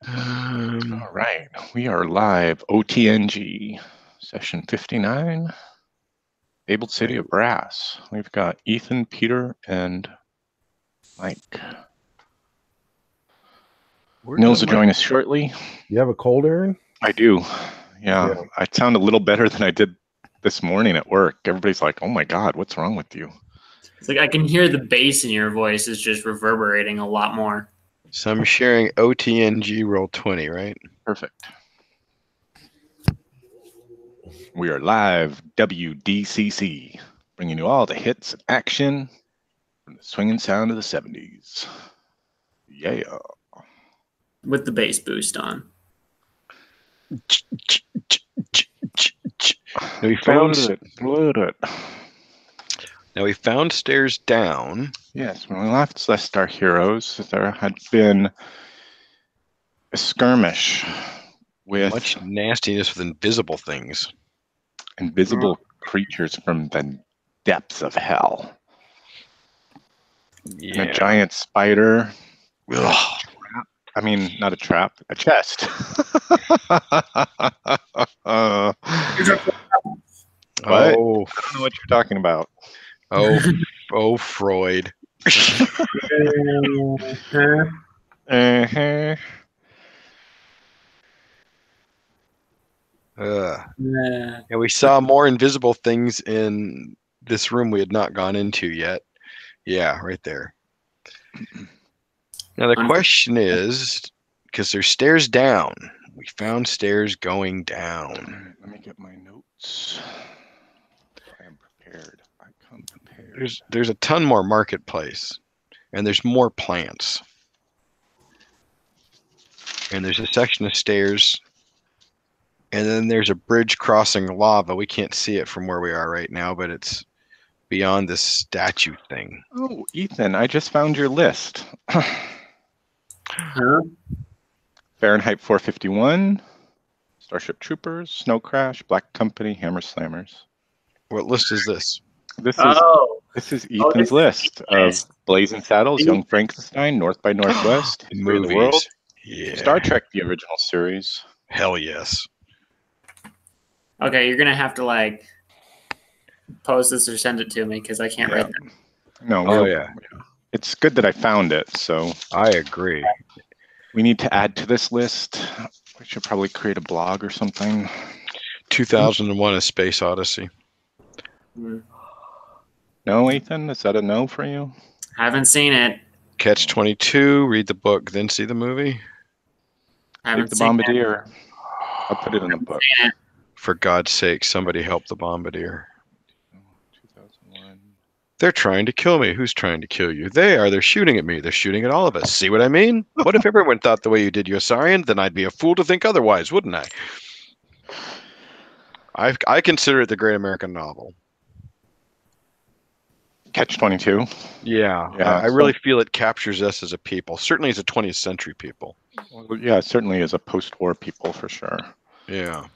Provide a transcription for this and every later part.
All right, we are live. OTNG Session 59, Fabled City of Brass. We've got Ethan, Peter, and Mike. Nils will join us shortly. You have a cold, Aaron? I do. Yeah, I sound a little better than I did this morning at work. Everybody's like, "Oh my God, what's wrong with you?" It's like I can hear the bass in your voice is just reverberating a lot more. So I'm sharing OTNG roll 20, right? Perfect. We are live, WDCC, bringing you all the hits and action from the swinging sound of the 70s. Yeah. With the bass boost on. Now we found stairs down. Yes, when we left our heroes, there had been a skirmish with much nastiness with invisible things. Invisible creatures from the depths of hell. Yeah. And a giant spider. I mean, not a trap, a chest. What? I don't know what you're talking about. Oh, Freud. Uh-huh. And we saw more invisible things in this room we had not gone into yet. Yeah, right there. Now the question is, because there's stairs down, we found stairs going down. Let me get my notes. I am prepared. I come prepared. There's a ton more marketplace, and there's more plants. And there's a section of stairs, and then there's a bridge crossing lava. We can't see it from where we are right now, but it's beyond this statue thing. Oh, Ethan, I just found your list. Fahrenheit 451, Starship Troopers, Snow Crash, Black Company, Hammer Slammers. What list is this? This is Ethan's list of Blazing Saddles, Young Frankenstein, North by Northwest, History of the World, Star Trek, the original series. Hell yes. Okay, you're gonna have to like post this or send it to me because I can't write them. No. It's good that I found it. So I agree. We need to add to this list. We should probably create a blog or something. 2001: A Space Odyssey. No, Ethan, is that a no for you? Haven't seen it. Catch 22. Read the book, then see the movie. Take the Bombardier. I'll put it in the book. For God's sake, somebody help the Bombardier. 2001. They're trying to kill me. Who's trying to kill you? They are. They're shooting at me. They're shooting at all of us. See what I mean? What if everyone thought the way you did, Yossarian? Then I'd be a fool to think otherwise, wouldn't I? I consider it the great American novel. Catch-22. Yeah, I really feel it captures us as a people. Certainly as a 20th century people. Well, yeah, certainly as a post-war people for sure. Yeah.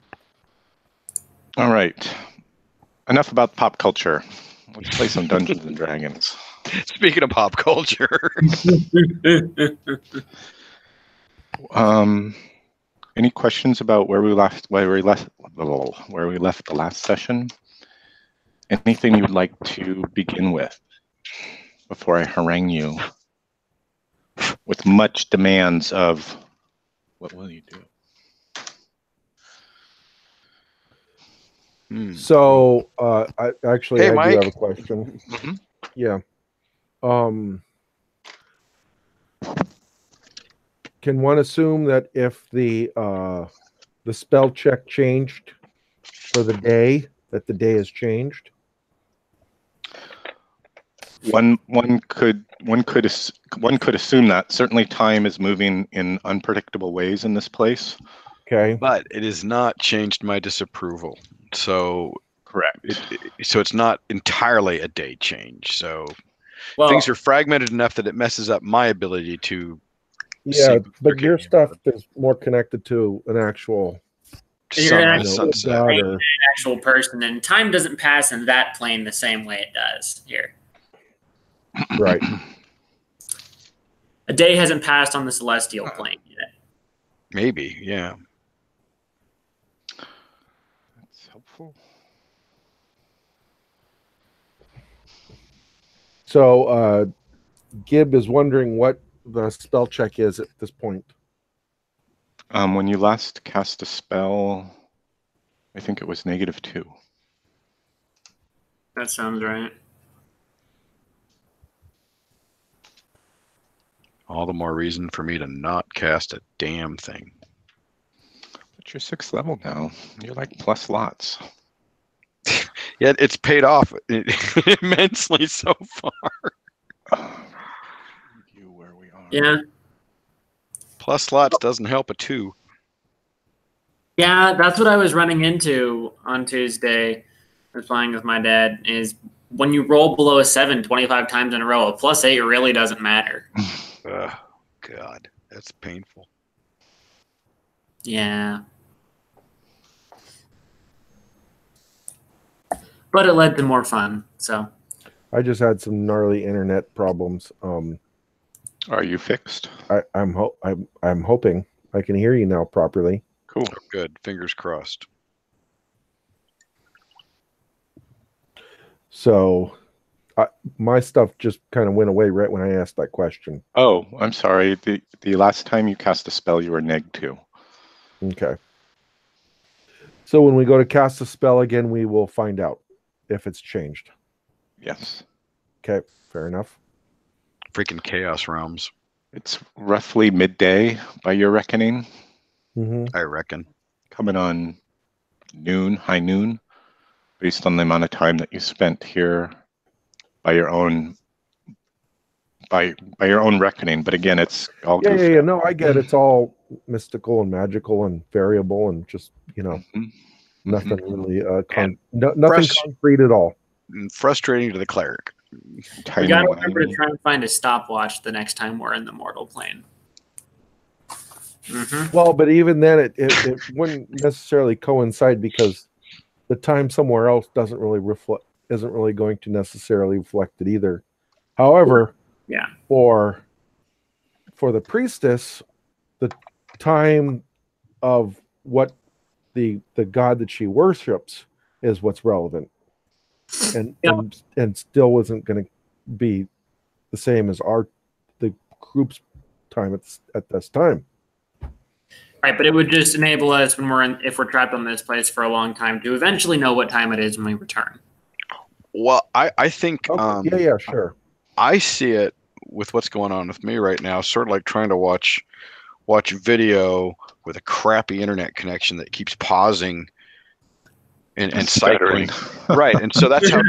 All right. Enough about pop culture. Let's play some Dungeons and Dragons. Speaking of pop culture. Any questions about where we left the last session? Anything you'd like to begin with before I harangue you with much demands of what will you do? So, I actually Hey, do Mike. have a question. Yeah. Can one assume that if the spell check changed for the day, that the day has changed? One could assume that. Certainly, time is moving in unpredictable ways in this place. Okay. But it has not changed my disapproval. So correct. So it's not entirely a day change. So things are fragmented enough that it messes up my ability to. Yeah, but your stuff is more connected to an actual. You're an actual person, and time doesn't pass in that plane the same way it does here. Right. A day hasn't passed on the celestial plane yet. Maybe, yeah. That's helpful. So Gib is wondering what the spell check is at this point. When you last cast a spell, I think it was -2. That sounds right. All the more reason for me to not cast a damn thing. But you're 6th level now. You're like plus lots. Yeah, it's paid off immensely so far. You where we are. Yeah. Plus slots doesn't help a 2. Yeah, that's what I was running into on Tuesday. I was playing with my dad. Is when you roll below a 7 25 times in a row, a +8 really doesn't matter. Oh, God, that's painful. Yeah. But it led to more fun, so. I just had some gnarly internet problems. Are you fixed? I'm hoping I can hear you now properly. Cool. Oh, good. Fingers crossed. So my stuff just kind of went away right when I asked that question. Oh, I'm sorry. The last time you cast a spell, you were -2. Okay. So when we go to cast a spell again, we will find out if it's changed. Yes. Okay, fair enough. Freaking Chaos Realms, It's roughly midday by your reckoning, Mm-hmm. I reckon. coming on noon, high noon, based on the amount of time that you spent here by your own reckoning. But again, it's all goofed up. No, I get it. It's all mystical and magical and variable and just Mhm. nothing really And nothing fresh- concrete at all. Frustrating to the cleric. We Tiny gotta remember to whiny. try and find a stopwatch the next time we're in the mortal plane. Mm-hmm. Well, but even then, it wouldn't necessarily coincide because the time somewhere else isn't really going to necessarily reflect it either. However, Yeah. for the priestess, the time of what the god that she worships is what's relevant, and still isn't going to be the same as the group's time at this time. Right, but it would just enable us if we're trapped on this place for a long time to eventually know what time it is when we return. Well, I think Okay. Yeah, sure. I see it with what's going on with me right now, sort of like trying to watch video with a crappy internet connection that keeps pausing and cycling. Right. And so that's how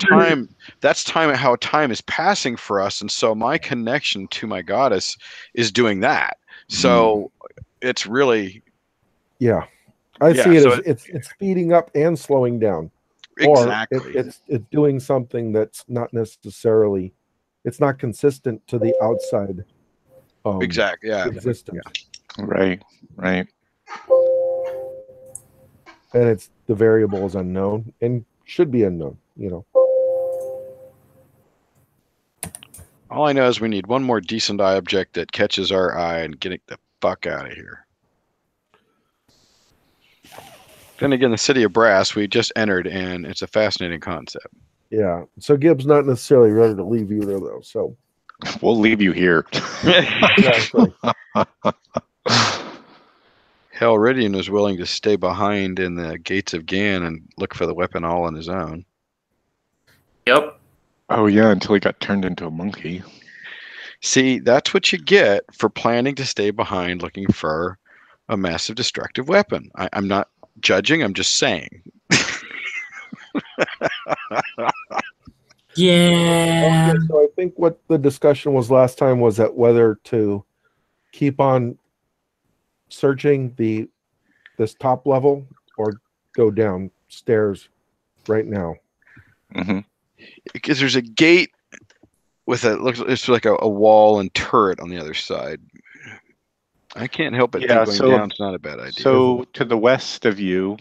time is passing for us. And so my connection to my goddess is doing that. So it's really, yeah, I see it so as it's speeding up and slowing down. exactly. Or it's doing something that's not necessarily, it's not consistent to the outside Exactly. Yeah. existence. Yeah. Right. And it's the variable is unknown and should be unknown, All I know is we need one more decent eye object that catches our eye and getting the fuck out of here. Then again, the City of Brass we just entered, and it's a fascinating concept. Yeah. So Gibbs not necessarily ready to leave either, though. So We'll leave you here. exactly. Helridian was willing to stay behind in the gates of Gan and look for the weapon all on his own. Yep. Oh yeah, until he got turned into a monkey. See, that's what you get for planning to stay behind looking for a massive destructive weapon. I'm not judging, I'm just saying. Yeah. Okay, so I think what the discussion was last time was that whether to keep on searching this top level or go downstairs right now. Mm-hmm. Because there's a gate with it's like a wall and turret on the other side. I can't help but think going down's not a bad idea. So to the west of you,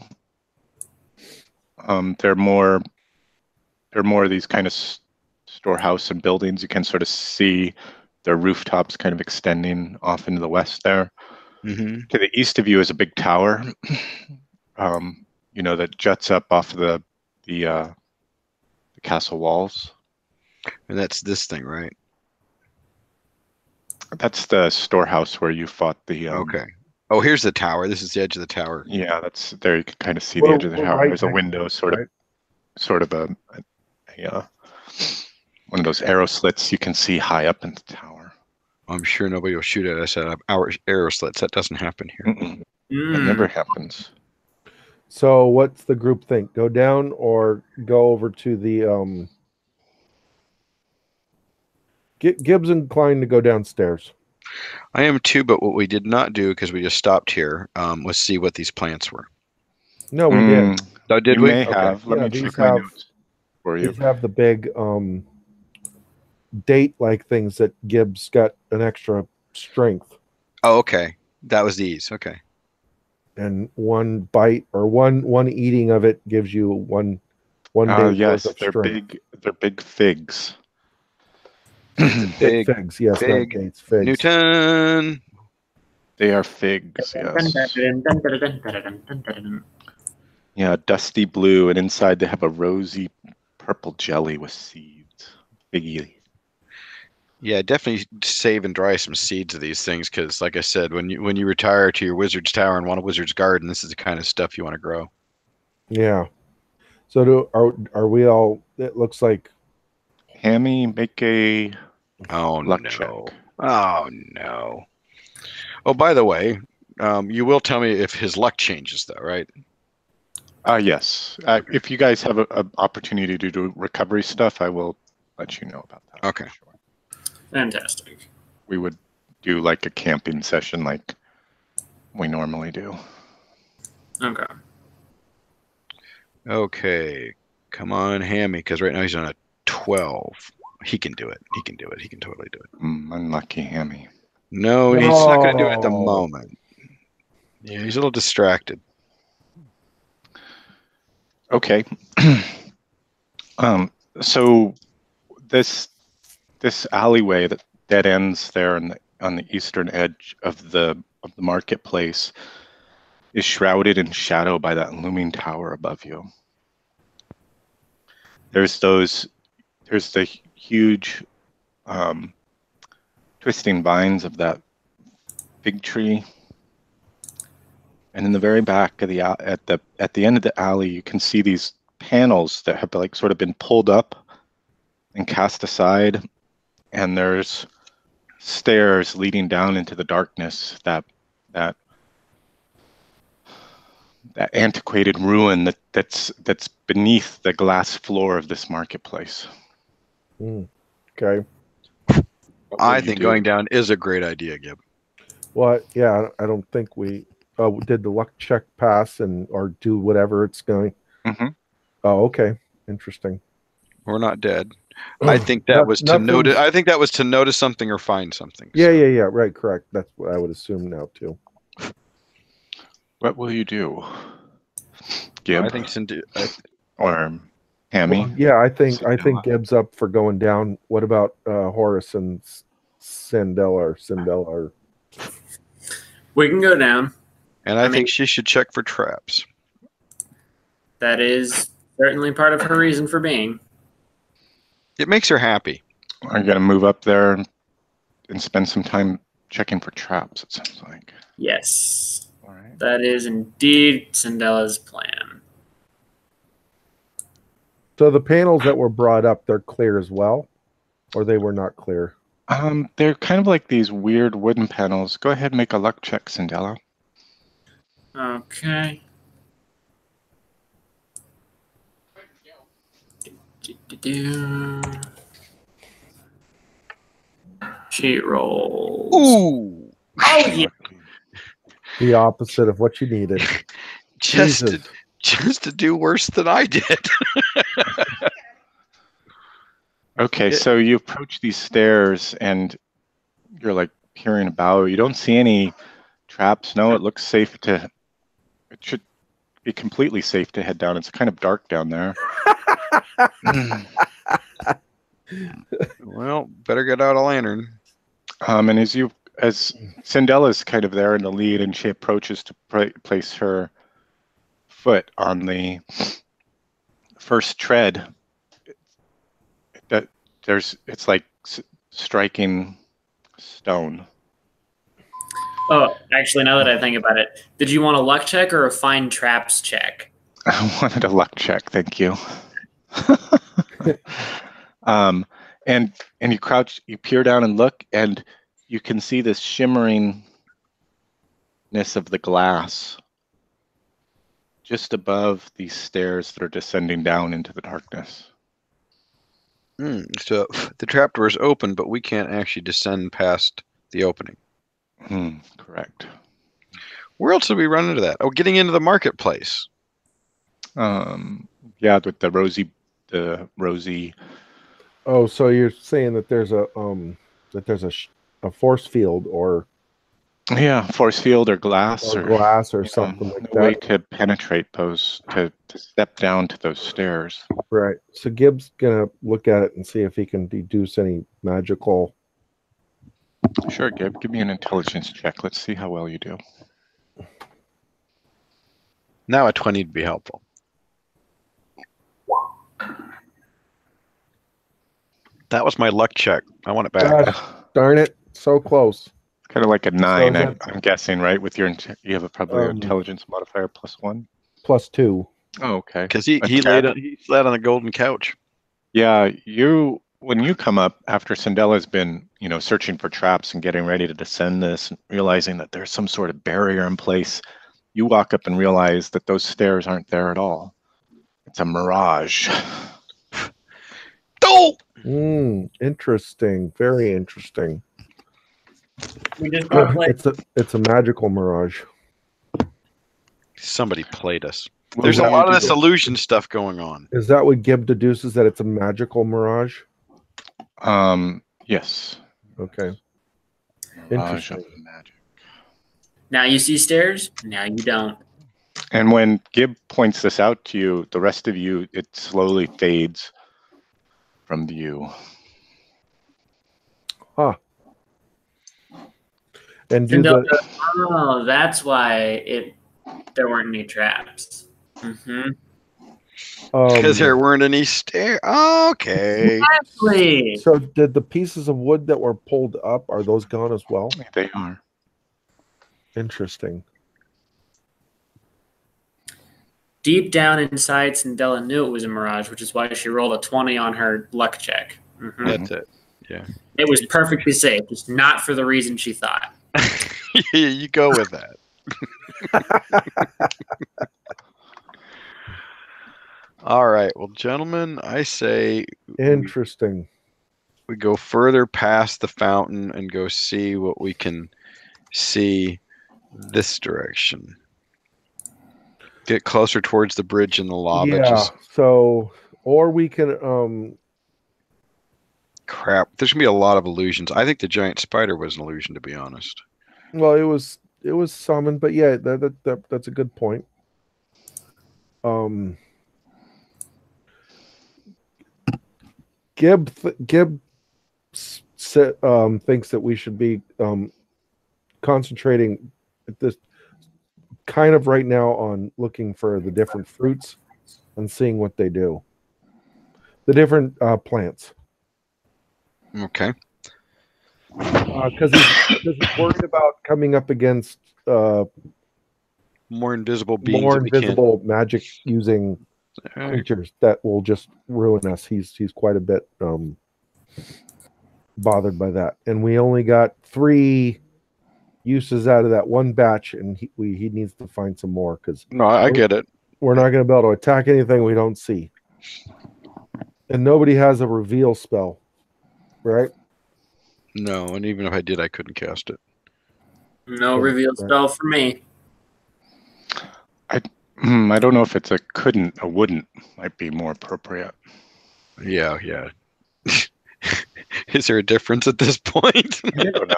there are more of these kind of storehouse and buildings. You can sort of see their rooftops kind of extending off into the west there. Mm-hmm. To the east of you is a big tower, that juts up off the castle walls. And that's this thing, right? That's the storehouse where you fought the. Okay. Oh, here's the tower. This is the edge of the tower. Yeah, that's there. You can kind of see the edge of the tower. Right There's a window, sort of a one of those arrow slits you can see high up in the tower. I'm sure nobody will shoot at us at our arrow slits. That doesn't happen here. It never happens. So what's the group think? Go down or go over to the Gibbs inclined to go downstairs. I am too, but what we did not do, because we just stopped here, was see what these plants were. No, we did. Oh, did You we? may have. Let me check my notes for you. These have the big date-like things that Gibbs got an extra strength. Oh, okay. That was these. Okay. And one bite or one eating of it gives you one day's yes, worth of they're strength. They're big figs. Big figs, yes, big not dates, figs. Newton. They are figs, yes. Yeah, dusty blue, and inside they have a rosy purple jelly with seeds. Figgy. Yeah, definitely save and dry some seeds of these things, because, like I said, when you retire to your wizard's tower and want a wizard's garden, this is the kind of stuff you want to grow. Yeah. So are we all? It looks like. Hammy, make a luck check. Oh no. Oh, by the way, you will tell me if his luck changes, though, right? Yes. If you guys have an opportunity to do recovery stuff, I will let you know about that. Okay. Sure. Fantastic. We would do like a camping session like we normally do. Okay. Okay. Come on, Hammy, because right now he's on a 12. He can do it. He can do it. He can totally do it. Unlucky Hammy. No, he's not going to do it at the moment. Yeah, he's a little distracted. Okay. So this alleyway that dead ends there on the eastern edge of the marketplace is shrouded in shadow by that looming tower above you. There's the huge twisting vines of that fig tree, and in the very back of at the end of the alley, you can see these panels that have like sort of been pulled up and cast aside, and there's stairs leading down into the darkness, that antiquated ruin that's beneath the glass floor of this marketplace. Okay. I think going down is a great idea, Gib. Well, yeah, I don't think we did the luck check pass or do whatever it's going. Mm-hmm. Oh, okay. Interesting. We're not dead. I think that was to notice. I think that was to notice something or find something. Yeah, yeah. Right, correct. That's what I would assume now too. What will you do, Gib? I think or Hammy. Well, yeah, I think Gibbs up for going down. What about Horace and Cindella? We can go down. And I think she should check for traps. That is certainly part of her reason for being. It makes her happy. Are you going to move up there and spend some time checking for traps, it sounds like? Yes. All right. That is indeed Cindella's plan. So the panels that were brought up, they're clear as well? Or they were not clear? They're kind of like these weird wooden panels. Go ahead and make a luck check, Cindella. Okay. Cheat roll. Ooh. Oh, yeah. The opposite of what you needed. Just to do worse than I did. Okay, so you approach these stairs and you're like peering about. You don't see any traps. No, it looks safe it should be completely safe to head down. It's kind of dark down there. Well, better get out a lantern. And as you as Cinderella's kind of there in the lead, and she approaches to place her foot on the first tread, that it's like striking stone. Oh, actually, now that I think about it, did you want a luck check or a find traps check? I wanted a luck check, thank you. And you crouch, you peer down and look, and you can see this shimmeringness of the glass just above these stairs that are descending down into the darkness. So the trapdoor is open, but we can't actually descend past the opening. Correct. Where else did we run into that? Oh, getting into the marketplace. Yeah, with the rosy. Oh, so you're saying that there's a force field or force field or glass or glass or something like that. Way to penetrate those, to step down to those stairs. Right. So Gibbs gonna look at it and see if he can deduce any magical. Sure, Gib. Give me an intelligence check. Let's see how well you do. Now a 20 would be helpful. That was my luck check. I want it back. Gosh, darn it. So close. Kind of like a 9, So I'm guessing, right? With your you have probably an intelligence modifier +1. +2. Oh, okay. Because he sat on a golden couch. Yeah, when you come up after Cinderella's been, searching for traps and getting ready to descend this, and realizing that there's some sort of barrier in place, you walk up and realize that those stairs aren't there at all. It's a mirage. Oh! Interesting. Very interesting. We just It's a magical mirage. Somebody played us. Well, There's a lot of this do? illusion stuff going on. Is that what Gib deduces, that it's a magical mirage? Yes. Okay. Mirage of Interesting. magic. Now you see stairs. Now you don't. And when Gib points this out to you, the rest of you, it slowly fades from view. Huh. And Oh, that's why there weren't any traps. Because there weren't any stairs. Okay. Exactly. So did the pieces of wood that were pulled up, are those gone as well? They are. Interesting. Deep down inside, Cinderella knew it was a mirage, which is why she rolled a 20 on her luck check. That's it. Yeah. It was perfectly safe, just not for the reason she thought. You go with that. All right. Well, gentlemen, I say Interesting. we go further past the fountain and go see what we can see this direction. Get closer towards the bridge in the lava. Yeah. So, or we can Crap. There's gonna be a lot of illusions. I think the giant spider was an illusion, to be honest. well, it was summoned, but yeah, that's a good point. Gib thinks that we should be concentrating at this kind of right now on looking for the different fruits and seeing what they do. The different plants. Okay. Because he's worried about coming up against More invisible beings. more that we can't- invisible magic using All right. creatures that will just ruin us. He's quite a bit bothered by that, and we only got 3 uses out of that one batch, and he needs to find some more because No, I get it. we're not going to be able to attack anything we don't see, and nobody has a reveal spell, right? No, and even if I did, I couldn't cast it. No reveal spell for me. I don't know if it's a couldn't, a wouldn't might be more appropriate. Yeah. Is there a difference at this point? I don't know.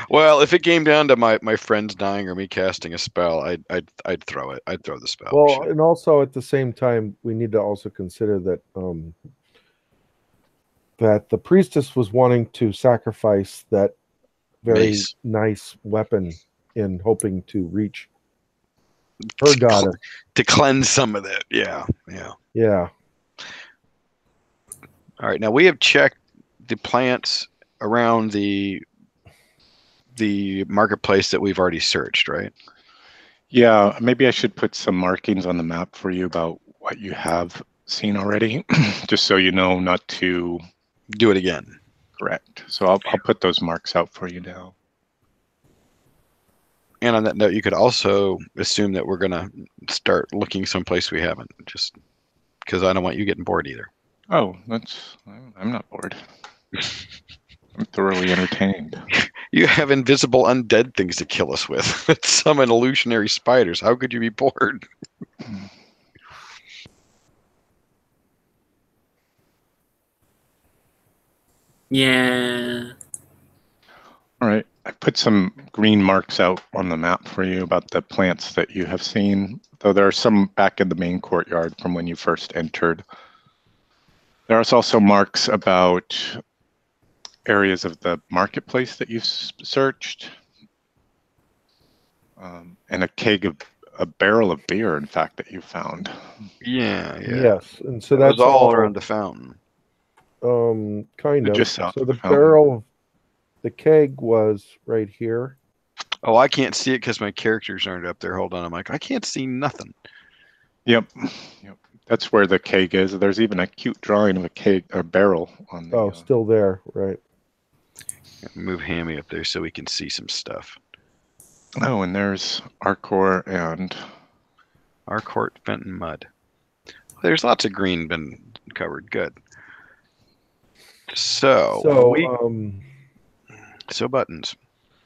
Well, if it came down to my friends dying or me casting a spell, I'd throw it. I'd throw the spell. Well, Shit. and also at the same time, we need to also consider that that the priestess was wanting to sacrifice that very Mace. nice weapon in hoping to reach her goddess. To cleanse some of that. Yeah. Yeah. All right. Now we have checked the plants around the marketplace that we've already searched, right? Yeah, maybe I should put some markings on the map for you about what you have seen already, just so you know not to do it again. Correct. So I'll put those marks out for you now. And on that note, you could also assume that we're going to start looking someplace we haven't, just because I don't want you getting bored either. Oh, I'm not bored. I'm thoroughly entertained. You have invisible undead things to kill us with. Summon illusionary spiders. How could you be bored? Yeah. All right. I put some green marks out on the map for you about the plants that you have seen, though there are some back in the main courtyard from when you first entered. There are also marks about areas of the marketplace that you've searched, and a barrel of beer, in fact, that you found. Yeah. Yes, and so that that's was all around the fountain. Kind of. Just south So of the the fountain. barrel, the keg was right here. Oh, I can't see it because my characters aren't up there. Hold on, I'm like, I can't see nothing. Yep. That's where the keg is. There's even a cute drawing of a barrel on the. Oh, still there, right? Move Hammy up there so we can see some stuff. Oh, and there's Arcor and Arcort Fenton Mud. There's lots of green been covered. Good. So buttons.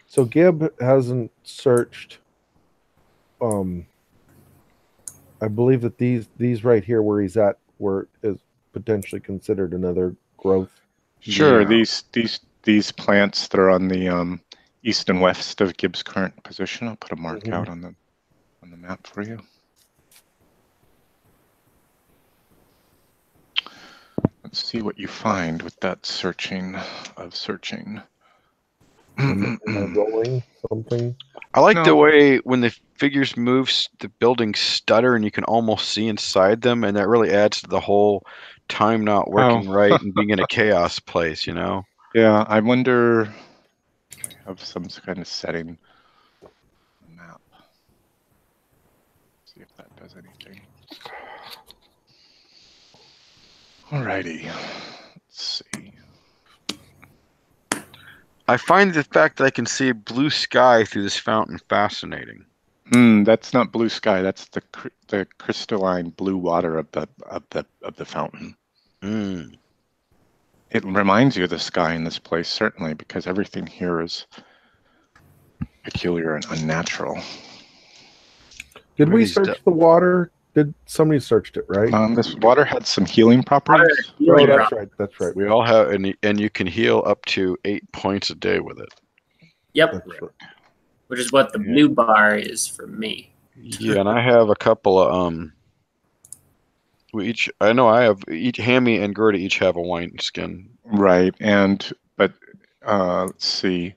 So Gib hasn't searched. I believe that these right here where he's at is potentially considered another growth. Sure, Yeah. these plants that are on the east and west of Gibbs' current position. I'll put a mark out on the map for you. Let's see what you find with that searching. Am I rolling something? I like the way when the figures move, the buildings stutter and you can almost see inside them, and that really adds to the whole time not working right and being in a chaos place, you know? Yeah, I wonder if I have some kind of setting on the map. See if that does anything. Alrighty, let's see. I find the fact that I can see blue sky through this fountain fascinating. That's not blue sky. That's the crystalline blue water of the fountain. It reminds you of the sky in this place, certainly, because everything here is peculiar and unnatural. Did we search the water? Did somebody searched it, right? This water had some healing properties. Oh, that's right. That's right. We all have, and you can heal up to 8 points a day with it. Yep. That's right. Which is what the blue bar is for me. Yeah, and I have a couple of each Hammy and Gerda each have a wine skin. Right, but let's see.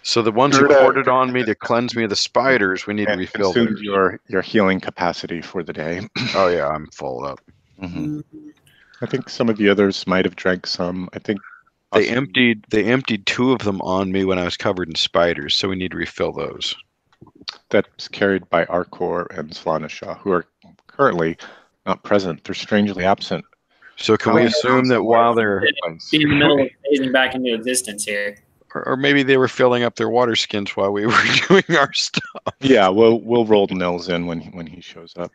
So the ones who poured it on me to cleanse me of the spiders, we need to refill consumed your healing capacity for the day. Oh yeah, I'm full up. Mm-hmm. I think some of the others might have drank some. I think they emptied 2 of them on me when I was covered in spiders, so we need to refill those. That's carried by Arcor and Slanisha, who are currently not present. They're strangely absent. So can we assume that while they're in the middle of phasing back into existence here? Or maybe they were filling up their water skins while we were doing our stuff. Yeah, we'll roll Nils in when he shows up.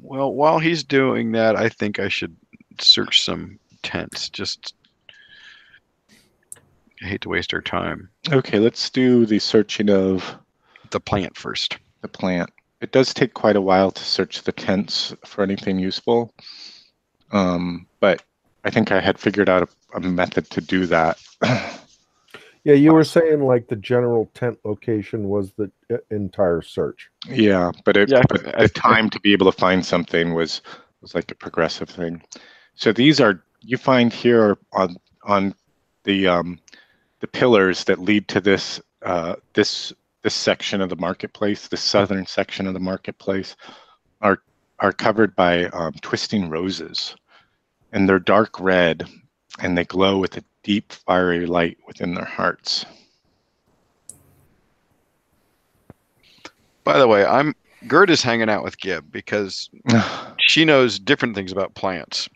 Well, while he's doing that, I think I should search some tents. I hate to waste our time. Okay, let's do the searching of the plant first. The plant. It does take quite a while to search the tents for anything useful. But I think I had figured out a method to do that. Yeah, you were saying like the general tent location was the entire search. Yeah, but the time to be able to find something was like a progressive thing. So these are you find here on the pillars that lead to this this section of the marketplace, the southern section of the marketplace, are covered by twisting roses, and they're dark red, and they glow with a deep fiery light within their hearts. By the way, Gerda's hanging out with Gib because she knows different things about plants.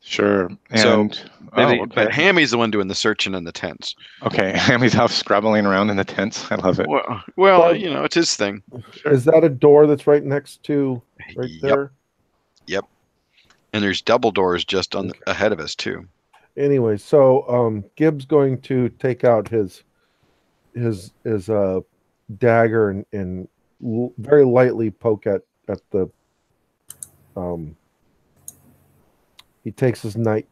Sure. And but Hammy's the one doing the searching in the tents. Okay, Hammy's out scrabbling around in the tents. I love it. Well, you know, it's his thing. Sure. Is that a door that's right next to there? Yep. And there's double doors just on ahead of us too. Anyway, so Gib's going to take out his dagger and very lightly poke at the he takes his knife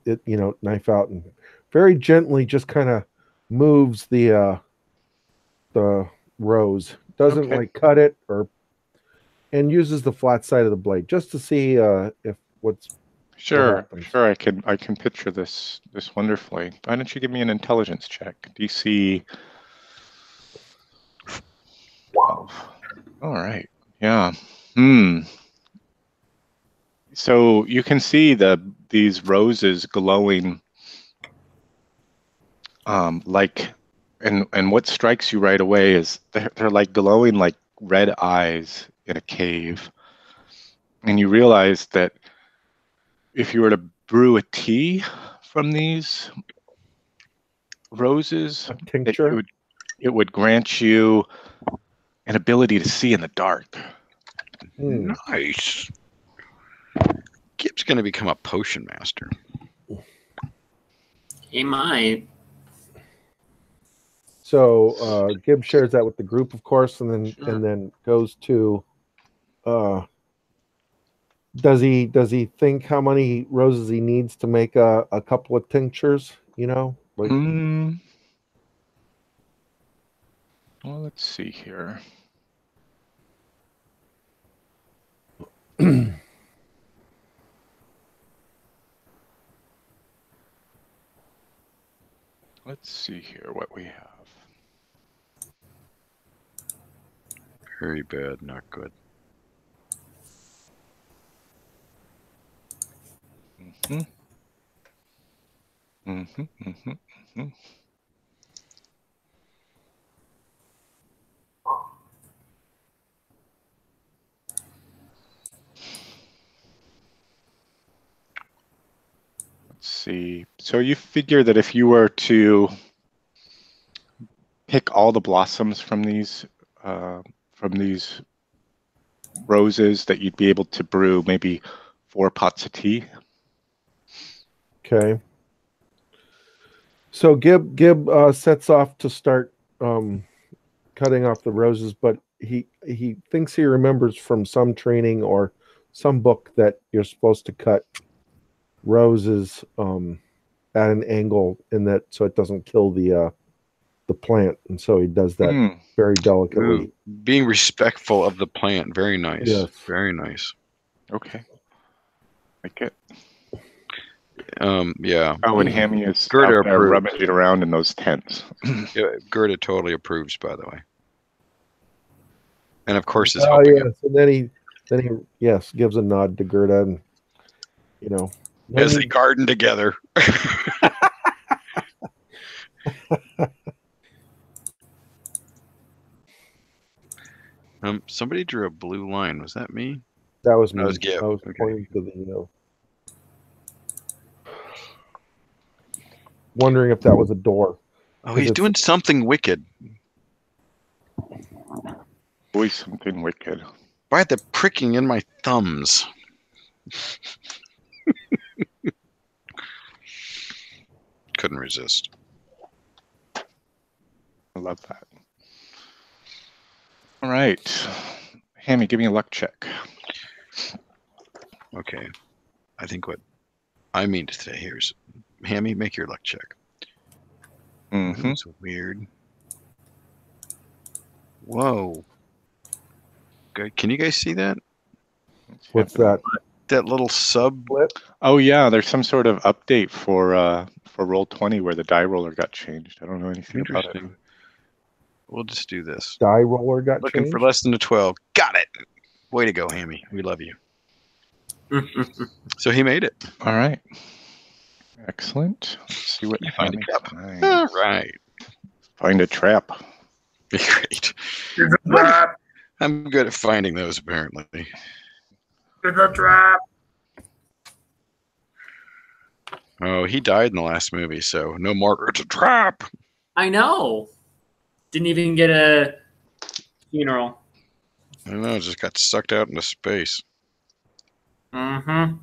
out and very gently just kind of moves the rose. Doesn't like cut it and uses the flat side of the blade just to see if what's Sure. I can picture this wonderfully. Why don't you give me an intelligence check? DC 12. All right. Yeah. So you can see these roses glowing like, and what strikes you right away is they're like glowing like red eyes in a cave. And you realize that if you were to brew a tea from these roses, it would grant you an ability to see in the dark. Nice. Gib's going to become a potion master. He might. So Gib shares that with the group, of course, and then goes to. Does he think how many roses he needs to make a couple of tinctures? You know, like. Well, let's see here. Let's see here what we have. Very bad, not good. Let's see. So you figure that if you were to pick all the blossoms from these roses, that you'd be able to brew maybe 4 pots of tea. Okay. So Gib sets off to start cutting off the roses, but he thinks he remembers from some training or some book that you're supposed to cut roses at an angle in that so it doesn't kill the plant, and so he does that very delicately. Being respectful of the plant, very nice. Yes. Very nice. Okay. Like it. Yeah. Oh, and Hammy is Gerda out there rummaging around in those tents. Yeah, Gerda totally approves, by the way. And of course is helping him. And then he gives a nod to Gerda, and as they garden together. Somebody drew a blue line. Was that me? That was me. That was Gib. I was pointing to the wondering if that was a door. Oh, he's doing something wicked. Boy, something wicked. Why the pricking in my thumbs? Couldn't resist. I love that. All right. Hammy, give me a luck check. Okay. I think what I mean to say here is, Hammy, make your luck check. It's weird. Whoa. Good. Can you guys see that? What's that? that little sub. Oh yeah, there's some sort of update for Roll20 where the die roller got changed. I don't know anything about it. Interesting. We'll just do this. Die roller got Looking changed? for less than a 12. Got it. Way to go, Hammy. We love you. So he made it. All right. Excellent. Let's see what You find a Hammy trap. finds. All right. Find a trap. Great. It's a trap. I'm good at finding those, apparently. It's a trap. Oh, he died in the last movie, so no more. It's a trap. I know. Didn't even get a funeral. I don't know. It just got sucked out into space. Mm-hmm.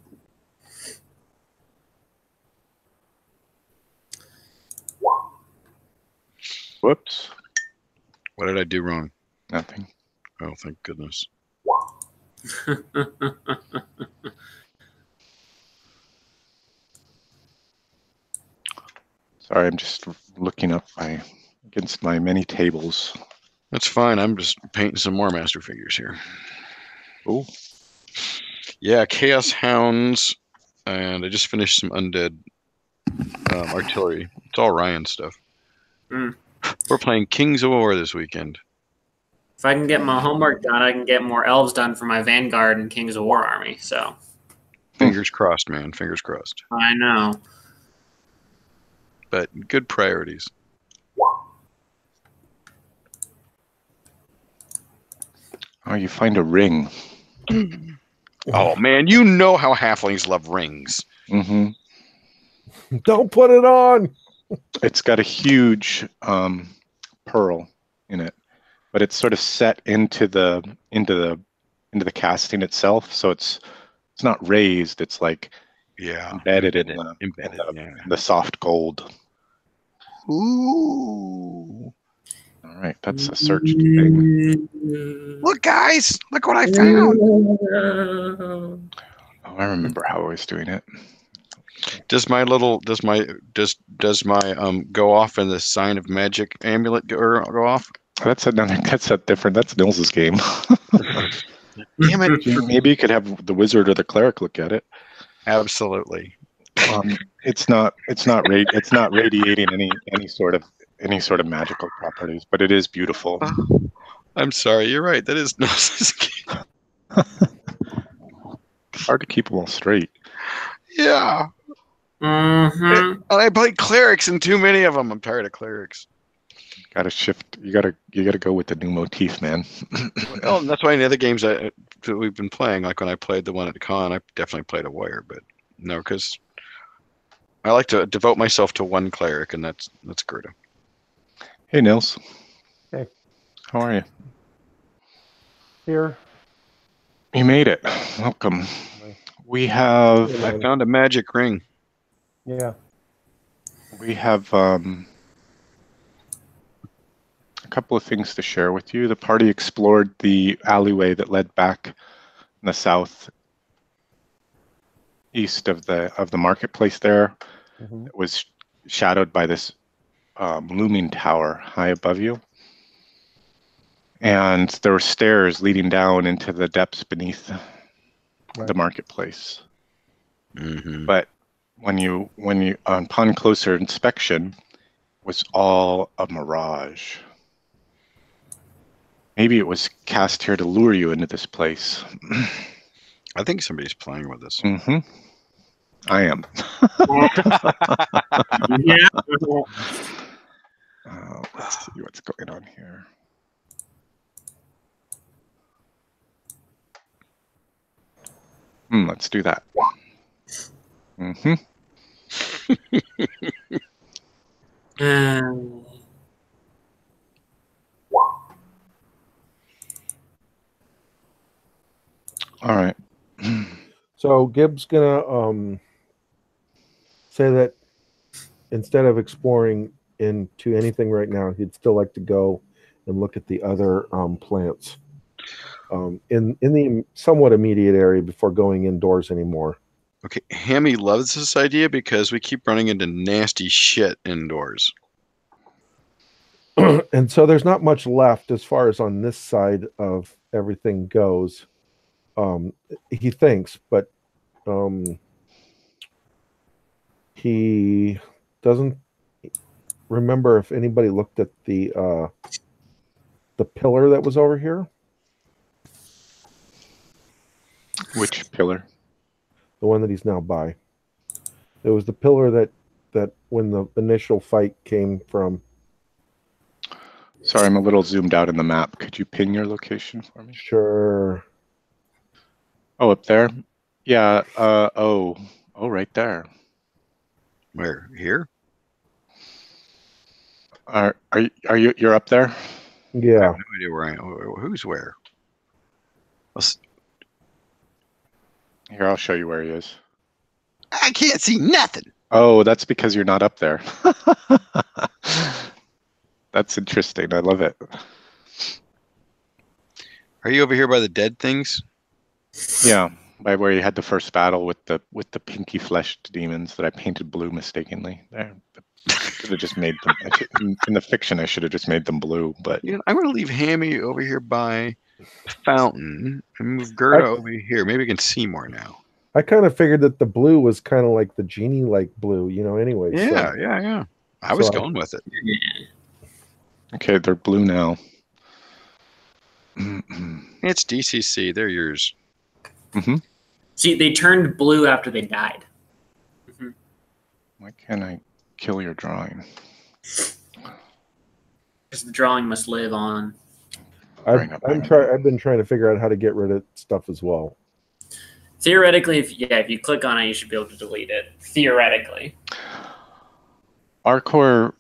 Whoops. What did I do wrong? Nothing. Oh, thank goodness. Sorry, I'm just looking up against my many tables. That's fine. I'm just painting some more master figures here. Oh, Yeah, Chaos Hounds, and I just finished some Undead artillery. It's all Ryan stuff. Mm. We're playing Kings of War this weekend. If I can get my homework done, I can get more elves done for my Vanguard and Kings of War army. So Fingers crossed, man. Fingers crossed. I know. But good priorities. oh, you find a ring. Oh, man, you know how halflings love rings. Mm-hmm. Don't put it on. It's got a huge pearl in it, but it's sort of set into the casting itself, so it's not raised. It's like Yeah. embedded in the soft gold. Ooh. All right, that's a searched thing. Look, guys. Look what I found. Oh, I remember how I was doing it. Does my go off and the sign of magic amulet go off? That's different. That's Nils's game. Damn it. Maybe you could have the wizard or the cleric look at it. Absolutely. It's not radiating any sort of magical properties, but it is beautiful. I'm sorry, you're right. That is Nelson's game. Hard to keep them all straight. Yeah. Mm-hmm. I play clerics and too many of them. I'm tired of clerics. Gotta shift. You gotta go with the new motif, man. Well, that's why in the other games that we've been playing, like when I played the one at the con, I definitely played a warrior, but no, because I like to devote myself to one cleric, and that's Gerda. Hey, Nils. Hey. How are you? Here. You made it. Welcome. We have I found a magic ring. Yeah. a couple of things to share with you. The party explored the alleyway that led back in the south east of the marketplace there. Mm-hmm. It was shadowed by this looming tower high above you. And there were stairs leading down into the depths beneath the marketplace. Mm-hmm. But when you upon closer inspection, was all a mirage. Maybe it was cast here to lure you into this place. I think somebody's playing with us. Mm-hmm. I am. Yeah. Let's see what's going on here. Let's do that. Mm-hmm. All right. So Gibbs gonna say that instead of exploring into anything right now, he'd still like to go and look at the other plants in the somewhat immediate area before going indoors anymore. Okay, Hammy loves this idea because we keep running into nasty shit indoors. And so there's not much left as far as on this side of everything goes. He thinks, but he doesn't remember if anybody looked at the pillar that was over here. Which pillar? The one that he's now by. It was the pillar that when the initial fight came from. Sorry, I'm a little zoomed out in the map. Could you pin your location for me? Sure. Oh, up there? Yeah. Oh, right there. Where? Here? Are you? You're up there? I Yeah. have no idea where I am. Who's where? Here, I'll show you where he is. I can't see nothing. Oh, that's because you're not up there. That's interesting. I love it. Are you over here by the dead things? Yeah, by where you had the first battle with the pinky fleshed demons that I painted blue mistakenly. There, should have just made them. In the fiction, I should have just made them blue. But You know, I'm going to leave Hammy over here by the fountain and move Gerda over here. Maybe we can see more now. I kind of figured that the blue was kind of like the genie-like blue, anyway. Yeah, so, yeah. I was So I- going with it. okay, they're blue now. It's DCC. They're yours. Mm-hmm. See, they turned blue after they died. Why can't I kill your drawing? Because the drawing must live on. Bring up my- I've been trying to figure out how to get rid of stuff as well. Theoretically, if you click on it, you should be able to delete it. Theoretically. Arcor,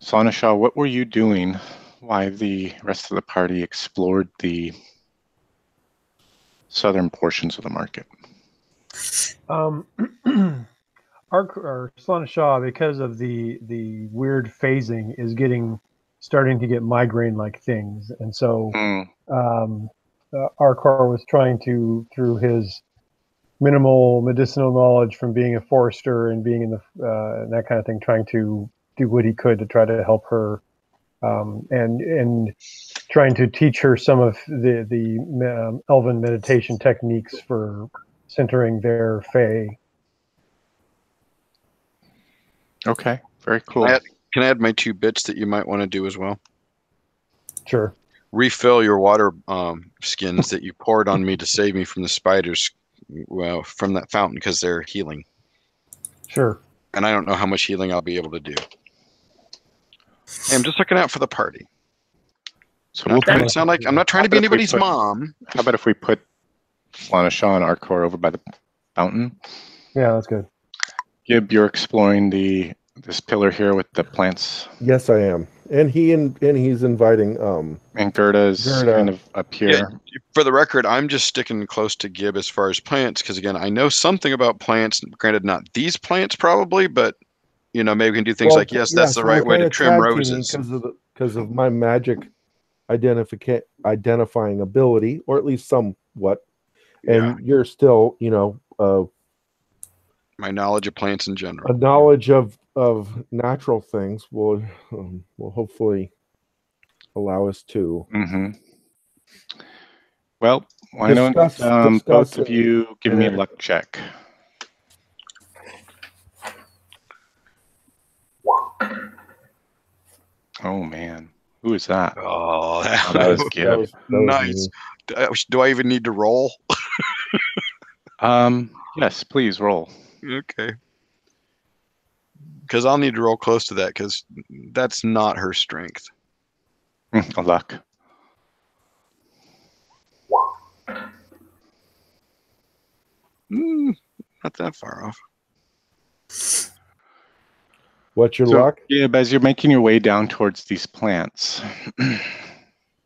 Sonashaw, what were you doing while the rest of the party explored the southern portions of the market? Or Shaw, because of the weird phasing, is starting to get migraine-like things, and so Arcor was trying to, through his minimal medicinal knowledge from being a forester and being in the that kind of thing, trying to do what he could to try to help her, and trying to teach her some of the elven meditation techniques for centering their fae. Okay, very cool. Can I add my 2 bits that you might want to do as well? Sure. Refill your water skins that you poured on me to save me from the spiders, from that fountain, because they're healing. Sure. And I don't know how much healing I'll be able to do. Hey, I'm just looking out for the party. So I'm not trying to sound like I'm not trying to be anybody's mom. How about if we put Sonashaw and Arcor over by the fountain? Yeah, that's good. Gib, you're exploring this pillar here with the plants. Yes, I am, and he's inviting. And Gerda's kind of up here. Yeah, for the record, I'm just sticking close to Gib as far as plants, because again, I know something about plants. Granted, not these plants probably, but maybe we can do things like, yes, that's the right way to trim roses. Because of my magic identifying ability, or at least somewhat, and you're still, my knowledge of plants in general. A knowledge of natural things will hopefully allow us to. Mm-hmm. Well, why don't both of you give me a luck check? Oh man, who is that? Oh, that was Gib. That was nice. Do I even need to roll? Yes, please roll. Okay. Because I'll need to roll close to that, because that's not her strength. A luck. Not that far off. What's your luck? Yeah, as you're making your way down towards these plants,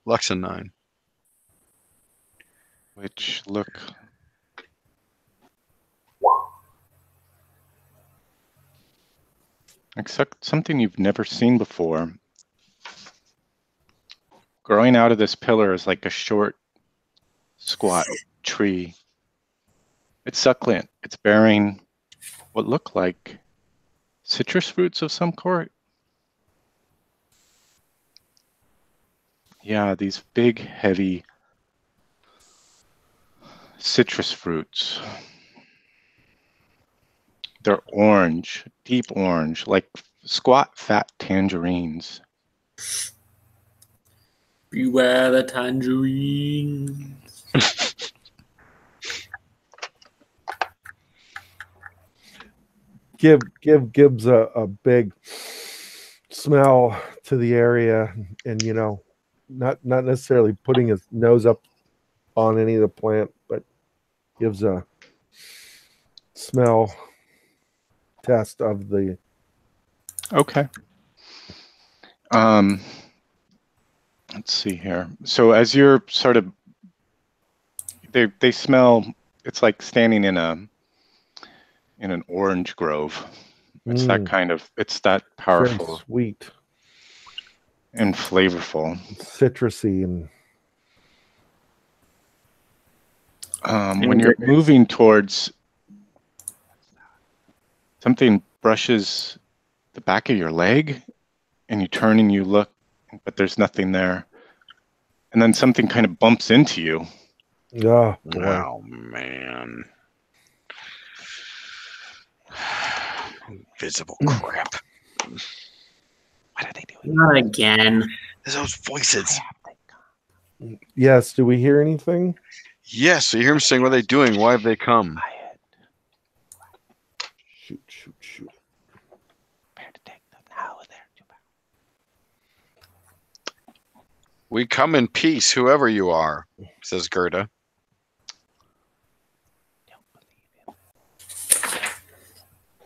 Luck's a 9. which look except something you've never seen before. Growing out of this pillar is like a short, squat tree. It's succulent. It's bearing what look like citrus fruits of some sort. Yeah, these big, heavy citrus fruits. They're orange, deep orange, like squat fat tangerines. Beware the tangerine. Give Gibbs a big smell to the area, and not necessarily putting his nose up on any of the plant, but gives a smell test of the. Okay. Let's see here. So as you're sort of, they smell. It's like standing in an orange grove. It's that kind of. It's that powerful, very sweet and flavorful, citrusy, and when you're moving towards, something brushes the back of your leg, and you turn and you look, but there's nothing there. And then something kind of bumps into you. boy. Oh, man. Invisible crap. What are they doing? Not again. There's those voices. Yes. Do we hear anything? Yes, so you hear them saying, what are they doing? Why have they come? Shoot. We come in peace, whoever you are, says Gerda.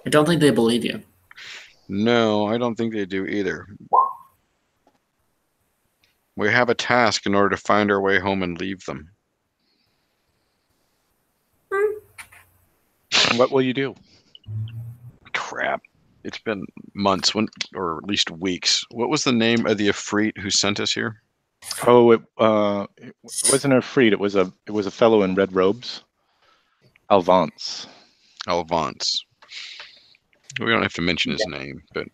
I don't think they believe you. No, I don't think they do either. We have a task in order to find our way home and leave them. What will you do? Crap. It's been months, or at least weeks. What was the name of the Ifrit who sent us here? Oh, it wasn't a Freed. It was a fellow in red robes. Alvance. Alvance. We don't have to mention his name, but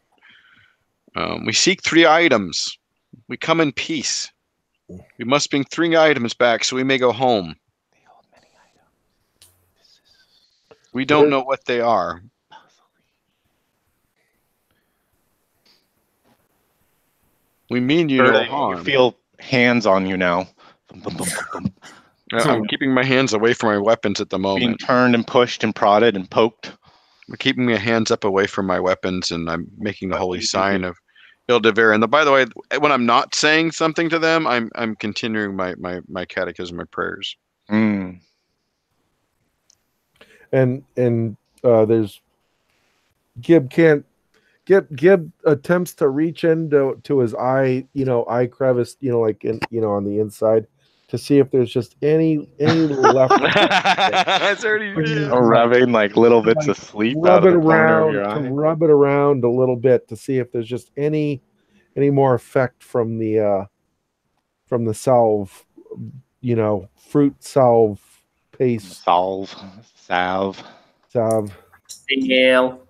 we seek 3 items. We come in peace. We must bring 3 items back so we may go home. They hold many items. We don't know what they are. We mean you no harm. You feel hands on you now. I'm keeping my hands away from my weapons at the moment. Being turned and pushed and prodded and poked. I'm keeping my hands up away from my weapons, and I'm making the holy sign of Ildavir. And by the way, when I'm not saying something to them, I'm continuing my catechism, my prayers. Mm. And there's Gib attempts to reach into his eye, eye crevice, like on the inside, to see if there's just any left. It's already rubbing like little bits of sleep rub out of it the corner of around your eye. to rub it around a little bit to see if there's just any more effect from the salve, fruit salve paste. Salve. Stale.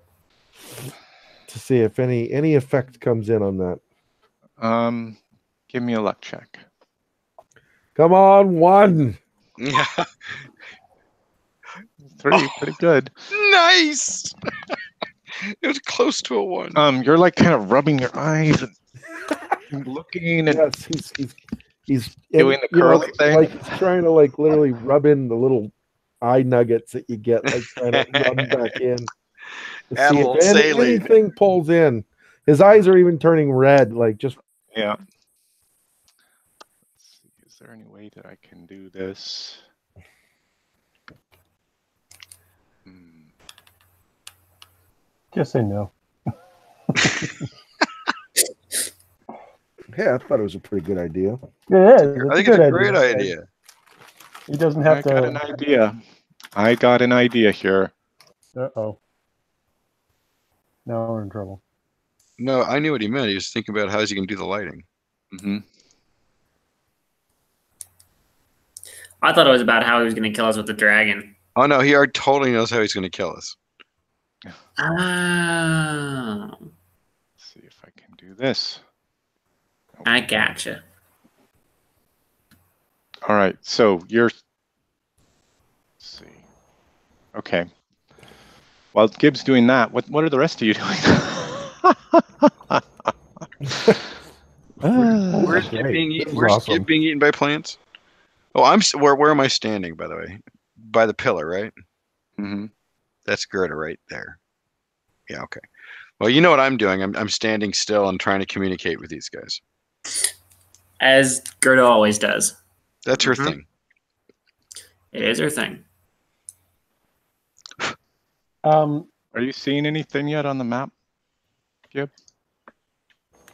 To see if any effect comes in on that. Give me a luck check. Come on, 1. 3, pretty good. Nice. It was close to a 1. You're like kind of rubbing your eyes and looking, and yes, he's doing the curly thing, like he's trying to literally rub in the little eye nuggets that you get, like trying to rub them back in. To Add see a little if saline. anything pulls in. His eyes are even turning red, like just. Yeah. Let's see, is there any way that I can do this? Just say no. Yeah, I thought it was a pretty good idea. It is. I think it's a great idea. He doesn't have to. I got an idea here. Uh-oh. Now we're in trouble. No, I knew what he meant. He was thinking about how's he going to do the lighting. Mm-hmm. I thought it was about how he was going to kill us with the dragon. Oh, no, he already totally knows how he's going to kill us. Oh. Let's see if I can do this. I gotcha. All right, so let's see. Okay. While Gib's doing that, what are the rest of you doing? Where's That's Gib great. being This eaten? is Where's awesome. Gib being eaten by plants? Oh, where am I standing, by the way? By the pillar, right? Mm-hmm. That's Gerda right there. Yeah, okay. Well, you know what I'm doing. I'm standing still and trying to communicate with these guys. As Gerda always does. That's her Mhm. thing. It is her thing. Are you seeing anything yet on the map, Gib?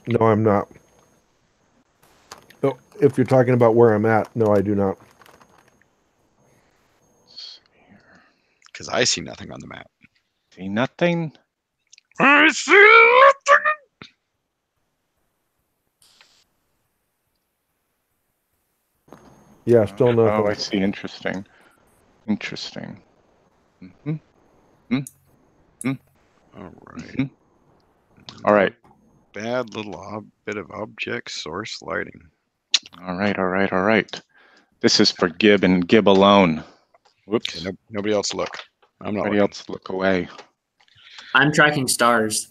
No, I'm not. No, if you're talking about where I'm at, no, I do not. Because I see nothing on the map. See nothing? I see nothing! Yeah, still nothing. Oh, I see. Interesting. Interesting. Mm-hmm. All right. Mm-hmm. All right. Bad little bit of object source lighting. All right. This is for Gib and Gib alone. Whoops. Okay, nobody else look. I'm not Everybody looking. else look away. I'm tracking stars.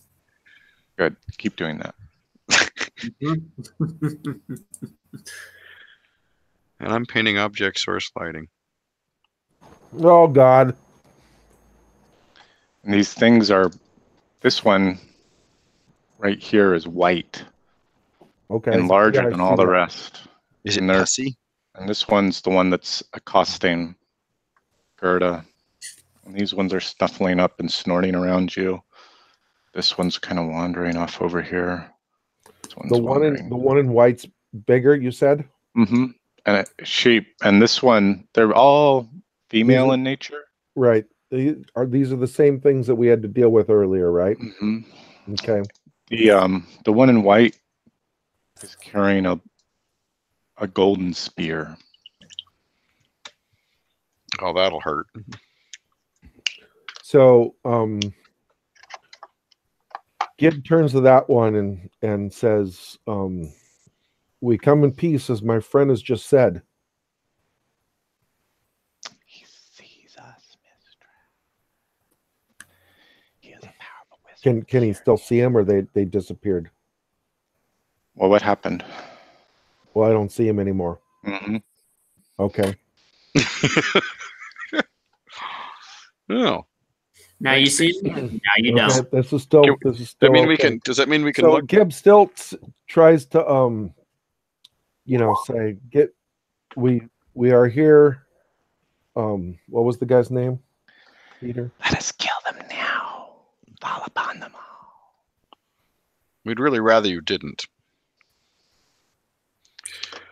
Good. Keep doing that. And I'm painting object source lighting. Oh God. And these things are, this one right here is white Okay. and larger Yeah, I than see all the that. rest. Is it And they're- pussy? And this one's the one that's accosting Gerda. And these ones are snuffling up and snorting around you. This one's kind of wandering off over here. This one's The one in white's bigger, you said? Mm-hmm. And sheep. And this one, they're all female in nature. Right. These are the same things that we had to deal with earlier, right? Mm-hmm. Okay. The one in white is carrying a golden spear. Oh, that'll hurt. So Gib turns to that one and says, we come in peace, as my friend has just said. He sees us, mistress. He is a powerful wizard. Can he still see him, or they disappeared? Well, what happened? Well, I don't see him anymore. Mm-hmm. Okay. No. Now you see, now you Okay, don't. this is still I mean, we okay. can. Does that mean we can So look? Gib still tries to say, we are here. What was the guy's name? Peter. Let us kill them now. Fall upon them all. We'd really rather you didn't.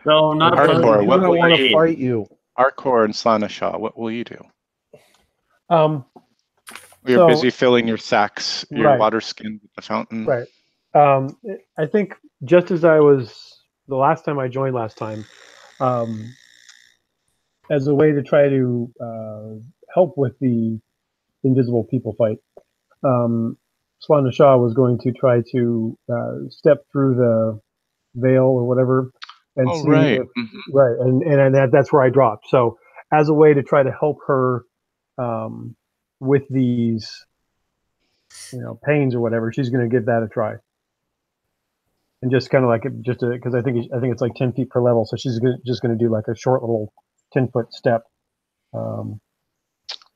So not Hardcore, opposed. what I will want you to fight you. Arkor and Sanashaw, what will you do? You're So- busy filling your sacks, your Right. water skin with the fountain. Right. I think just as I was the last time I joined last time, as a way to try to help with the invisible people fight, Swan Shah was going to try to step through the veil or whatever and Oh, see right. if, Mhm. right, and that's where I dropped. So as a way to try to help her with these, pains or whatever, she's going to give that a try. And just kind of like because I think it's like 10 feet per level, so she's just going to do like a short little 10-foot step.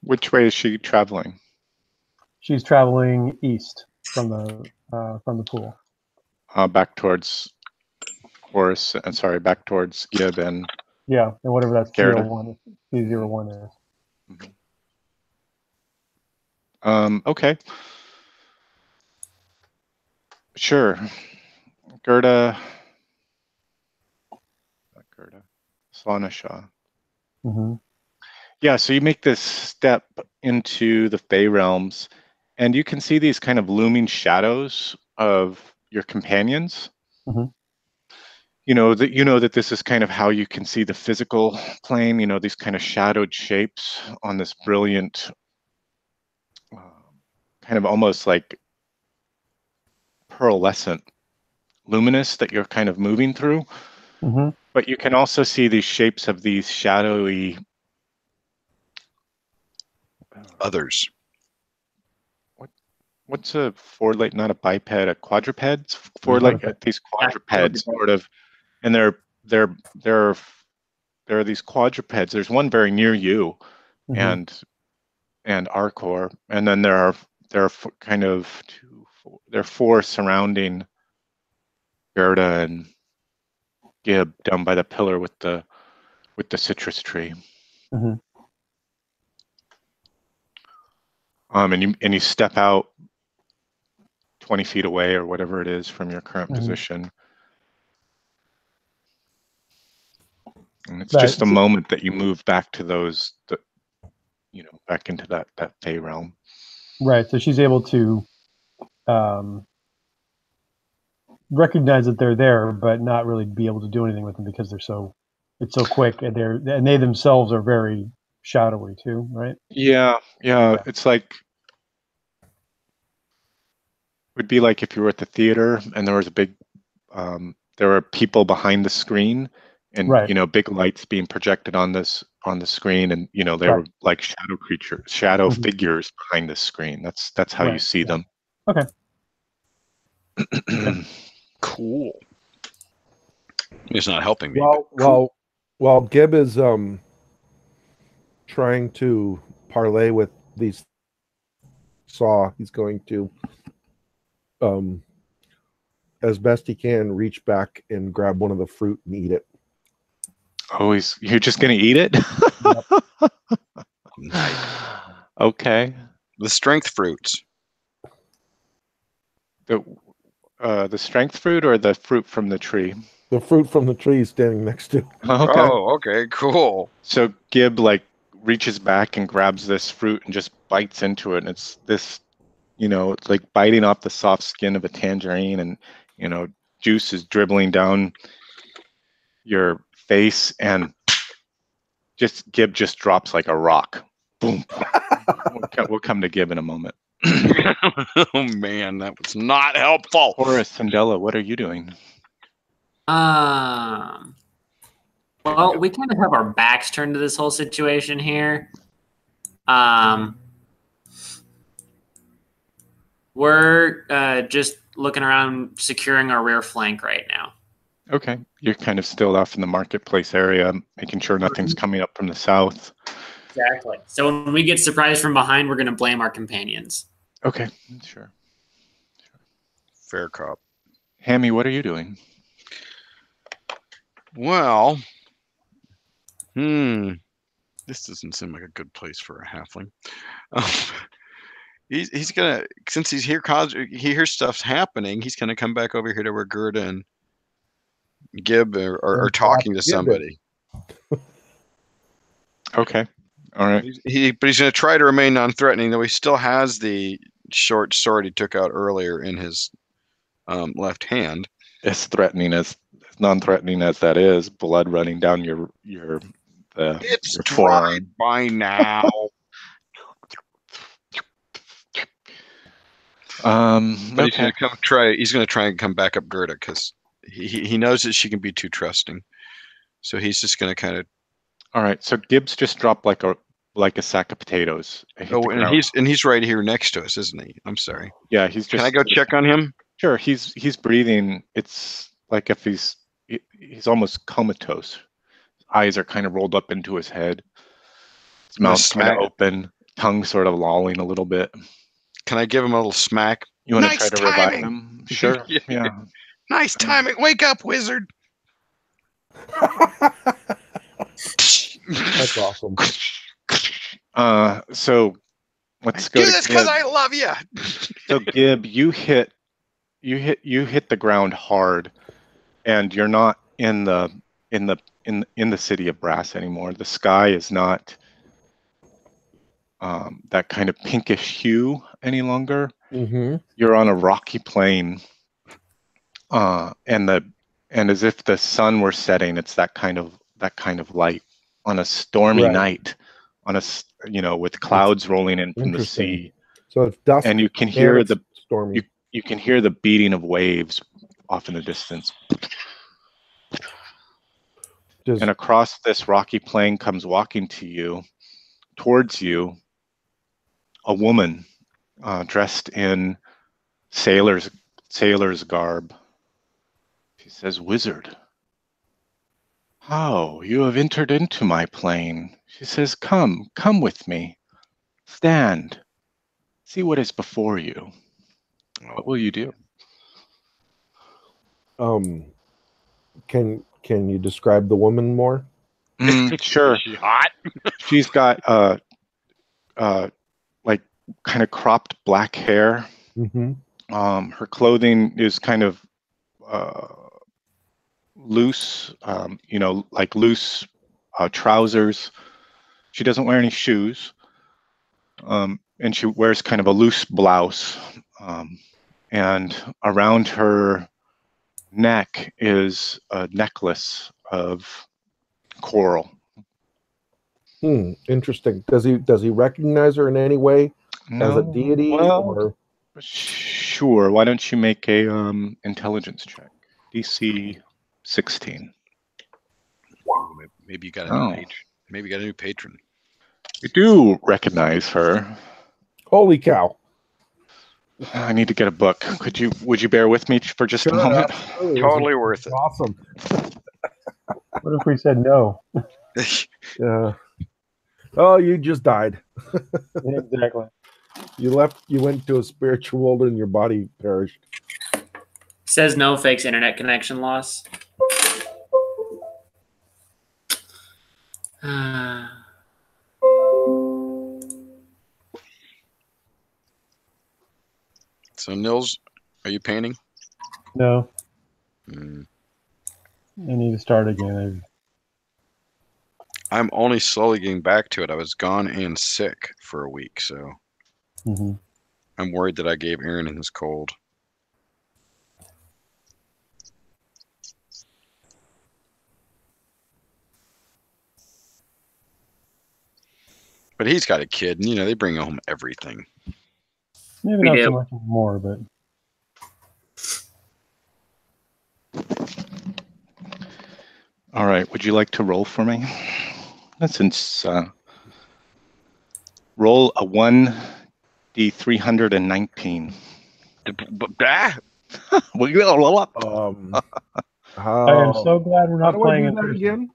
Which way is she traveling? She's traveling east from the pool. Back towards Horus, and sorry, back towards Gib and Yeah, and whatever that Gerda. 01 is. Okay. Sure. Gerda. Slanashaw. Mm-hmm. Yeah, so you make this step into the Fey realms, and you can see these kind of looming shadows of your companions. Mhm. You know that this is kind of how you can see the physical plane. These kind of shadowed shapes on this brilliant, kind of almost like pearlescent luminous that you're kind of moving through. Mm-hmm. But you can also see these shapes of these shadowy Others. what's a four-leg, not a biped, a quadruped? Four-leg, these quadrupeds, sort of, and there are these quadrupeds. There's one very near you, and Arcor, and then there are kind of there are four surrounding Gerda and Gib down by the pillar with the citrus tree. And you step out 20 feet away or whatever it is from your current position. And it's just a moment that you move back to those, back into that Fey realm. Right. So she's able to recognize that they're there, but not really be able to do anything with them because it's so quick, and they themselves are very shadowy too, right? Yeah. It's like, would be like if you were at the theater and there was a big, there were people behind the screen, and big lights being projected on the screen, and they were like shadow figures behind the screen. That's how you see them. Okay. Cool. It's not helping me. While Gib is trying to parlay with these saw, he's going to as best he can reach back and grab one of the fruit and eat it. Oh, you're just gonna eat it? Yep. Okay. The strength fruits. The strength fruit or the fruit from the tree? The fruit from the tree is standing next to. Okay. Oh, okay, cool. So Gib reaches back and grabs this fruit and just bites into it, and it's this, it's like biting off the soft skin of a tangerine, and juice is dribbling down your face, and Gib just drops like a rock. Boom. We'll come to Gib in a moment. Oh man, that was not helpful. Horace and Della, what are you doing? Well, we kind of have our backs turned to this whole situation here. We're just looking around, securing our rear flank right now. Okay. You're kind of still off in the marketplace area, making sure nothing's coming up from the south. Exactly. So when we get surprised from behind, we're going to blame our companions. Okay. Sure. Fair cop. Hammy, what are you doing? Well, this doesn't seem like a good place for a halfling. He's gonna, since he's here, he hears stuff's happening. He's gonna come back over here to where Gerda and Gib are talking to somebody. Okay. All right. But he's gonna try to remain non-threatening, though he still has the short sword he took out earlier in his left hand. As non-threatening as that is, blood running down your dry by now. But he's gonna He's gonna try and come back up Gerda because he knows that she can be too trusting. So he's just gonna kind of. All right. So Gibbs just dropped like a sack of potatoes. Oh, and he's right here next to us, isn't he? I'm sorry. Yeah, he's just. Can I go check on him? Sure. He's breathing. It's like if he's almost comatose. Eyes are kind of rolled up into his head. His mouth's kind of open, tongue sort of lolling a little bit. Can I give him a little smack? You want to try to revive him? Sure. Yeah. Nice timing. Wake up, wizard. That's awesome. So let's go. Do this because I love you. So Gib, you hit the ground hard, and you're not in the city of Brass anymore. The sky is not that kind of pinkish hue any longer. Mm-hmm. You're on a rocky plain, and as if the sun were setting. It's that kind of light on a stormy night, with clouds rolling in from the sea. So it's dusk, and you can hear the stormy. You can hear the beating of waves off in the distance. And across this rocky plain comes walking towards you, a woman dressed in sailor's garb. She says, "Wizard, how you have entered into my plane." She says, "Come with me. Stand. See what is before you." What will you do? Can you describe the woman more? Sure. Is she hot? She's got like kind of cropped black hair. Mm-hmm. Her clothing is kind of loose, like loose trousers. She doesn't wear any shoes, and she wears kind of a loose blouse. And around her neck is a necklace of coral. Interesting. Does he recognize her in any way as a No, deity? well, Or sure. Why don't you make a intelligence check? DC 16. Maybe you got a new patron. Maybe you got a new patron. You do recognize her. holy cow! I need to get a book. Would you bear with me for just a moment? Absolutely. Totally worth it. Awesome. What if we said no? Yeah. Oh, you just died. Exactly. You went to a spiritual world and your body perished. Says no, fakes internet connection loss. So, Nils, are you painting? No, Mm. I need to start again. I'm only slowly getting back to it. I was gone and sick for a week, so I'm worried that I gave Aaron his cold. But he's got a kid, and they bring home everything. Maybe We not do. so much more, but All right. Would you like to roll for me? Since roll a 1d319. How, I am so glad we're how not do I playing do in that person. again?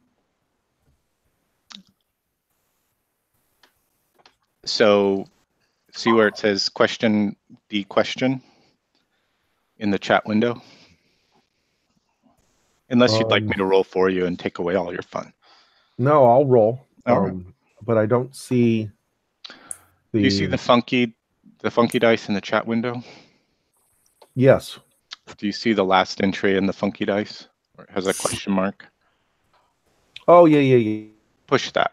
So, see where it says question in the chat window? Unless you'd like me to roll for you and take away all your fun. No, I'll roll. All right. But I don't see Do you see the funky dice in the chat window? Yes. Do you see the last entry in the funky dice? Or it has a question mark? Oh, yeah. Push that.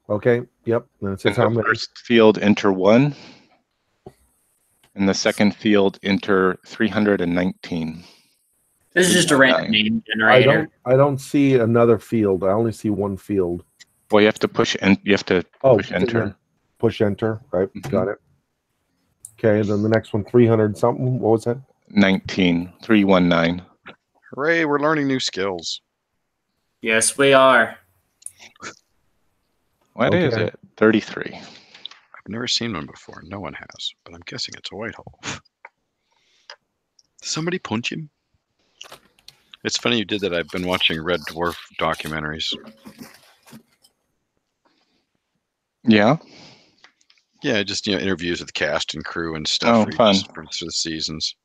Okay. Yep. And it says In how the many. first field, enter 1. In the second field, enter 319. This is just a random name generator. I don't see another field. I only see one field. Well, you have to push enter. Push enter. Right. Mhm. Got it. Okay. Then the next one, 300 something. What was that? 19. 319. Hooray, we're learning new skills. Yes, we are. What is it? 33. I've never seen one before. No one has, but I'm guessing it's a white hole. Did somebody punch him? It's funny you did that. I've been watching Red Dwarf documentaries. Yeah? Yeah, just interviews with cast and crew and stuff fun. for the seasons.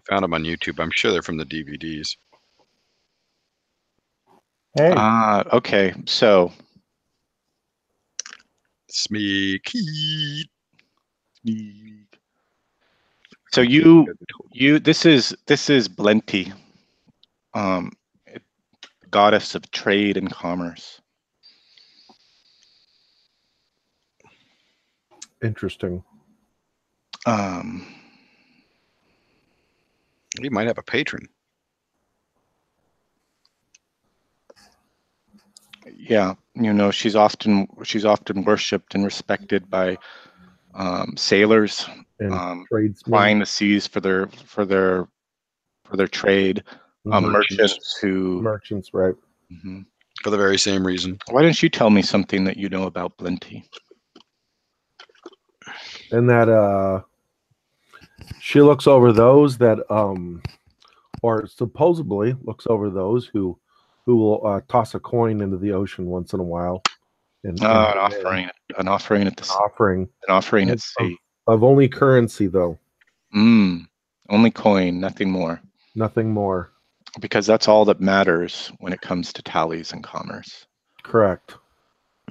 Found them on YouTube. I'm sure they're from the DVDs. Hey, Okay. So Smeeky. So you this is Blenty, goddess of trade and commerce. Interesting. He might have a patron. Yeah, she's often worshipped and respected by sailors, And tradesmen. flying the seas for their trade, merchants, right? Mm-hmm. For the very same reason. Why don't you tell me something that you know about Blenty? And that she looks over those that or supposedly looks over those who will toss a coin into the ocean once in a while. And an offering at the offering at sea. Of only currency though. Only coin, nothing more. Nothing more. Because that's all that matters when it comes to tallies and commerce. Correct.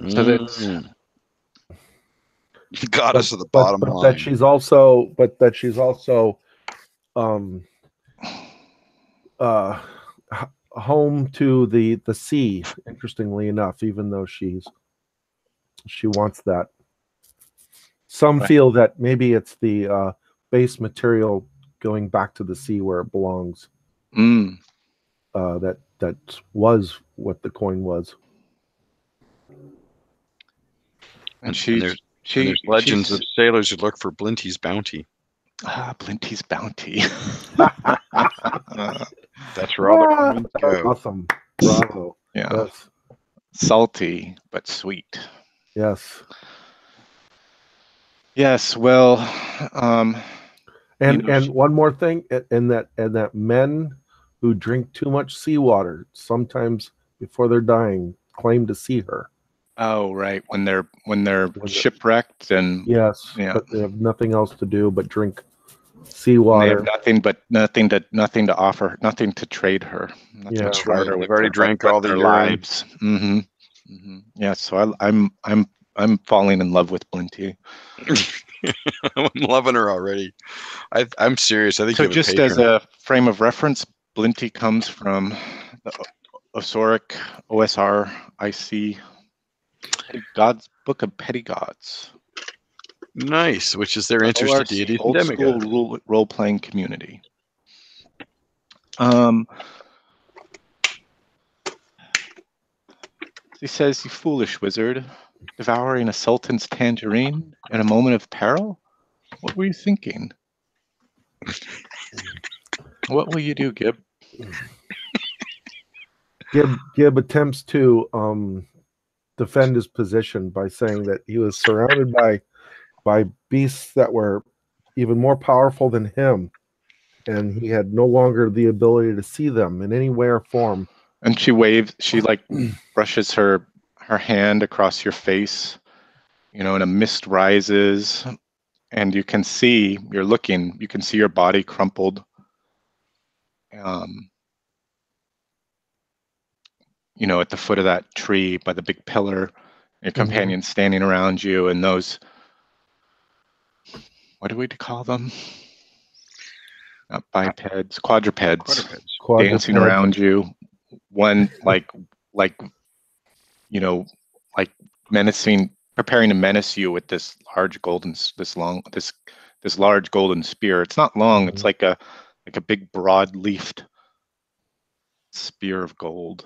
So that's you got us to the bottom line. That she's also home to the sea, interestingly enough, even though she wants that. Some feel that maybe it's the base material going back to the sea where it belongs. That was what the coin was. And there's legends of sailors who look for Blinty's bounty. Blinty's bounty. That's where all the coins go. Awesome. Bravo. Yeah. Yes. Salty but sweet. Yes. Yes. Well. And one more thing, and that men who drink too much seawater sometimes before they're dying claim to see her. Oh, right. When they're shipwrecked and but they have nothing else to do but drink seawater. They have nothing to offer, nothing to trade her. That's right. They've already drank all their lives. Yeah. So I'm falling in love with Blinty. I'm loving her already. I'm serious. I think so. Just as a frame of reference, Blinty comes from the Osoric OSRIC God's Book of Petty Gods. Nice, which is their interest in deities and demigods. Old school role-playing community. He says, "You foolish wizard, devouring a sultan's tangerine in a moment of peril? What were you thinking? What will you do, Gib?" Gib attempts to defend his position by saying that he was surrounded by beasts that were even more powerful than him, and he had no longer the ability to see them in any way or form. And she waves. She brushes her hand across your face, and a mist rises, and you can see you can see your body crumpled. At the foot of that tree by the big pillar, your companions standing around you, and those, what do we call them? Not bipeds, quadrupeds. Dancing around you. One menacing, preparing to menace you with this large golden spear. It's not long. It's like a big broad-leafed spear of gold.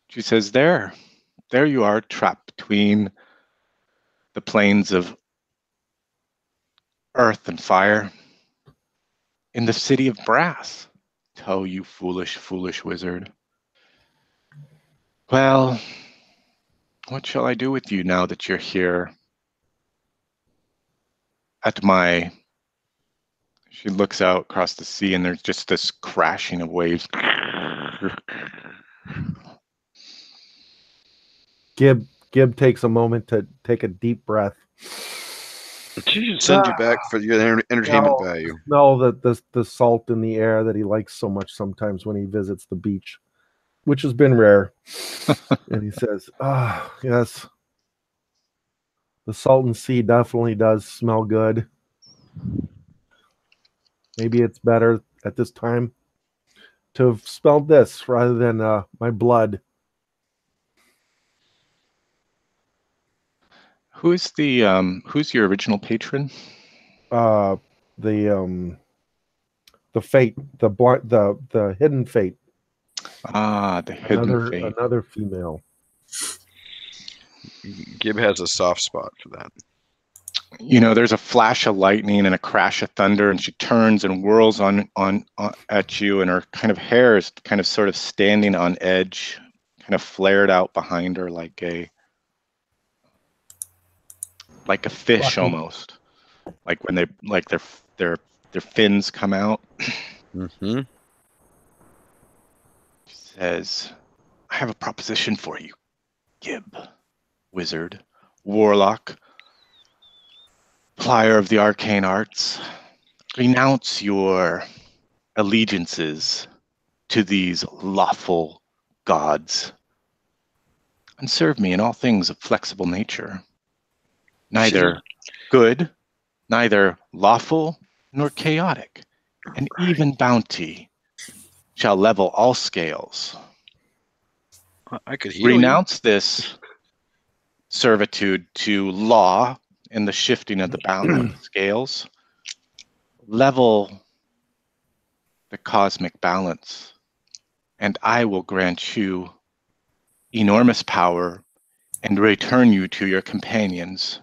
She says, there you are, trapped between the plains of earth and fire in the city of brass. Oh, you foolish, foolish wizard. Well, what shall I do with you now that you're here at my... She looks out across the sea, and there's just this crashing of waves. Gib takes a moment to take a deep breath. She should send you back for your entertainment value. No, the salt in the air that he likes so much sometimes when he visits the beach, which has been rare. And he says, yes, the Salton Sea definitely does smell good. Maybe it's better at this time to have smelled this rather than my blood. Who's your original patron? The fate, the hidden fate. The hidden fate. Another female. Gib has a soft spot for that. There's a flash of lightning and a crash of thunder, and she turns and whirls on at you, and her kind of hair is kind of sort of standing on edge, kind of flared out behind her like like a fish Lucky. almost, like when their fins come out. Mm-hmm. She says, "I have a proposition for you, Gib, wizard, warlock, plier of the arcane arts. Renounce your allegiances to these lawful gods and serve me in all things of flexible nature. Neither good, neither lawful, nor chaotic. An even bounty shall level all scales. I could heal Renounce this servitude to law and the shifting of the balance scales. Level the cosmic balance, and I will grant you enormous power and return you to your companions.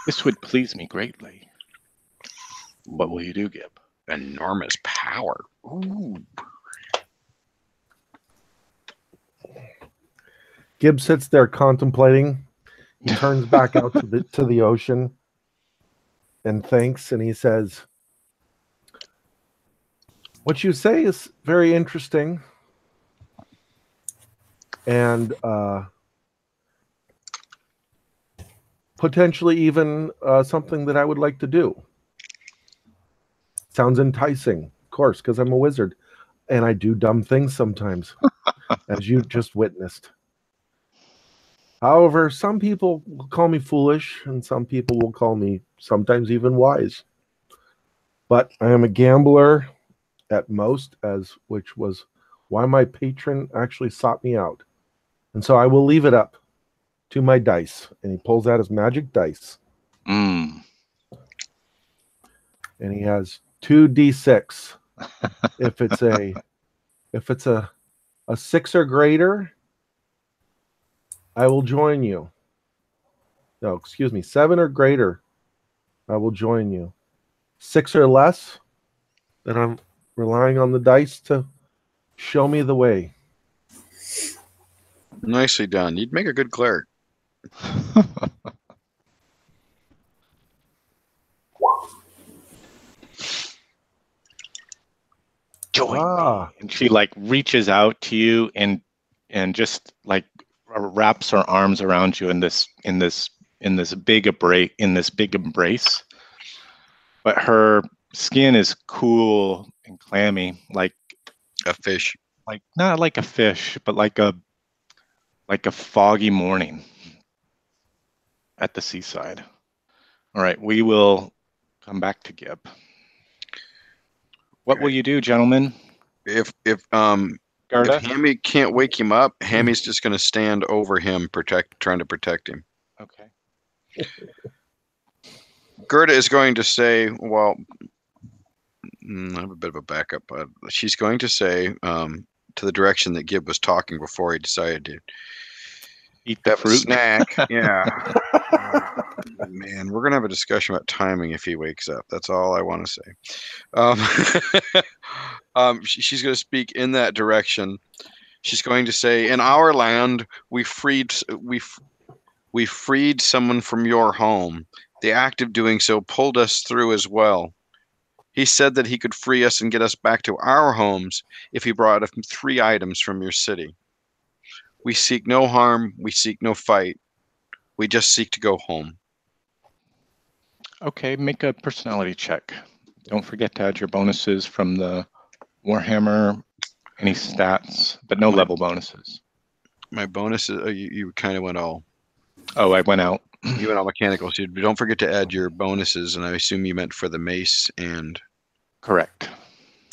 This would please me greatly. What will you do, Gib?" you. Enormous power. Ooh. Gibb sits there contemplating. He turns back out to the ocean and thinks, and he says, "What you say is very interesting, and potentially even something that I would like to do. Sounds enticing, of course, because I'm a wizard, and I do dumb things sometimes, as you just witnessed. However, some people will call me foolish, and some people will call me sometimes even wise. But I am a gambler at most, which was why my patron actually sought me out. And so I will leave it up to my dice." And he pulls out his magic dice. Mm. And he has 2d6. If it's a 6 or greater, I will join you. No, excuse me, 7 or greater, I will join you. 6 or less, then I'm relying on the dice to show me the way. Nicely done. You'd make a good cleric. Join me. Ah, And she like reaches out to you and just like wraps her arms around you in this big embrace. But her skin is cool and clammy, like A fish. like not like a fish, but like a foggy morning at the seaside. All right, we will come back to Gib. What will you do, gentlemen? If Gerda? Hammy can't wake him up, Hammy's just going to stand over him, trying to protect him. Okay. Gerda is going to say, well, I have a bit of a backup. She's going to say to the direction that Gib was talking before he decided to Eat the have a fruit. snack. Yeah. Man, we're going to have a discussion about timing if he wakes up. That's all I want to say. She's going to speak in that direction. She's going to say, "In our land, we freed someone from your home. The act of doing so pulled us through as well. He said that he could free us and get us back to our homes if he brought us 3 items from your city. We seek no harm. We seek no fight. We just seek to go home." Okay, make a personality check. Don't forget to add your bonuses from the Warhammer, any stats, but no level bonuses. My bonus is you kind of went all. Oh, I went out. You went all mechanical. So don't forget to add your bonuses, and I assume you meant for the mace and. Correct.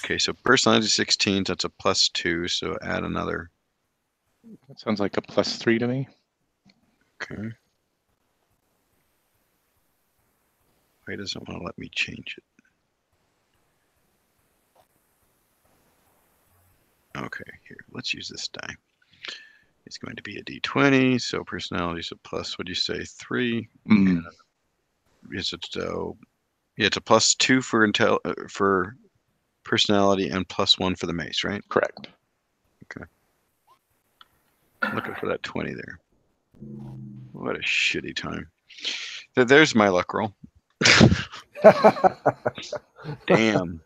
Okay, so personality 16. That's a +2. So add another. That sounds like a +3 to me. Okay. Why doesn't want to let me change it? Okay, here, let's use this die. It's going to be a d20, so personality is a plus, what do you say, 3? Mm. Is it, yeah, it's a +2 for personality and +1 for the mace, right? Correct. Okay. Looking for that 20 there. What a shitty time. There's my luck roll. Damn.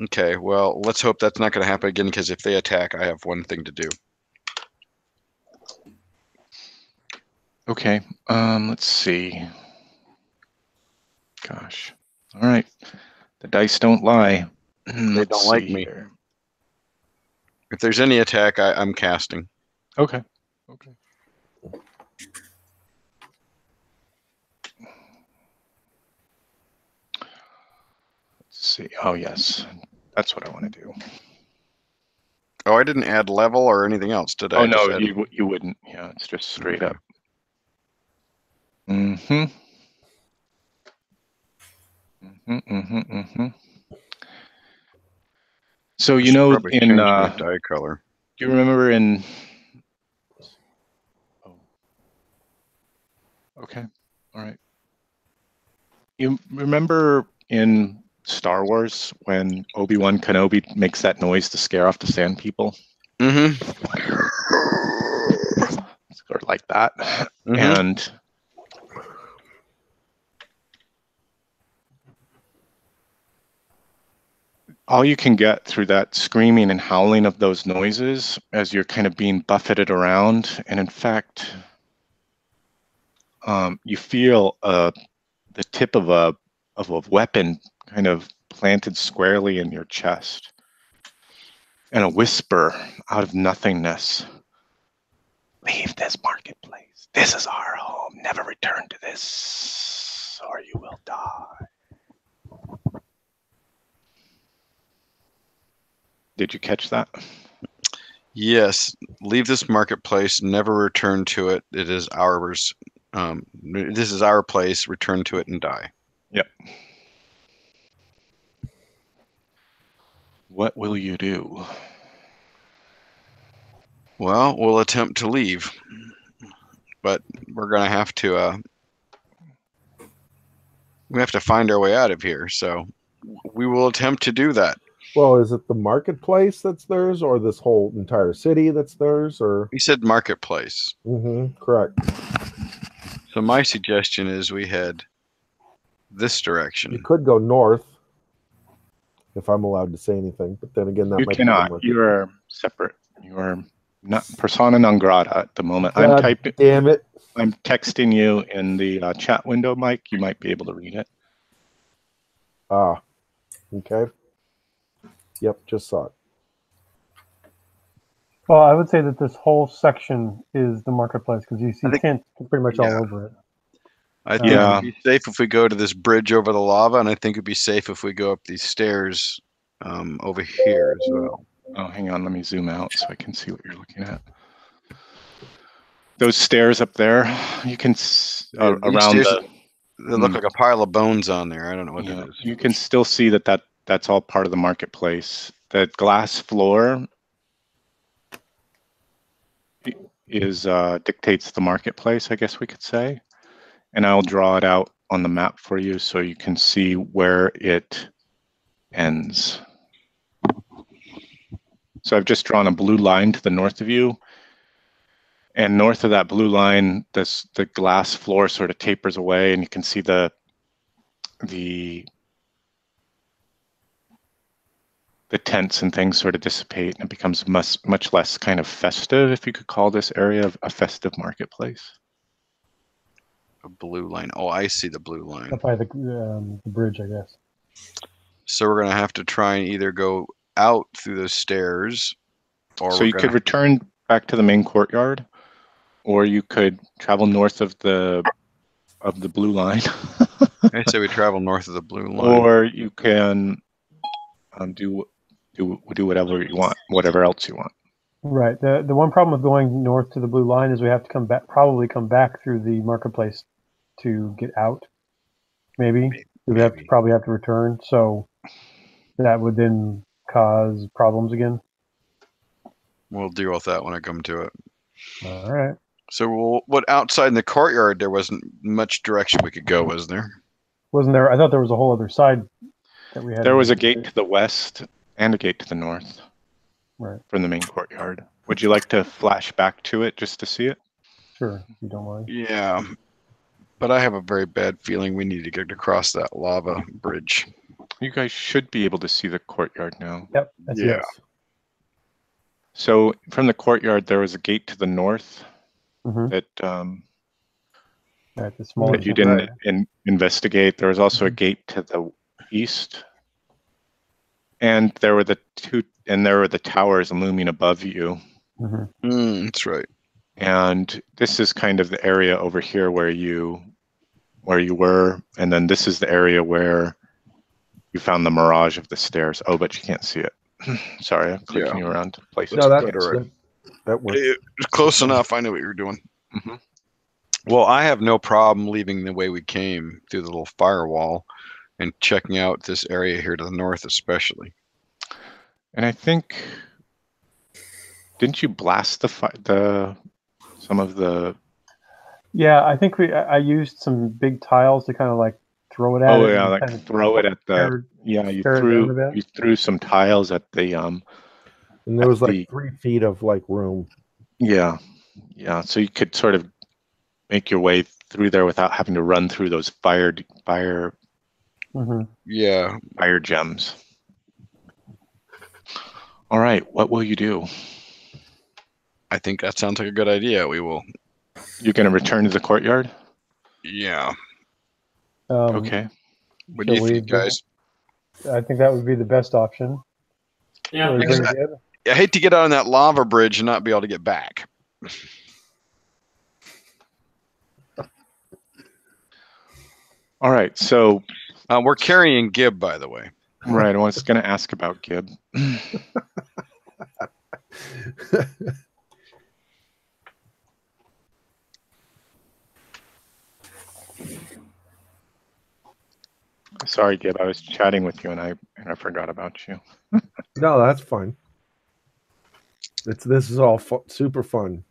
Okay, well, let's hope that's not going to happen again, because if they attack, I have one thing to do. Okay, let's see. Gosh. All right. The dice don't lie. They don't like me. Here. If there's any attack, I'm casting. Okay. Okay. Let's see. Oh, yes. That's what I want to do. Oh, I didn't add level or anything else, did I? Oh, no, Just you wouldn't. Yeah, it's just straight up. Mm-hmm. So, you know, probably in change my die color. do you remember in? Oh. Okay. All right. You remember in Star Wars when Obi-Wan Kenobi makes that noise to scare off the sand people? Mm-hmm. Sort of like that. Mm-hmm. And all you can get through that screaming and howling of those noises as you're kind of being buffeted around, and in fact, you feel the tip of a weapon kind of planted squarely in your chest, and a whisper out of nothingness: "Leave this marketplace. This is our home. Never return to this, or you will die." Did you catch that? Yes. Leave this marketplace. Never return to it. It is ours. This is our place. Return to it and die. Yep. What will you do? Well, we'll attempt to leave, but we're gonna have to. We have to find our way out of here. So we will attempt to do that. Well, is it the marketplace that's theirs, or this whole entire city that's theirs, or? He said marketplace. Mm-hmm, correct. So my suggestion is we head this direction. You could go north, if I'm allowed to say anything, but then again, that You might cannot. be You are separate. You are not persona non grata at the moment. God I'm typing. Damn it! I'm texting you in the chat window, Mike. You might be able to read it. Ah, okay. Yep, just saw it. Well, I would say that this whole section is the marketplace because you see tents pretty much all over it. I think it'd be safe if we go to this bridge over the lava, and I think it'd be safe if we go up these stairs over here as well. Oh, hang on. Let me zoom out so I can see what you're looking at. Those stairs up there, you can around stairs, they look like a pile of bones on there. I don't know what that is. You can still see that's all part of the marketplace. The glass floor is dictates the marketplace, I guess we could say. And I'll draw it out on the map for you so you can see where it ends. So I've just drawn a blue line to the north of you. And north of that blue line, the glass floor sort of tapers away, and you can see the tents and things sort of dissipate, and it becomes much less kind of festive, if you could call this area a festive marketplace. A blue line. Oh, I see the blue line. Up by the bridge, I guess. So we're gonna have to try and either go out through the stairs, or so you could return back to the main courtyard, or you could travel north of the blue line. I say we travel north of the blue line. Or you can do whatever you want, whatever else you want. Right. The one problem with going north to the blue line is we have to probably come back through the marketplace to get out. Maybe. We probably have to return. So that would then cause problems again. We'll deal with that when I come to it. All right. So what outside in the courtyard, there wasn't much direction we could go, was there? Wasn't there? I thought there was a whole other side that we had. There was a gate to the west and a gate to the north. Right. From the main courtyard. Would you like to flash back to it just to see it? Sure, if you don't mind. Yeah. But I have a very bad feeling we need to get across that lava bridge. You guys should be able to see the courtyard now. Yep, that's Yeah. Yes. So from the courtyard, there was a gate to the north Mhm. that At the smaller that you center didn't area. investigate. There was also a gate to the east, and there were the towers looming above you. Mhm. That's right. And this is kind of the area over here where you were, and then this is the area where you found the mirage of the stairs. Oh, but you can't see it. Sorry, I'm clicking you around to places. No, you that, can't see. that, that works. It's close enough. I know what you're doing. Mhm. Well, I have no problem leaving the way we came through the little firewall and checking out this area here to the north, especially. And I think, didn't you blast some of the? Yeah, I think I used some big tiles to kind of like throw it at Oh it. yeah, and like kind of throw it at the. tear- Yeah, you tear it down a bit. threw some tiles at the And there was like the- 3 feet of like room. Yeah, so you could sort of make your way through there without having to run through those fire Mhm. Yeah. gems. All right, what will you do? I think that sounds like a good idea. We will. You're going to return to the courtyard? Yeah. Okay. What do you shall we think, guys? I think that would be the best option. Yeah. Shall we Because bring Gib? I hate to get on that lava bridge and not be able to get back. All right, so We're carrying Gib, by the way. right, I was going to ask about Gib. Sorry, Gib, I was chatting with you and I forgot about you. No, that's fine. This is all super fun.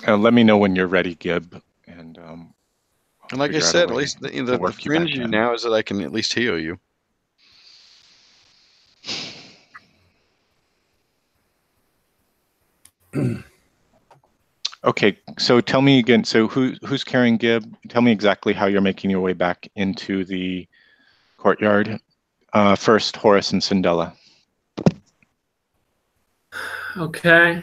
Let me know when you're ready, Gib, and And like I figure out a said, at way least the to work you back fringe in. now is that I can at least heal you. Okay, so tell me again. So who's carrying Gib? Tell me exactly how you're making your way back into the courtyard. First, Horace and Cindella. Okay.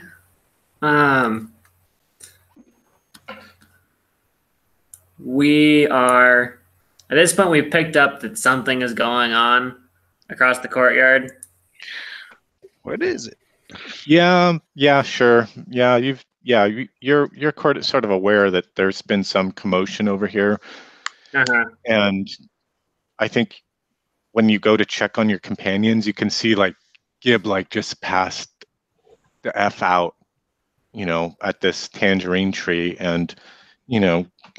We are at this point. We've picked up that something is going on across the courtyard. What is it? Yeah, sure. Yeah, you're sort of aware that there's been some commotion over here, and I think when you go to check on your companions, you can see like Gib like just passed the F out, at this tangerine tree, and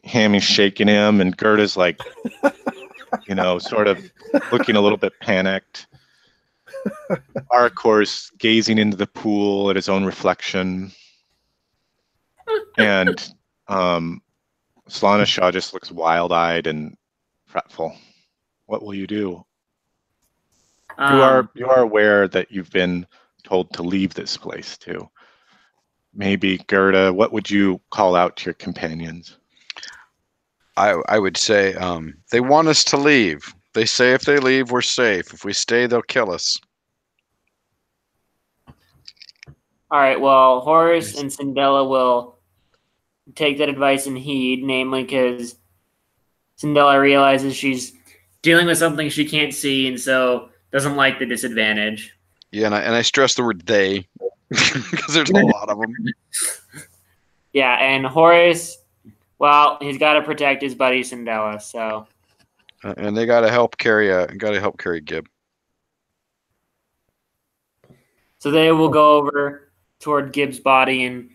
Hammy's shaking him, and Gerda's like, sort of looking a little bit panicked. Arakor's gazing into the pool at his own reflection, and Slanishaw just looks wild-eyed and fretful. What will you do? You are aware that you've been told to leave this place too. Maybe Gerda, what would you call out to your companions? I would say they want us to leave. They say if they leave, we're safe. If we stay, they'll kill us. All right. Well, Horace and Cindella will take that advice and heed, namely because Cindella realizes she's dealing with something she can't see, and so doesn't like the disadvantage. Yeah, and I stress the word they because there's a lot of them. Yeah, and Horace, well, he's got to protect his buddy Cindella, so. And they got to help carry Gib. So they will go over toward Gib's body and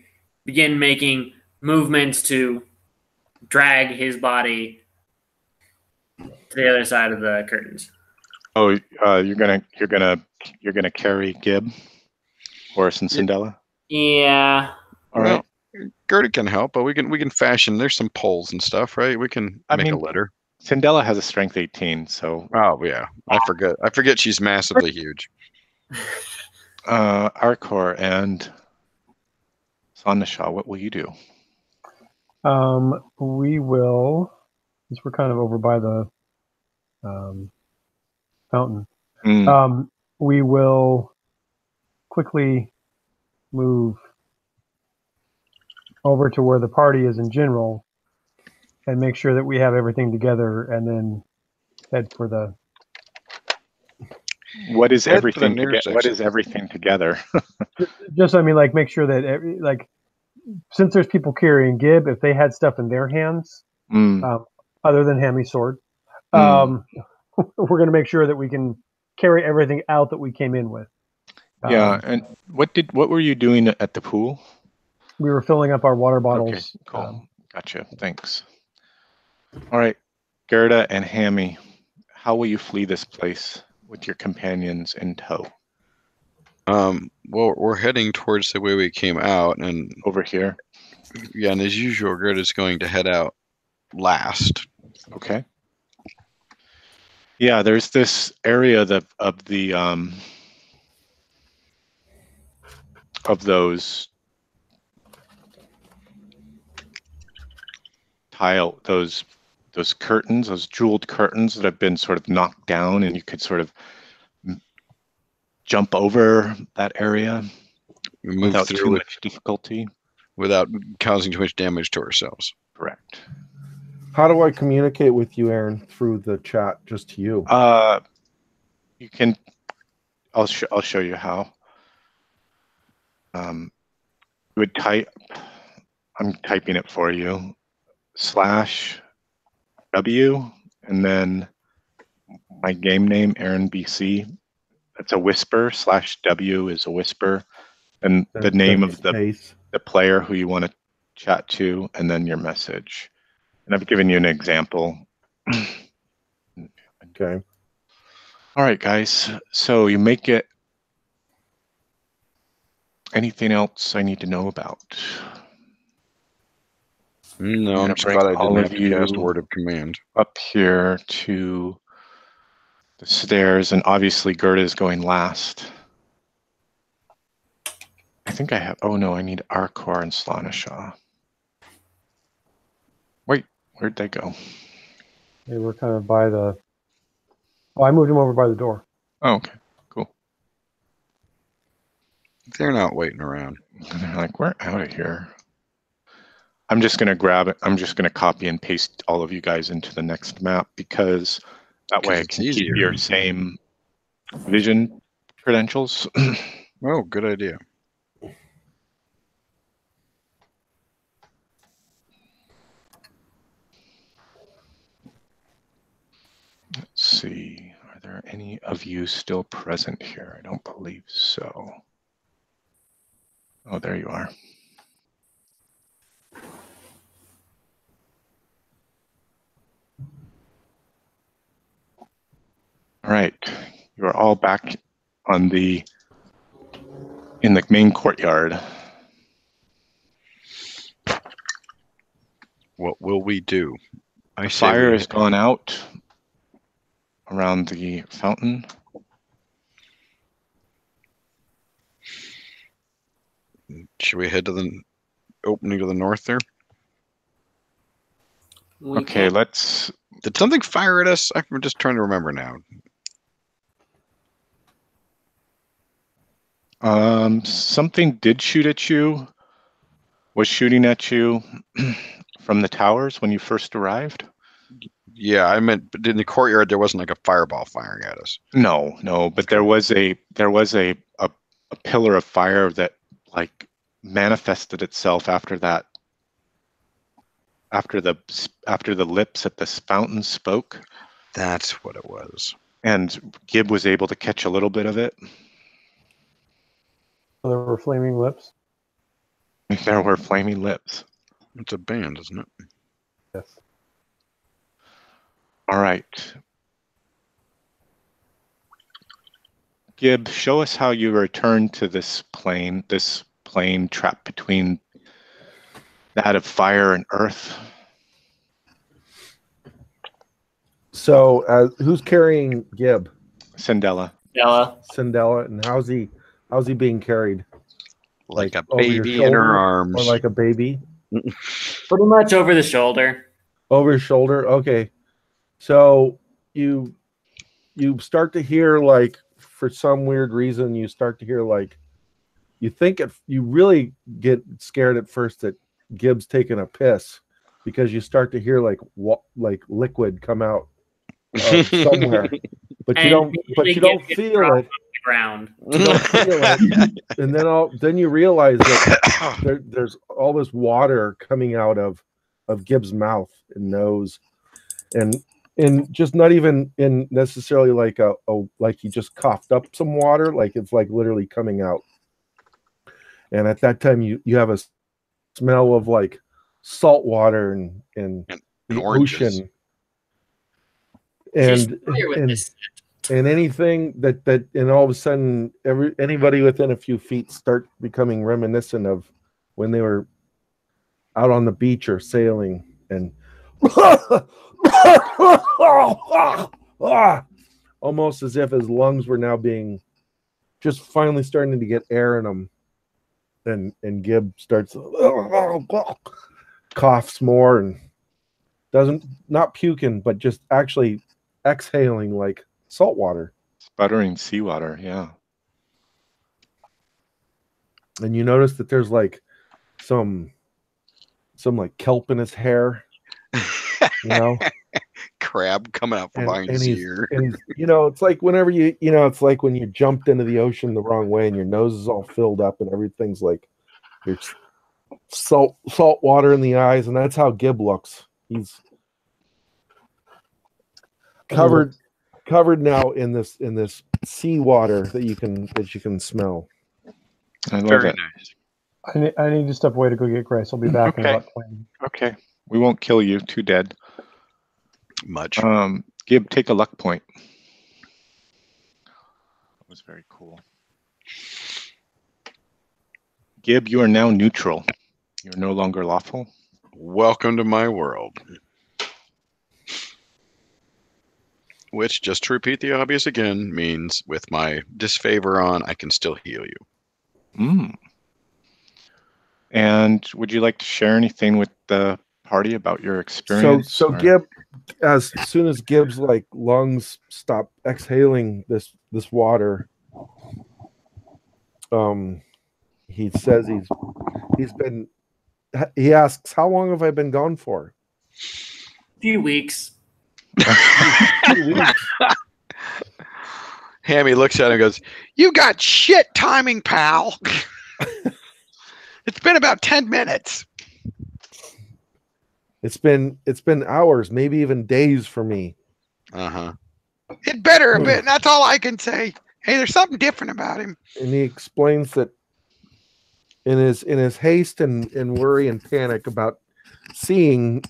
begin making movements to drag his body to the other side of the curtains. Oh, you're gonna carry Gib, Horace and Cindella. Yeah. All right. Gerda can help, but we can fashion. There's some poles and stuff, right? We can make a litter. Cindella has a strength 18, so. Oh yeah, I forget she's massively huge. Arkor and Sanasha, what will you do? We will, since we're kind of over by the fountain, Mm, we will quickly move over to where the party is in general and make sure that we have everything together and then head for the... what is Head for the everything nearest together? What exit. is everything together? Just, I mean, like, make sure that, like, since there's people carrying Gib, if they had stuff in their hands, Mm, other than Hammy's sword, mm. we're going to make sure that we can carry everything out that we came in with. Yeah, and what were you doing at the pool? We were filling up our water bottles. Okay, cool. Gotcha. Thanks. All right, Gerda and Hammy, how will you flee this place with your companions in tow? Well, we're heading towards the way we came out, and Over here. yeah, and as usual, Gerda's going to head out last. Okay. Yeah, there's this area of those tile, those curtains, those jeweled curtains that have been sort of knocked down, and you could sort of jump over that area We move without through too much difficulty. without causing too much damage to ourselves. Correct. How do I communicate with you, Aaron, through the chat, just to you? You can. I'll show you how. You would type. I'm typing it for you. /W, and then my game name, Aaron BC. That's a whisper. /W is a whisper, and the name of the player who you want to chat to, and then your message. And I've given you an example. Okay. All right, guys. So you make it. Anything else I need to know about? No, I'm I'm just bring glad I all didn't of have to cast you word of command. Up here to the stairs, and obviously Gerda is going last. I think I have. Oh no, I need Arkor and Slanishaw. Wait, where'd they go? They were kind of by the... Oh, I moved them over by the door. Oh, okay, cool. They're not waiting around. And they're like, we're out of here. I'm just gonna grab it. I'm just gonna copy and paste all of you guys into the next map, because that way I It's can keep easier. your same vision credentials. Oh, good idea. Let's see. Are there any of you still present here? I don't believe so. Oh, there you are. All right, you are all back in the main courtyard. What will we do? The fire has gone out around the fountain. Should we head to the opening to the north there? Okay, let's... Did something fire at us? I'm just trying to remember now. Something did shoot at you, was shooting at you from the towers when you first arrived? Yeah, I meant, but in the courtyard there wasn't like a fireball firing at us. No, but there was a pillar of fire that like manifested itself after that. After the lips at this fountain spoke. That's what it was. And Gib was able to catch a little bit of it. There were flaming lips. There were flaming lips. It's a band, isn't it? Yes. All right. Gib, show us how you return to this plane trapped between that of fire and earth. So, who's carrying Gib? Cindella. Stella. Cindella, and how's he How's he being carried? Like a over your baby in her shoulder, arms. or like a baby? Pretty much over the shoulder. Over his shoulder. Okay. So you start to hear, like, for some weird reason, you start to hear, like, you really get scared at first that Gibbs taking a piss, because you start to hear like liquid come out of somewhere, but you don't feel it. Ground. You don't feel it, and then you realize that there's all this water coming out of Gibbs' mouth and nose, and just not even in necessarily like like he just coughed up some water, like it's like literally coming out. And at that time, you have a smell of like salt water and the oranges. ocean, and anything that and all of a sudden anybody within a few feet start becoming reminiscent of when they were out on the beach or sailing, and almost as if his lungs were now being just finally starting to get air in them. And Gib starts coughs more and not puking, but just actually exhaling like salt water, sputtering seawater. Yeah. And you notice that there's like some like kelp in his hair, crab coming out from behind his ear. And it's like whenever it's like when you jumped into the ocean the wrong way and your nose is all filled up and everything's like there's salt water in the eyes, and that's how Gib looks. He's covered now in this seawater that you can smell. I love Very it. nice. I need to step away to go get Grace. I'll be back in about 20. Okay. We won't kill you. Too dead. Much. Gib, take a luck point. That was very cool. Gib, you are now neutral. You're no longer lawful. Welcome to my world. Which, just to repeat the obvious again, means with my disfavor on, I can still heal you. And would you like to share anything with the party about your experience? So Gib, as soon as Gibbs' like lungs stop exhaling this water, he says he asks, how long have I been gone for? A few weeks. Hammy looks at him and goes, "You got shit timing, pal." It's been about 10 minutes. It's been hours, maybe even days for me. It better a bit. That's all I can say. Hey, there's something different about him. And he explains that in his haste and worry and panic about seeing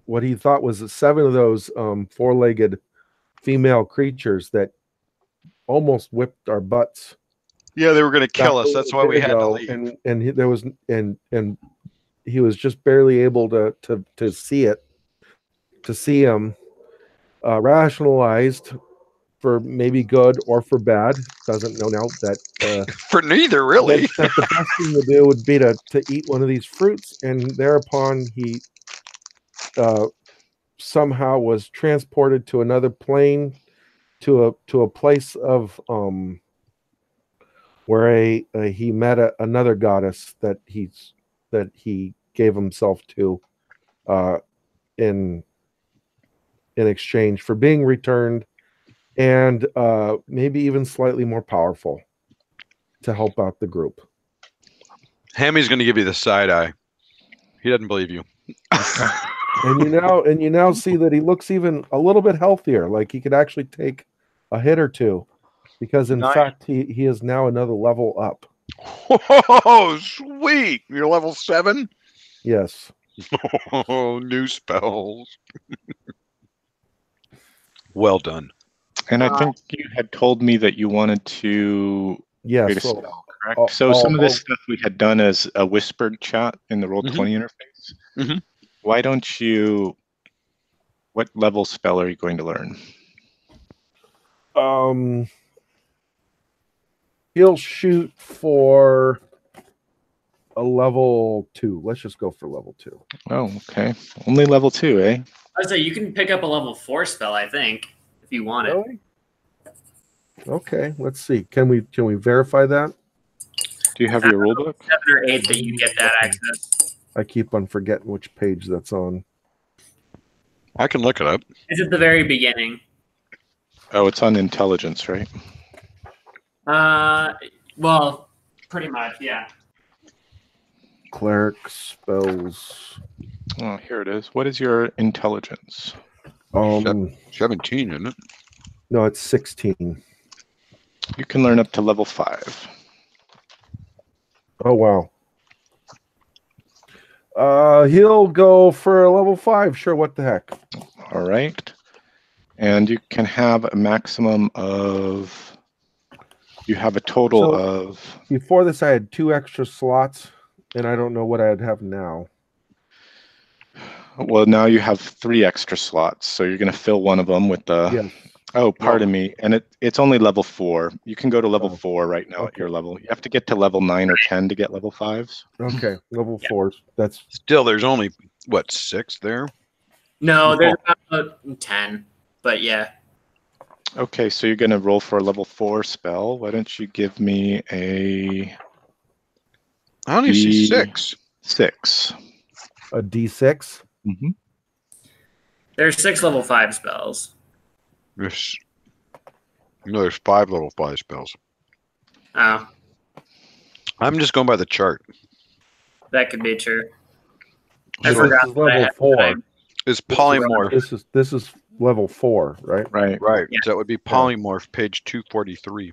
what he thought was 7 of those four-legged female creatures that almost whipped our butts. Yeah, they were going to kill us. That's why we had to leave. And he was just barely able to see him rationalized for maybe good or for bad. Doesn't know now that for neither, really. That the best thing to do would be to eat one of these fruits, and thereupon he somehow was transported to another plane to a place of where he met another goddess that he gave himself to in exchange for being returned and maybe even slightly more powerful to help out the group. Hammy's going to give you the side eye. He doesn't believe you. And you now see that he looks even a little bit healthier, like he could actually take a hit or two, because in fact he is now another level up. Oh, sweet! You're level 7? Yes. Oh, new spells. Well done. And I think you had told me that you wanted to create a spell, correct? So some of this stuff we had done as a whispered chat in the Roll20 interface. Why don't you... What level spell are you going to learn? He'll shoot for a level 2. Let's just go for level 2. Oh, okay. Only level 2, eh? I say you can pick up a level 4 spell, I think, if you want it. Really? Okay, let's see. Can we verify that? Do you have your rule book? 7 or 8 that you get that access. I keep on forgetting which page that's on. I can look it up. It's at the very beginning. Oh, it's on intelligence, right? Well, pretty much, yeah. Cleric spells. Oh, here it is. What is your intelligence? 17, isn't it? No, it's 16. You can learn up to level 5. Oh wow. He'll go for a level 5. Sure, what the heck? All right. And you can have a maximum of, you have a total of, Before this, I had 2 extra slots, and I don't know what I'd have now. well, now you have 3 extra slots. So you're going to fill one of them with the, Yeah. oh, pardon me. And it's only level 4. You can go to level Oh, 4 right now at okay. your level. You have to get to level 9 or 10 to get level 5s. Okay, level 4s. That's Still, there's only, what, 6 there? No, there's about 10, but yeah. Okay, so you're going to roll for a level 4 spell. Why don't you give me a I only see 6. 6? a D6. Mm-hmm. There's 6 level 5 spells. There's 5 level 5 spells. Oh, I'm just going by the chart. that could be true. I This forgot is that I level had 4. time. Is polymorph. This is level 4, right? Right. Right. Yeah. So that would be polymorph, page 243.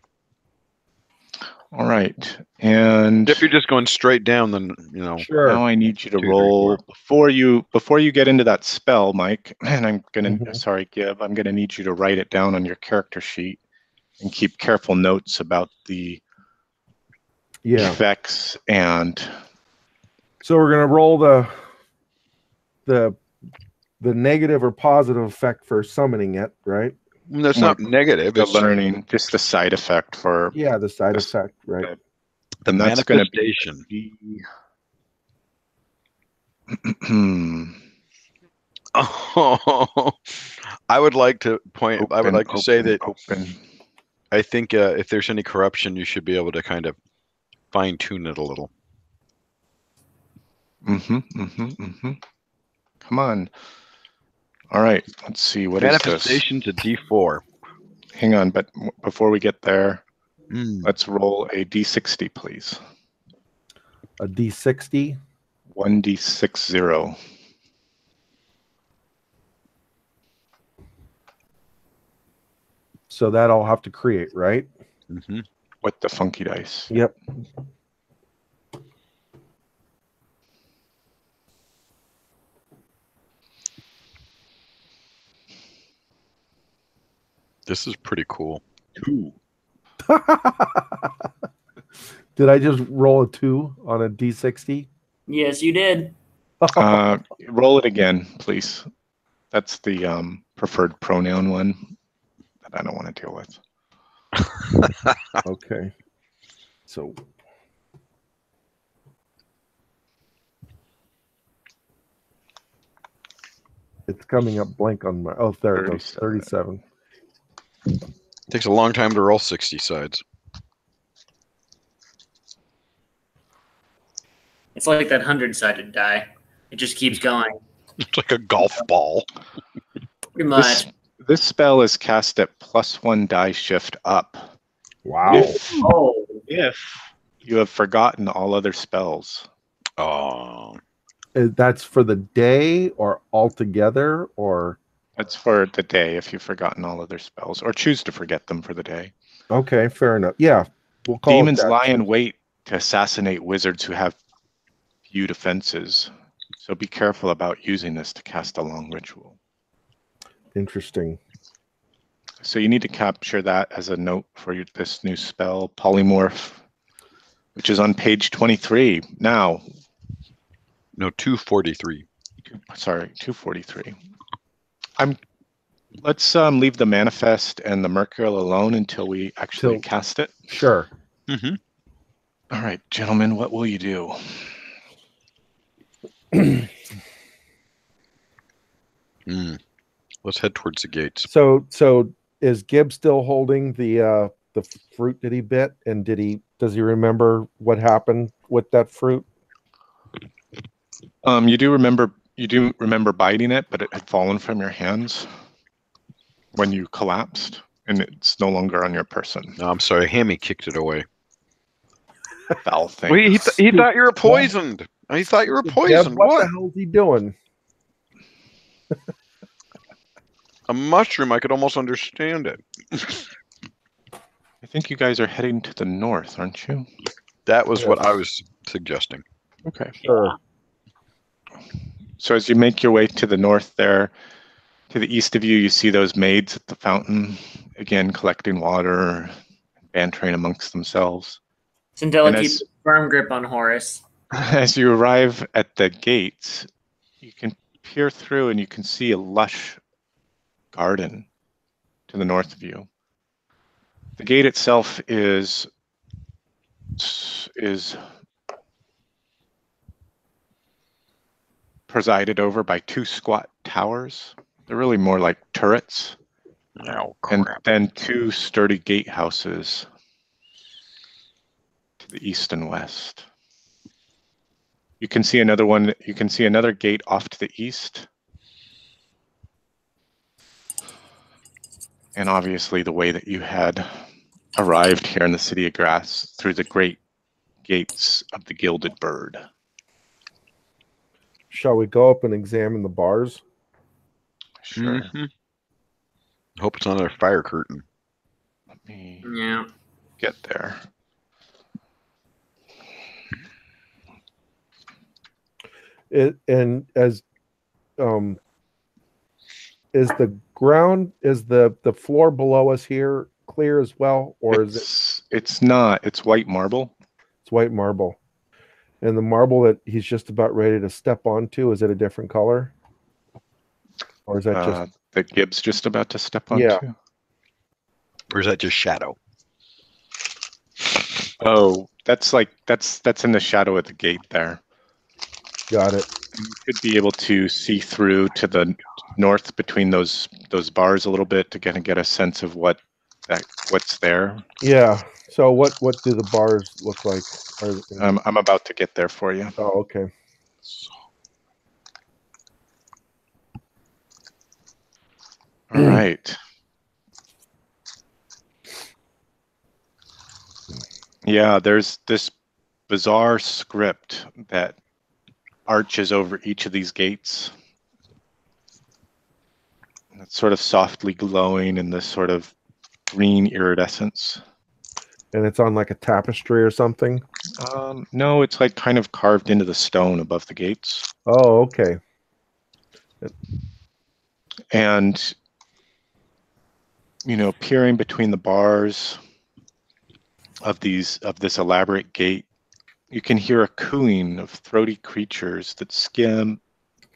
All right. And If you're just going straight down, then, you know. Sure. now I need you to 2, 3, roll 4. before you get into that spell, Mike. And I'm gonna Mhm. sorry, Gib. I'm gonna need you to write it down on your character sheet and keep careful notes about the Yeah. effects and So we're gonna roll the negative or positive effect for summoning it, right? That's not negative. the It's learning, just the side effect for Yeah, the side Yes. effect, right? the and that's gonna manifestation. be Oh, I would like to point. I would like to say that open. I think if there's any corruption, you should be able to kind of fine tune it a little. Come on. All right, let's see. What is this? Manifestation's a D4. Hang on, but before we get there, Mm. let's roll a D60, please. A D60. 1D60. So that I'll have to create, right? Mm-hmm. With the funky dice. Yep. This is pretty cool. 2. Did I just roll a 2 on a D60? Yes, you did. Roll it again, please. That's the preferred pronoun one that I don't want to deal with. Okay. So it's coming up blank on my. Oh, there it goes. 37. Takes a long time to roll 60 sides. It's like that 100-sided die. It just keeps going. It's like a golf ball. Pretty much. This spell is cast at +1 die shift up. Wow. If you have forgotten all other spells. Oh. That's for the day or altogether or? That's for the day if you've forgotten all other spells or choose to forget them for the day. Okay, fair enough. Yeah. We'll call Demons it that. lie in wait to assassinate wizards who have few defenses. So be careful about using this to cast a long ritual. Interesting. So you need to capture that as a note for this new spell, Polymorph, which is on page 23 now. No, 243. Sorry, 243. Let's leave the manifest and the Mercurial alone until we actually cast it. Sure. Mm-hmm. All right, gentlemen, what will you do? Let's head towards the gates. So is Gibb still holding the fruit that he bit, and does he remember what happened with that fruit? You do remember biting it, but it had fallen from your hands when you collapsed, and it's no longer on your person. No, I'm sorry. Hammy kicked it away. Foul thing. Wait, he thought you were poisoned. He thought you were poisoned. What What? the hell is he doing? A mushroom. I could almost understand it. I think you guys are heading to the north, aren't you? That was what I was suggesting. Okay. Sure. So as you make your way to the north there, to the east of you, you see those maids at the fountain, again, collecting water, bantering amongst themselves. Syndela keeps a firm grip on Horace. As you arrive at the gates, you can peer through and you can see a lush garden to the north of you. The gate itself is presided over by two squat towers. They're really more like turrets. Oh, and crap. then two sturdy gatehouses to the east and west. You can see another one. You can see another gate off to the east. And obviously the way that you had arrived here in the City of Grass through the great gates of the Gilded Bird. Shall we go up and examine the bars? Sure. Mm-hmm. Hope it's not another fire curtain. Let me get there. And as is the ground, is the floor below us here clear as well, or is it? It's not. It's white marble. It's white marble. And the marble that he's just about ready to step onto, is it a different color? Or is that just that Gibbs just about to step onto? Yeah. Or is that just shadow? Oh, that's in the shadow of the gate there. Got it. You could be able to see through to the north between those bars a little bit to kind of get a sense of what's there. Yeah. So what do the bars look like? I'm about to get there for you. Oh, okay. All right. Yeah, there's this bizarre script that arches over each of these gates. It's sort of softly glowing in this sort of green iridescence. And it's on like a tapestry or something? No, it's like kind of carved into the stone above the gates. Oh, okay. And, peering between the bars of this elaborate gate, you can hear a cooing of throaty creatures that skim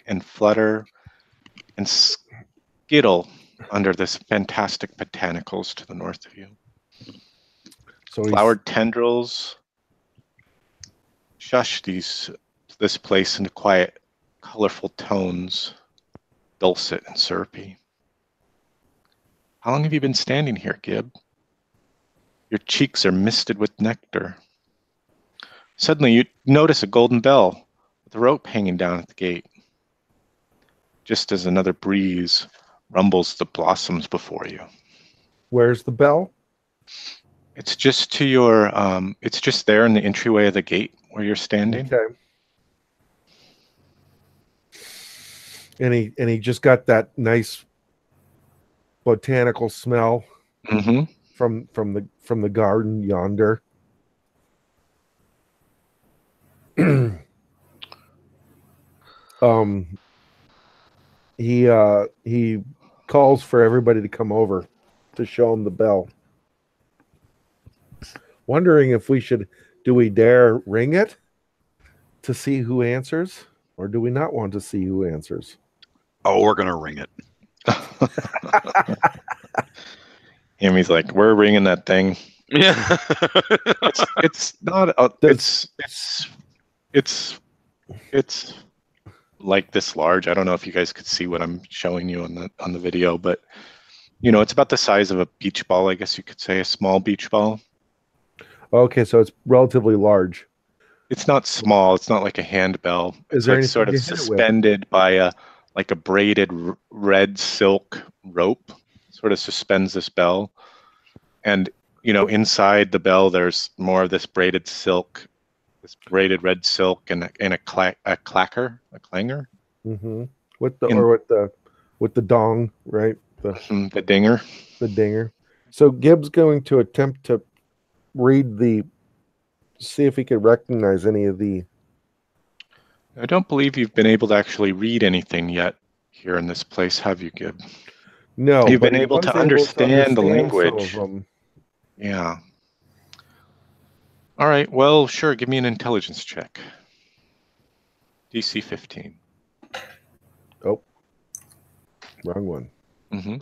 and flutter and skittle under this fantastic botanicals to the north of you. So Flowered tendrils shush this place into quiet, colorful tones, dulcet and syrupy. How long have you been standing here, Gib? Your cheeks are misted with nectar. Suddenly you notice a golden bell with a rope hanging down at the gate. Just as another breeze rumbles the blossoms before you. Where's the bell? It's just to your, it's just there in the entryway of the gate where you're standing. Okay. And he just got that nice botanical smell from the garden yonder. He calls for everybody to come over to show him the bell. Wondering if do we dare ring it to see who answers, or do we not want to see who answers? Oh, we're gonna ring it. Amy's like, we're ringing that thing. Yeah. It's not a, it's like this large. I don't know if you guys could see what I'm showing you on the video, but you know, it's about the size of a beach ball, I guess you could say, a small beach ball. Okay, so it's relatively large. It's not small. It's not like a handbell. Is So there it's sort of anything to hit it with? suspended by a braided red silk rope. Sort of suspends this bell, and you know, inside the bell, there's more of this braided silk, this braided red silk, and a clacker, a clanger. Mm-hmm. With the dong, right? The dinger. The dinger. So Gibbs going to attempt to see if he could recognize any of the. I don't believe you've been able to actually read anything yet here in this place, have you, Gib? No, You've but been he able was to understand the some language. of them. Yeah. All right. Well, sure. Give me an intelligence check. DC 15. Oh, wrong one. Mm-hmm.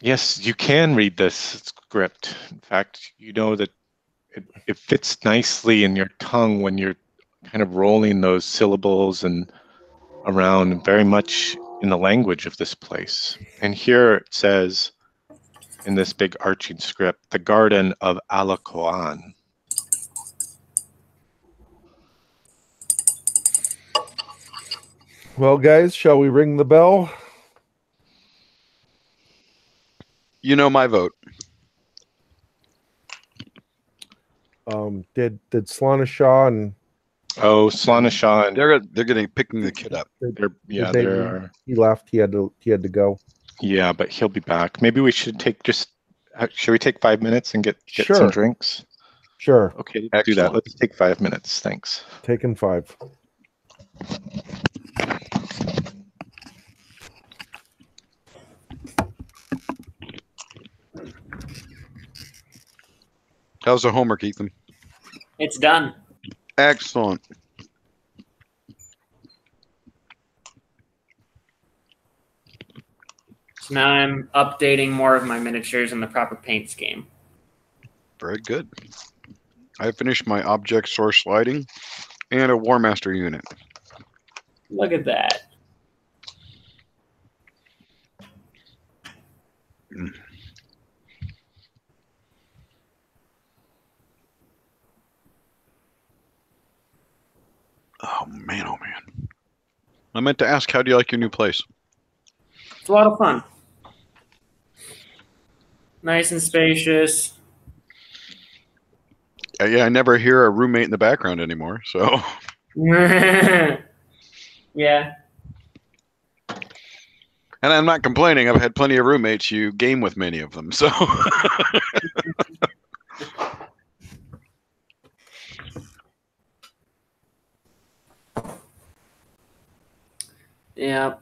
Yes, you can read this script. In fact, you know that it fits nicely in your tongue when you're kind of rolling those syllables and around, very much in the language of this place. And here it says, in this big arching script, the Garden of Alakoan. Well, guys, shall we ring the bell? You know my vote. Did Slana and Slaanesha and They're getting picking the kid up. he left. He had to go. Yeah, but he'll be back. Maybe we should take should we take 5 minutes and get Sure. some drinks? Sure. Okay, let's do that. Excellent. Let's take 5 minutes. Thanks. Taking 5. How's the homework, Ethan? It's done. Excellent. So now I'm updating more of my miniatures in the proper paint scheme. Very good. I finished my object source lighting and a War Master unit. Look at that. Oh man, oh man. I meant to ask, how do you like your new place? It's a lot of fun. Nice and spacious. Yeah, I never hear a roommate in the background anymore, so. Yeah. And I'm not complaining. I've had plenty of roommates. You game with many of them, so. Yeah.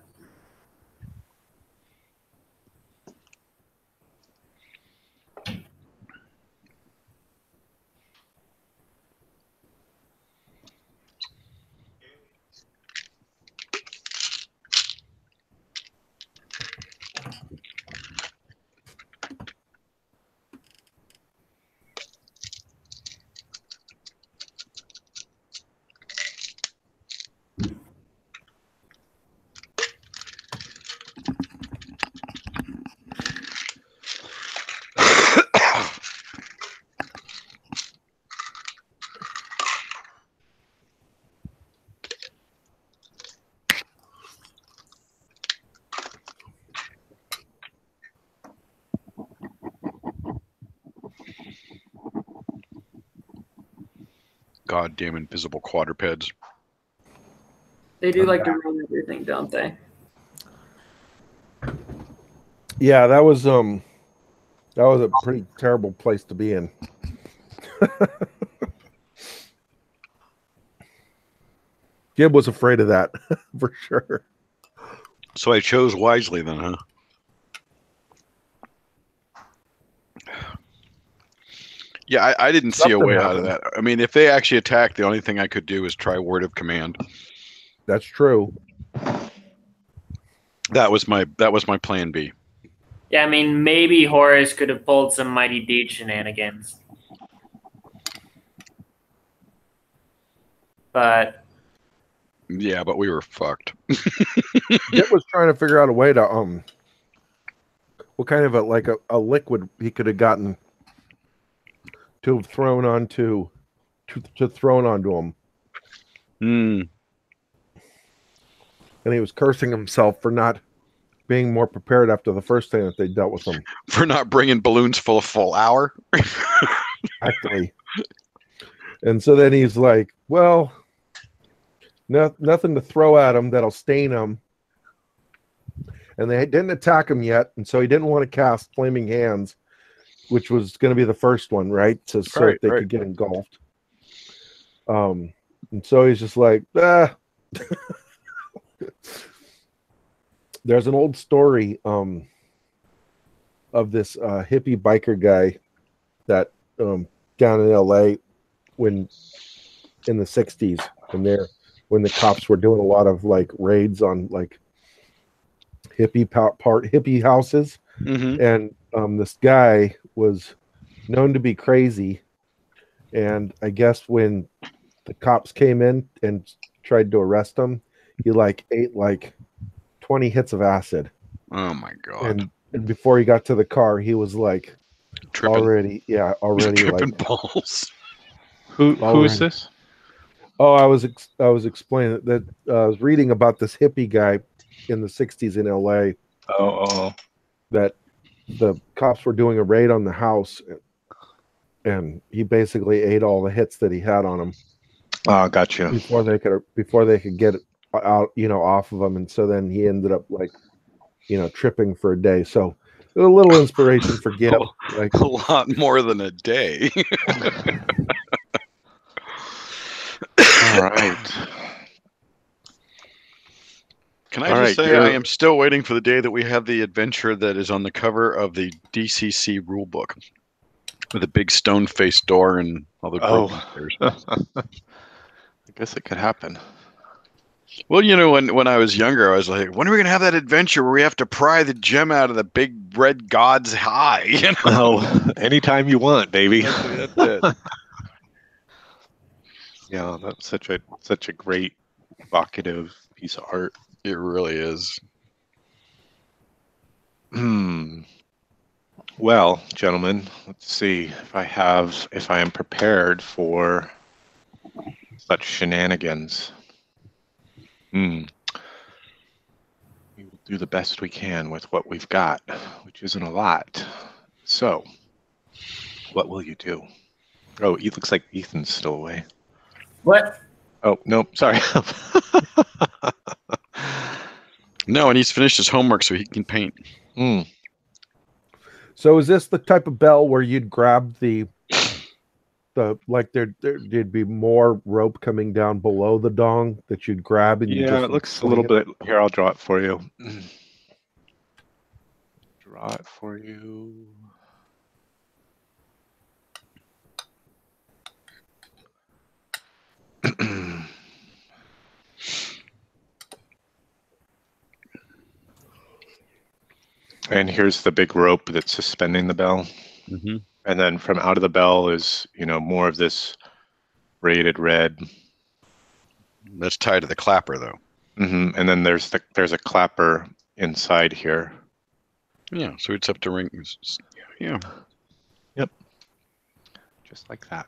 Goddamn invisible quadrupeds. They do like to run everything, don't they? Yeah, that was a pretty terrible place to be in. Gib was afraid of that for sure. So I chose wisely then, huh? Yeah, I didn't see a way out of that. I mean, if they actually attacked, the only thing I could do is try word of command. That's true. That was my plan B. Yeah, I mean, maybe Horace could have pulled some Mighty Deed shenanigans. But Yeah, but we were fucked. Git was trying to figure out a way to what kind of a liquid he could have gotten to have thrown onto him. Mm. And he was cursing himself for not being more prepared after the first time that they dealt with him. For not bringing balloons full of full hour. Exactly. And so then he's like, well, nothing to throw at him that'll stain him. And they didn't attack him yet, and so he didn't want to cast Flaming Hands, which was going to be the first one, right? So that they could get engulfed. And so he's just like, ah. There's an old story of this hippie biker guy that down in LA in the 60s, when the cops were doing a lot of like raids on like hippie houses. Mm-hmm. And this guy was known to be crazy, and I guess when the cops came in and tried to arrest him, he like ate like 20 hits of acid. Oh my god. And before he got to the car, he was like Tripping. already Tripping like balls. Who is this? Oh, I was explaining that I was reading about this hippie guy in the 60s in LA. Oh. That the cops were doing a raid on the house, and he basically ate all the hits that he had on him. Oh, gotcha. Before they could get it out, off of him, and so then he ended up like, tripping for a day. So a little inspiration for Git, like a lot more than a day. All right. Can I just say I am still waiting for the day that we have the adventure that is on the cover of the DCC rulebook with a big stone-faced door and all the stairs. I guess it could happen. Well, when I was younger, I was like, when are we going to have that adventure where we have to pry the gem out of the big red god's eye? Oh, anytime you want, baby. That's it. Yeah, that's such a great evocative piece of art. It really is. Well, gentlemen, let's see if I am prepared for such shenanigans. We will do the best we can with what we've got, which isn't a lot. So, what will you do? Oh, it looks like Ethan's still away. what? Oh, no, sorry. No, and he's finished his homework so he can paint. So is this the type of bell where you'd grab the like there'd be more rope coming down below the dong that you'd grab and Yeah, it looks a little bit. Here, I'll draw it for you. Draw it for you. And here's the big rope that's suspending the bell. Mm-hmm. And then from out of the bell is, more of this braided red. That's tied to the clapper, though. Mm-hmm. And then there's a clapper inside here. Yeah, so it's up to ring. Yeah. Yep. Just like that.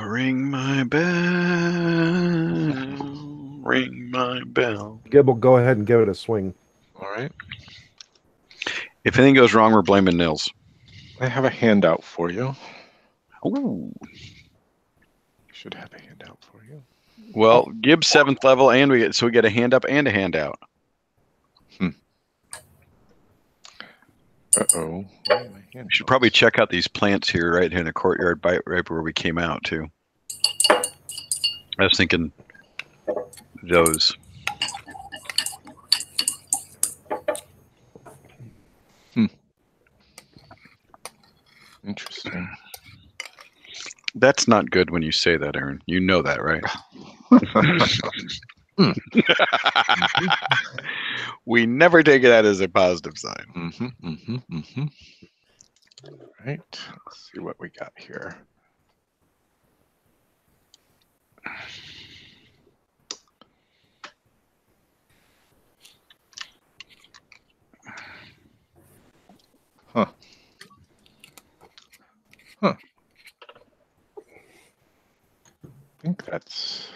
Ring my bell. Ring my bell. Gibble, go ahead and give it a swing. All right. If anything goes wrong, we're blaming Nils. I have a handout for you. Ooh. Should have a handout for you. Well, Gibbs 7th level, and we get a hand up and a handout. Uh-oh. We should probably check out these plants here, right here in the courtyard, right where we came out, too. I was thinking those. Interesting. That's not good when you say that, Aaron. You know that, right? We never take that as a positive sign. Right. Let's see what we got here. Huh. Huh. I think that's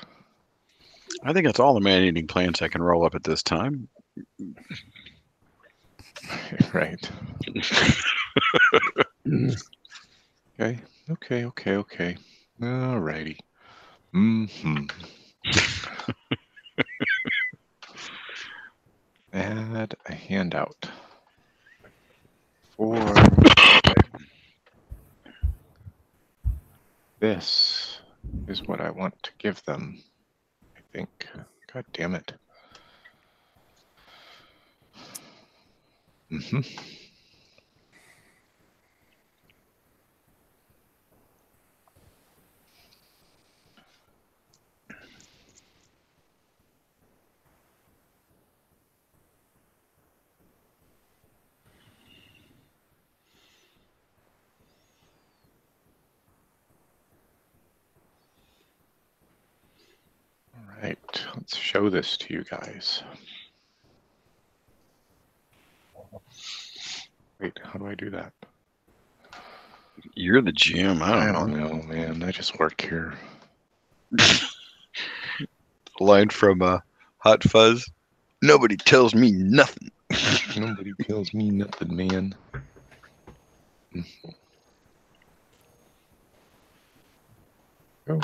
all the man-eating plants I can roll up at this time. Right. Okay. All righty. Add a handout for this is what I want to give them, I think. God damn it. All right, let's show this to you guys. Wait, how do I do that? You're the GM. I don't know, man. I just work here. Line from Hot Fuzz. Nobody tells me nothing. Nobody tells me nothing, man. Go.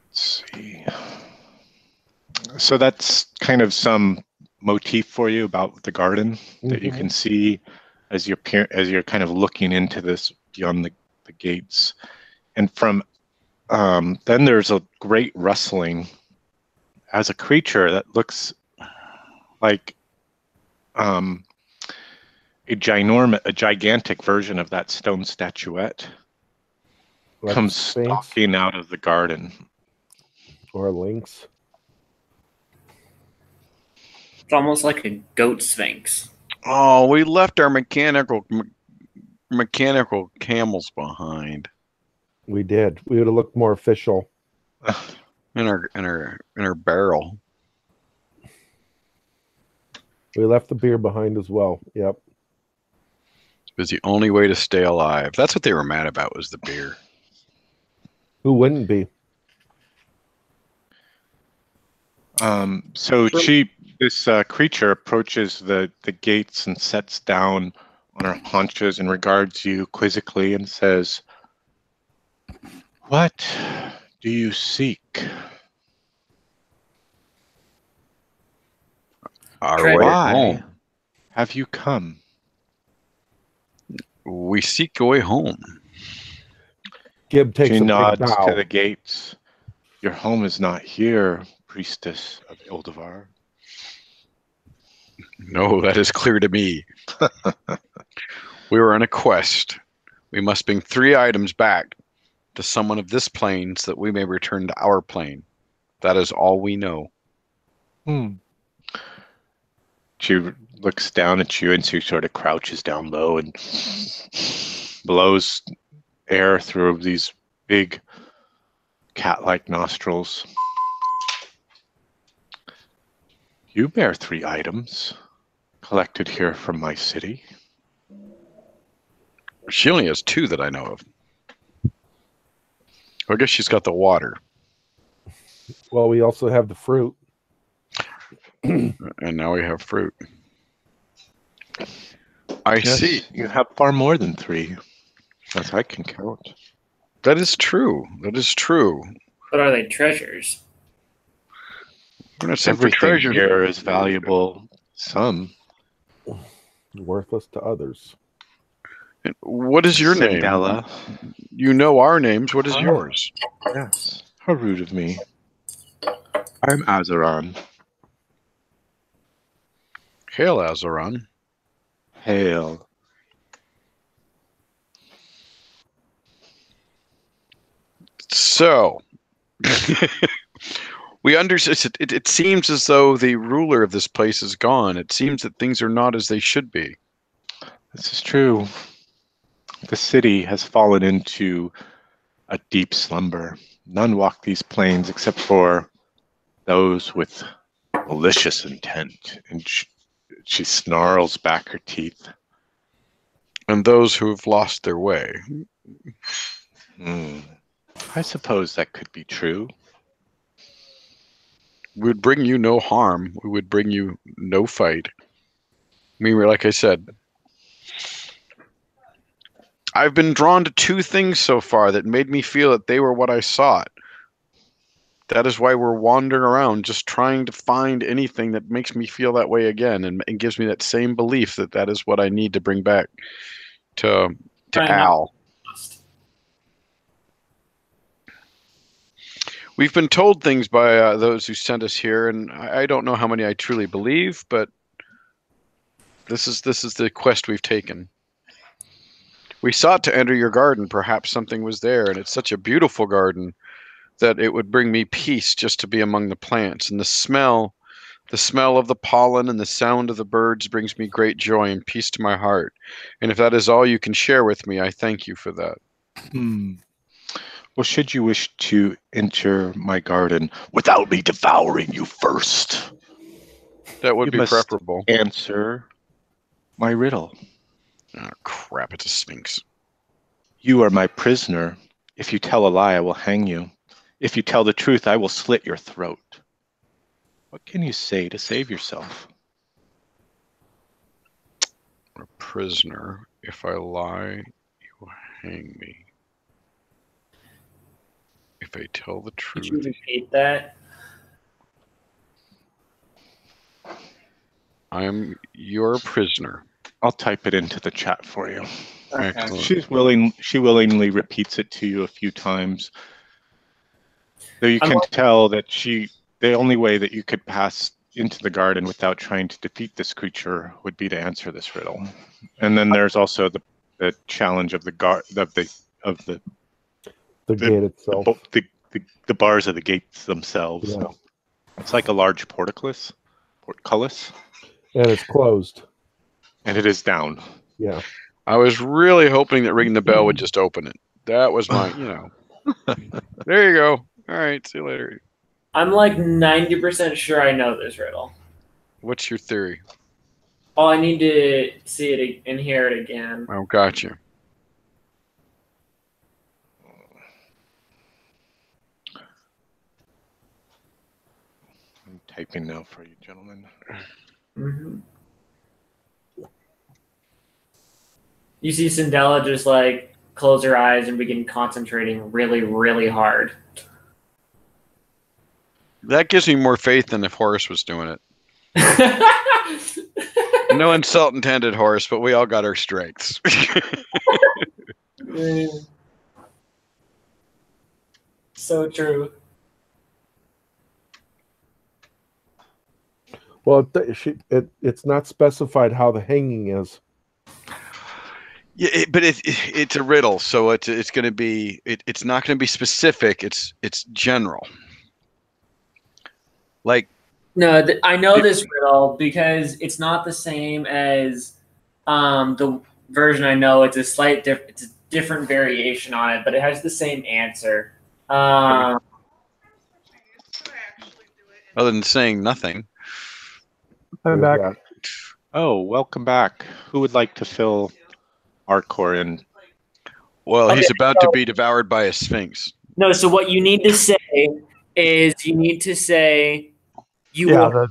Let's see. So that's kind of some motif for you about the garden that you can see as you're kind of looking into this beyond the gates. And from then there's a great rustling as a creature that looks like a gigantic version of that stone statuette Like comes Sphinx stalking out of the garden. or a lynx. It's almost like a goat sphinx. Oh, we left our mechanical camels behind. We did. We would have looked more official. In our barrel. We left the beer behind as well. Yep. It was the only way to stay alive. That's what they were mad about, was the beer. Who wouldn't be? So this creature approaches the gates and sets down on her haunches and regards you quizzically and says, "What do you seek?" Our way Why home. have you come? We seek a way home. Gib takes She a big nods bow. to the gates. Your home is not here, priestess of Ildevar. No, that is clear to me. We were on a quest. We must bring 3 items back to someone of this plane so that we may return to our plane. That is all we know. She looks down at you and she sort of crouches down low and blows air through these big cat-like nostrils. You bear 3 items collected here from my city. She only has 2 that I know of. I guess she's got the water. Well, we also have the fruit. And now we have fruit. I Yes, see. you have far more than 3, as I can count. That is true. That is true. But are they treasures? We're not sent for Everything treasure. here is valuable. Some. Worthless to others. What is your name? Cinderella. You know our names. What is yours? Yes. How rude of me. I'm Azeron. Hail, Azeron. Hail. So, it seems as though the ruler of this place is gone. It seems that things are not as they should be. This is true. The city has fallen into a deep slumber. None walk these plains except for those with malicious intent. And she snarls back her teeth. And those who have lost their way. I suppose that could be true. We would bring you no harm. We would bring you no fight. I mean, like I said, I've been drawn to two things so far that made me feel that they were what I sought. That is why we're wandering around, just trying to find anything that makes me feel that way again, and gives me that same belief that that is what I need to bring back to Al. We've been told things by those who sent us here, and I don't know how many I truly believe, but this is the quest we've taken. We sought to enter your garden. Perhaps something was there, and it's such a beautiful garden that it would bring me peace just to be among the plants. And the smell of the pollen and the sound of the birds brings me great joy and peace to my heart. And if that is all you can share with me, I thank you for that. Well, should you wish to enter my garden without me devouring you first, that would be must preferable. Answer my riddle. Oh, crap, it's a sphinx. You are my prisoner. If you tell a lie, I will hang you. If you tell the truth, I will slit your throat. What can you say to save yourself? A prisoner. If I lie, you will hang me. If I tell the truth... Could you repeat that? I'm your prisoner. I'll type it into the chat for you. Excellent. She willingly repeats it to you a few times. Though you can tell that the only way that you could pass into the garden without trying to defeat this creature would be to answer this riddle. And then there's also the challenge of the gate itself. The bars of the gates themselves. Yeah. It's like a large portcullis. And it's closed. And it is down. Yeah. I was really hoping that ringing the bell would just open it. That was my, There you go. All right, see you later. I'm like 90% sure I know this riddle. What's your theory? Oh, I need to see it and hear it again. Oh, gotcha. I'm typing now for you, gentlemen. Mm-hmm. You see Cindella just like close her eyes and begin concentrating really, really hard. That gives me more faith than if Horace was doing it. No insult intended, Horace, but we all got our strengths. So true. Well, it's not specified how the hanging is. Yeah, but it's a riddle, so it's going to be it's not going to be specific. It's general. Like no, I know this riddle because it's not the same as the version I know. It's it's a different variation on it, but it has the same answer. Other than saying nothing. I'm back. Oh, welcome back. Who would like to fill Arcor in? Well, he's about to be devoured by a sphinx. No, so what you need to say is you need to say you will.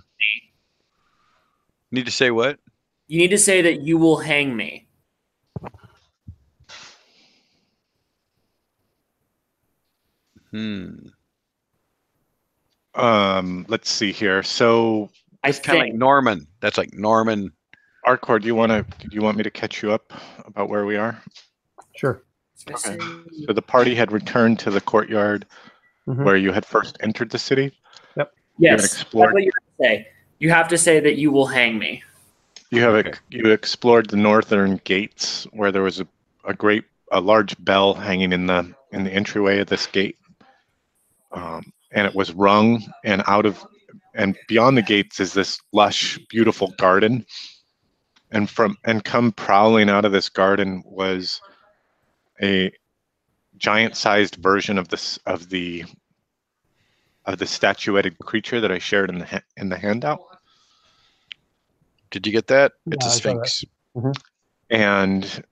Need to say what? You need to say that you will hang me. Let's see here. So it's kind of like Norman. That's like Norman. Arcor, do you want me to catch you up about where we are? Sure. Okay. So the party had returned to the courtyard where you had first entered the city. Yep. Yes. That's what you have to say. You have to say that you will hang me. You have you explored the northern gates where there was a large bell hanging in the entryway of this gate. and it was rung, and beyond the gates is this lush, beautiful garden. And come prowling out of this garden was a giant-sized version of the statuetted creature that I shared in the handout. Did you get that? Yeah, It's a I saw that. sphinx. And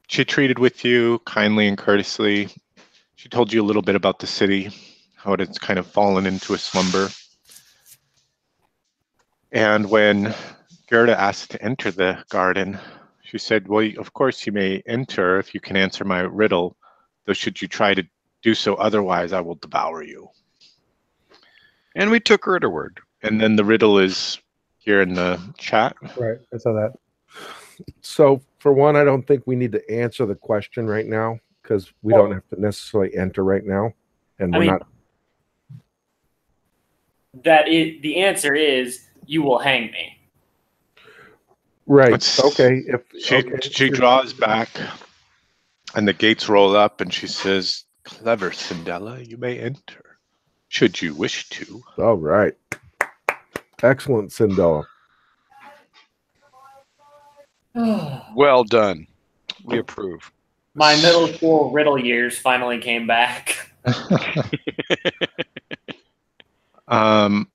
she treated with you kindly and courteously. She told you a little bit about the city, how it has kind of fallen into a slumber. And when Gerda asked to enter the garden, she said, well, of course you may enter if you can answer my riddle, though should you try to do so otherwise, I will devour you. And we took her at her word. And then the riddle is here in the chat. Right, I saw that. So, for one, I don't think we need to answer the question right now because we don't have to necessarily enter right now, and we're not. The answer is you will hang me. Right. Okay. She draws back, and the gates roll up, and she says, "Clever Cinderella, you may enter, should you wish to." All right. Excellent, Cinderella. Well done. We approve. My middle school riddle years finally came back. But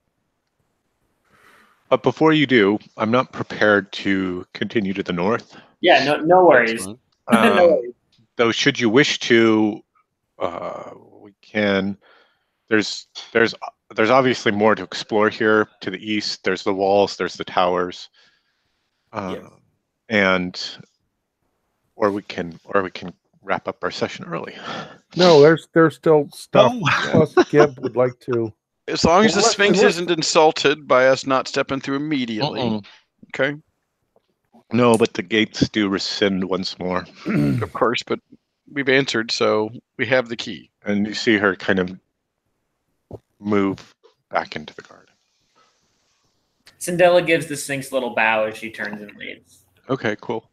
before you do, I'm not prepared to continue to the north. Yeah, no worries. No worries. Though, should you wish to, we can. There's obviously more to explore here to the east. There's the walls. There's the towers. Yes. Or we can wrap up our session early. No, there's still stuff. Plus, Gib would like to. As long as the Sphinx isn't insulted by us not stepping through immediately. Okay. No, but the gates do rescind once more. Of course, but we've answered, so we have the key. And you see her kind of move back into the garden. Cinderella gives the Sphinx a little bow as she turns and leaves. Okay, cool.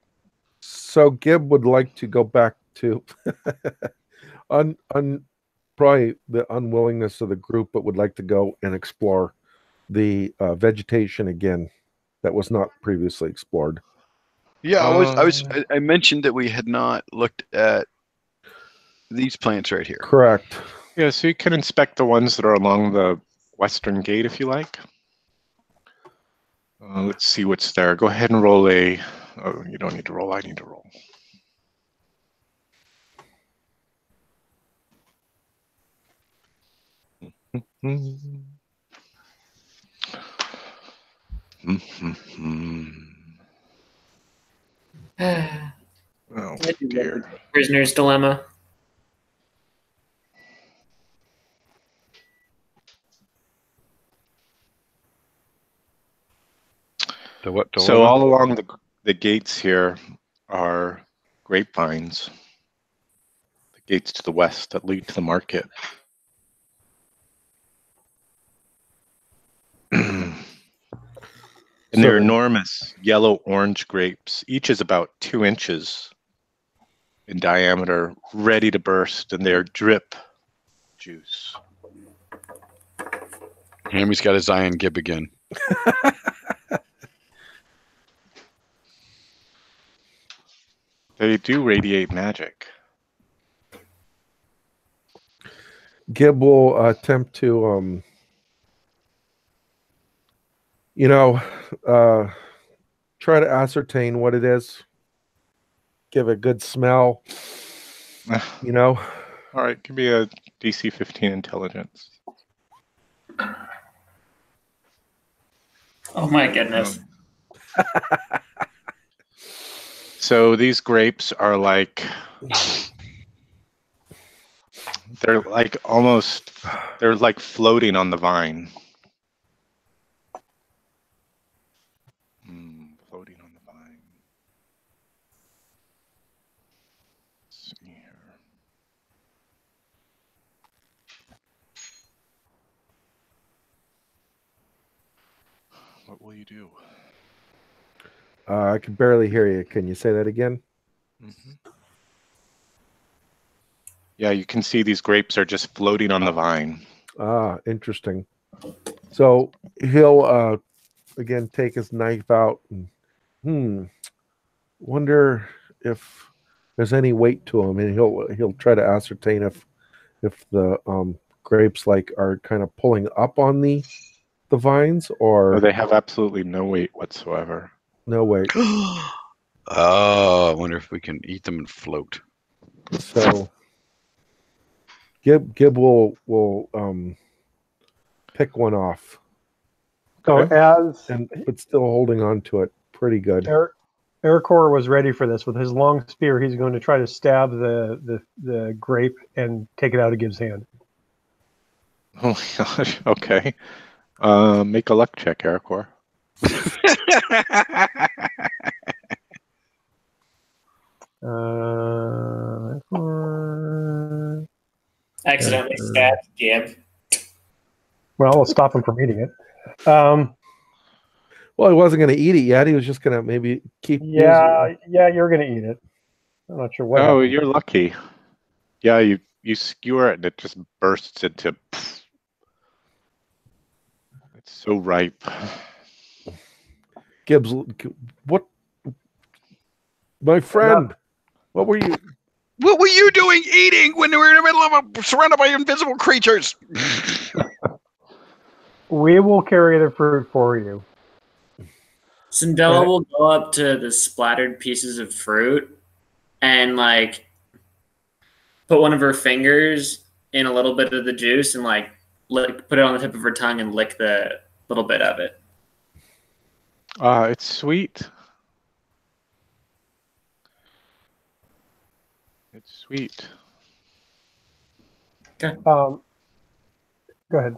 So Gib would like to go back to probably the unwillingness of the group, but would like to go and explore the vegetation again that was not previously explored. Yeah, I mentioned that we had not looked at these plants right here. Correct. Yeah, so you can inspect the ones that are along the western gate if you like. Let's see what's there. Go ahead and roll a. Oh, you don't need to roll. I need to roll. Oh dear. Prisoner's dilemma. So all along the gates here are grapevines. The gates to the west that lead to the market. And they're enormous yellow-orange grapes. Each is about 2 inches in diameter, ready to burst, and they're drip juice. Hammy's got his eye on Gib again. They do radiate magic. Gib will attempt to, try to ascertain what it is. Give a good smell. All right, give me a DC 15 intelligence. Oh my goodness. So these grapes are like, they're like floating on the vine. Floating on the vine. Let's see here. What will you do? I can barely hear you. Can you say that again? Yeah, you can see these grapes are just floating on the vine. Ah, interesting. So he'll again take his knife out and wonder if there's any weight to him, and he'll try to ascertain if the grapes like are kind of pulling up on the vines Oh, or they have absolutely no weight whatsoever. no weight. Oh, I wonder if we can eat them and float. So Gib will pick one off, So as but still holding on to it pretty good. Ericor was ready for this. With his long spear, he's going to try to stab the grape and take it out of Gibbs' hand. Oh my gosh. Okay. Make a luck check, Ericor. Accidentally stabbed Gib. Well, we'll stop him from eating it. Well, he wasn't going to eat it yet. He was just going to maybe keep. Yeah, you're going to eat it. I'm not sure what. Oh, happened. you're lucky. Yeah, you skewer it and it just bursts into. It's so ripe. Gibbs, what? My friend, what were you? What were you doing eating when we were in the middle of surrounded by invisible creatures? We will carry the fruit for you. Cindella will go up to the splattered pieces of fruit and like put one of her fingers in a little bit of the juice and like put it on the tip of her tongue and lick the little bit of it. It's sweet. It's sweet. Okay. Go ahead.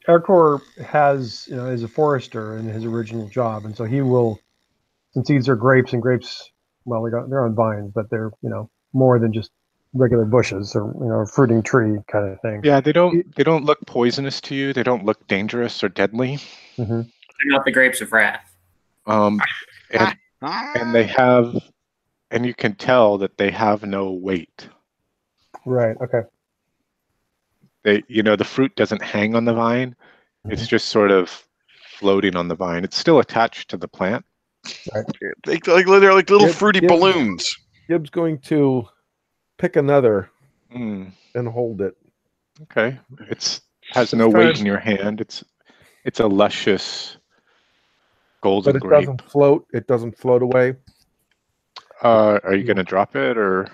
Ericor is a forester in his original job, and so he will, since these are grapes, and grapes, well, they're on vines, but they're more than just regular bushes or a fruiting tree kind of thing. Yeah, they don't look poisonous to you. They don't look dangerous or deadly. Mm-hmm. They're not the grapes of wrath. And they have, and you can tell that they have no weight. Right. Okay. The fruit doesn't hang on the vine. It's just sort of floating on the vine. It's still attached to the plant. Right. They're like little fruity balloons. Gibbs going to pick another Mm. and hold it. Okay. It has no weight in your hand. It's a luscious golden But it grape. doesn't float. It doesn't float away. Are you going to drop it or?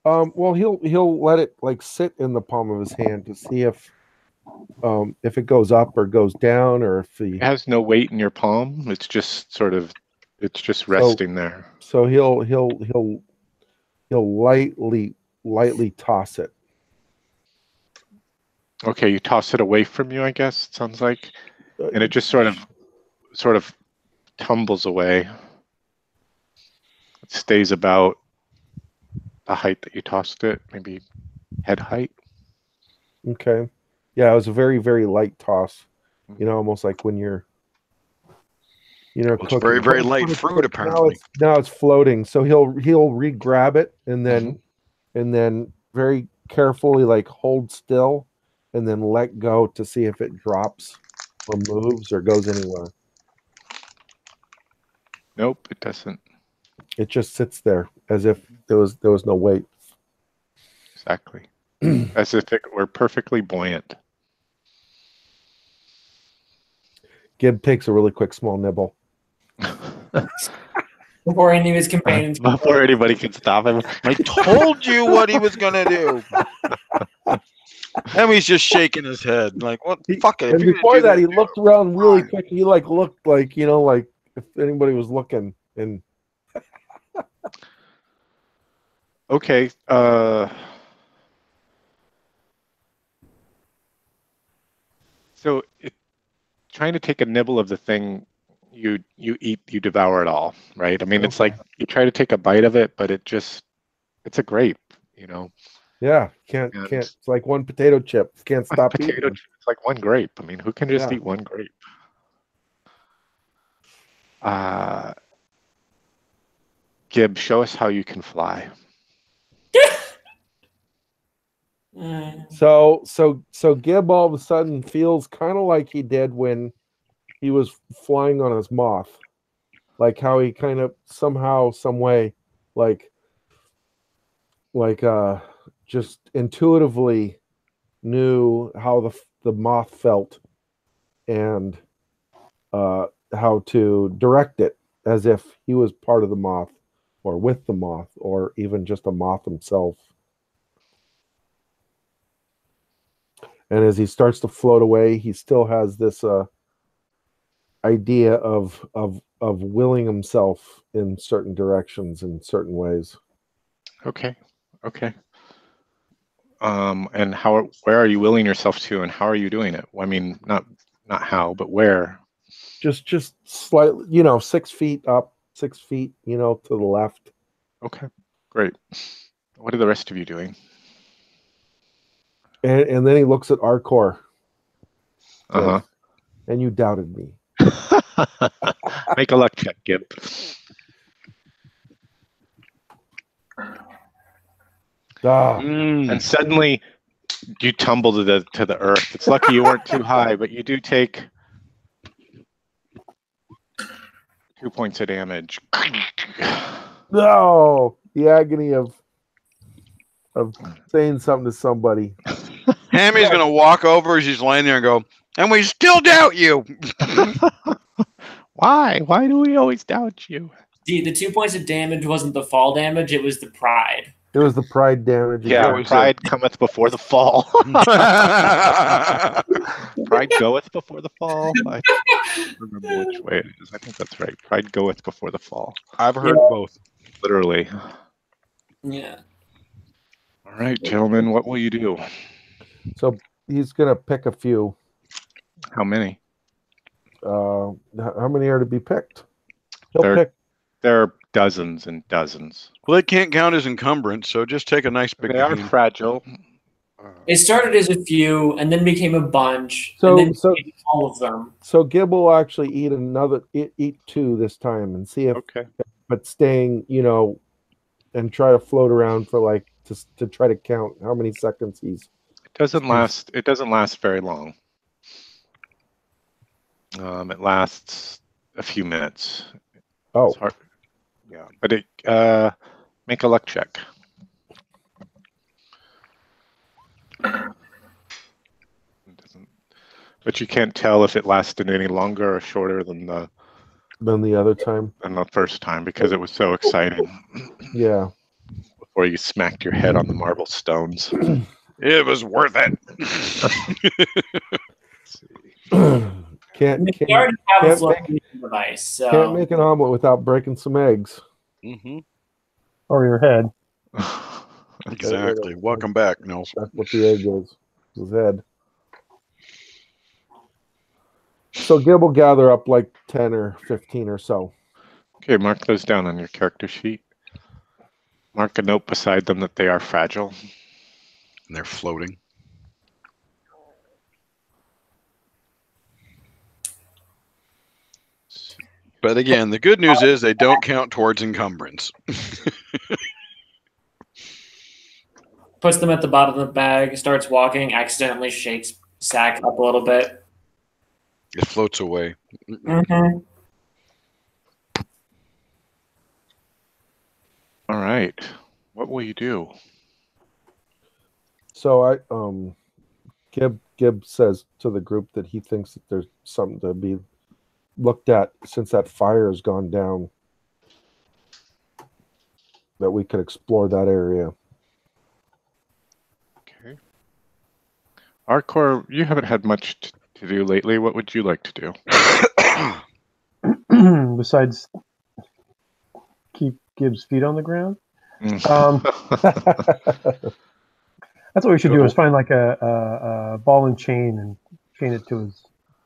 Well, he'll let it like sit in the palm of his hand to see if it goes up or goes down, or if It has no weight in your palm. It's just resting there. So he'll lightly toss it. Okay, you toss it away from you, I guess. It sounds like, and it just sort of tumbles away. It stays about the height that you tossed it, maybe head height. Okay. Yeah, it was a very, very light toss. Almost like when you're, It's cooking. very, very light fruit, apparently. Now it's floating. So he'll re-grab it and then very carefully like hold still and then let go to see if it drops or moves or goes anywhere. Nope, it doesn't. It just sits there as if there was no weight. Exactly. As if it were perfectly buoyant. Gib takes a really quick small nibble. Before any of his companions. Before anybody can stop him. I told you what he was going to do. And he's just shaking his head. Like, what? Fuck it. And before that, he looked around really quick. He looked like, like if anybody was looking. And okay. So trying to take a nibble of the thing you eat, you devour it all, right? I mean, it's like you try to take a bite of it, but it's a grape, Yeah, can't. It's like one potato chip. Can't stop eating. It's like one grape. I mean, who can just eat one grape? Gib, show us how you can fly. So Gib all of a sudden feels kind of like he did when he was flying on his moth, like how he kind of somehow, some way, like just intuitively knew how the moth felt and how to direct it as if he was part of the moth or with the moth or even just a moth himself. And as he starts to float away, he still has this idea of willing himself in certain directions, in certain ways. Okay. And where are you willing yourself to, and how are you doing it? I mean, not how, but where? Just slightly, 6 feet up, 6 feet, to the left. Okay, great. What are the rest of you doing? And then he looks at Arcor. Uh-huh. And you doubted me. Make a luck check, Gib. And suddenly you tumble to the earth. It's lucky you weren't too high, but you do take 2 points of damage. No, the agony of saying something to somebody. Hammy's gonna walk over as he's laying there and go, "And we still doubt you." Why? Why do we always doubt you? The 2 points of damage wasn't the fall damage; it was the pride. It was the pride damage. Yeah, pride cometh before the fall. Pride goeth before the fall. I don't remember which way it is. I think that's right. Pride goeth before the fall. I've heard both. Literally. Yeah. All right, gentlemen, what will you do? So he's gonna pick a few. How many? How many are to be picked? He'll pick. There are dozens and dozens. Well, they can't count as encumbrance, so just take a nice big. They are fragile. It started as a few, and then became a bunch, So and then became all of them. So Gib will actually eat 2 this time and see if, but staying, and try to float around for to try to count how many seconds he's. It doesn't last very long. It lasts a few minutes. Oh. It's hard. Yeah, but make a luck check. But you can't tell if it lasted any longer or shorter than the other time. Than the first time, because it was so exciting. Yeah. Before you smacked your head on the marble stones. It was worth it. Can't make an omelet without breaking some eggs. Mm-hmm. Or your head. Exactly. Welcome back, Nils. That's what the egg is. His head. So Gib will gather up like 10 or 15 or so. Okay, mark those down on your character sheet. Mark a note beside them that they are fragile. And they're floating. But again, the good news is they don't count towards encumbrance. Puts them at the bottom of the bag, starts walking, accidentally shakes sack up a little bit. It floats away. Mm-hmm. All right. What will you do? So Gib says to the group that he thinks that there's something to be looked at since that fire has gone down, that we could explore that area. Okay. Arcor, you haven't had much to do lately. What would you like to do? Besides keep Gib's feet on the ground? That's what we should do, is find like a ball and chain and chain it to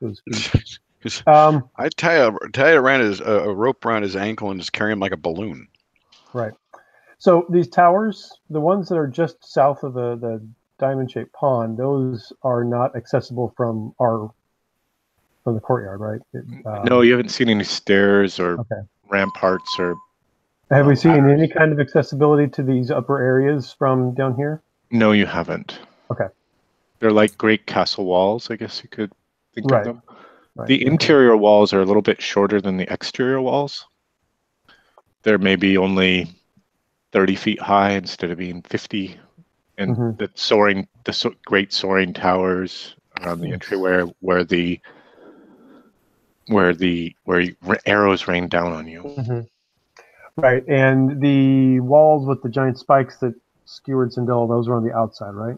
his feet. I tie around a rope around his ankle and just carry him like a balloon. Right. So these towers, the ones that are just south of the diamond-shaped pond, those are not accessible from the courtyard, right? No, you haven't seen any stairs or ramparts or Have we seen any kind of accessibility to these upper areas from down here? No, you haven't. Okay. They're like great castle walls, I guess you could think of Right. them. Right. The interior walls are a little bit shorter than the exterior walls. They're maybe only 30 feet high instead of being 50. And the great soaring towers around the entryway where arrows rain down on you. Right, and the walls with the giant spikes that skewered Sindel, those are on the outside, right?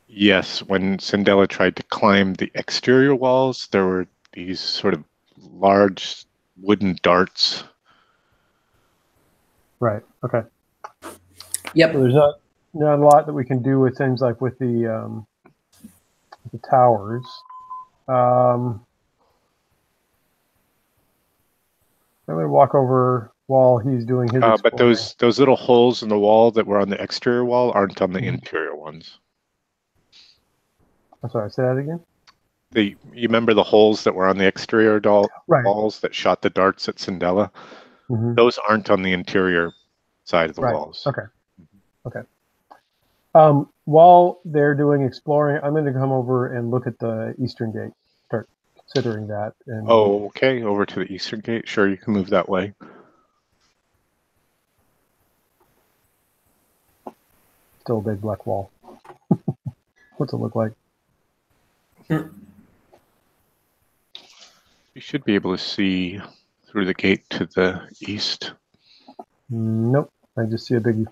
Yes, when Sindela tried to climb the exterior walls, there were these sort of large wooden darts. Right. Okay. Yep. So there's not a lot that we can do. It seems like with the towers. I'm gonna walk over while he's doing his. But those little holes in the wall that were on the exterior wall aren't on the interior ones. I'm sorry. Say that again. You remember the holes that were on the exterior Right. walls that shot the darts at Sindela? Those aren't on the interior side of the walls. Okay. Okay. While they're doing exploring, I'm going to come over and look at the eastern gate. Start considering that. And Oh, okay. Over to the eastern gate. Sure, you can move that way. Still a big black wall. What's it look like? You should be able to see through the gate to the east. Nope. I just see a big.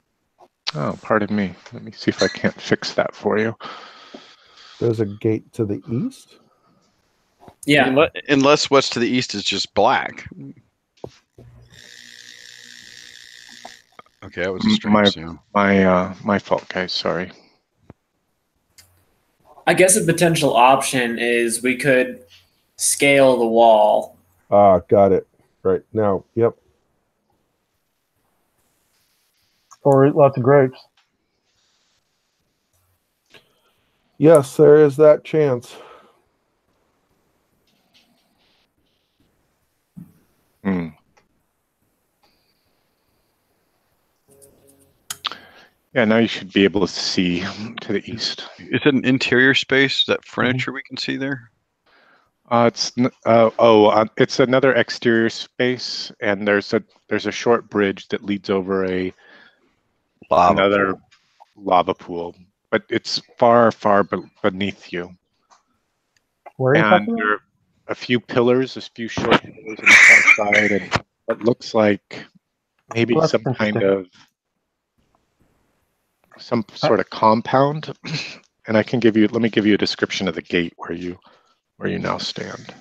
Oh, pardon me. Let me see if I can't fix that for you. There's a gate to the east? Yeah. Unless what's to the east is just black. Okay, that was a strange sound. My fault, guys. Sorry. I guess a potential option is we could scale the wall. Got it. Right now. Yep. Or lots of grapes. Yes, there is that chance. Yeah, now you should be able to see to the east. Is it an interior space? Is that furniture we can see there? It's another exterior space, and there's a short bridge that leads over another lava pool, but it's far beneath you. Where are you talking there are a few pillars, a few short pillars on the far side, and it looks like maybe some sort of compound. And let me give you a description of the gate where you now stand.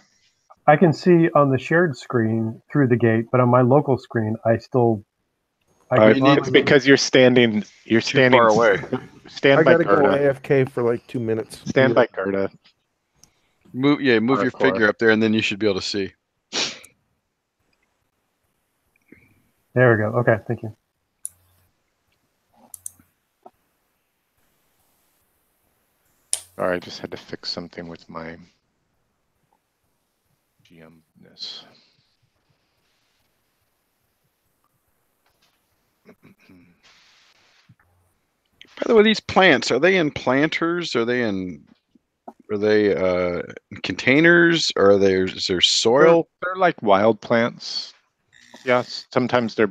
I can see on the shared screen through the gate, but on my local screen, it's because you're standing too far away. I gotta go AFK for like 2 minutes. Stand by Gerda. Move your figure up there, and then you should be able to see. There we go. Okay, thank you. Sorry, I just had to fix something with my GM-ness. By the way, these plants, are they in planters? Are they in containers? Or is there soil? They're like wild plants. Yes, sometimes they're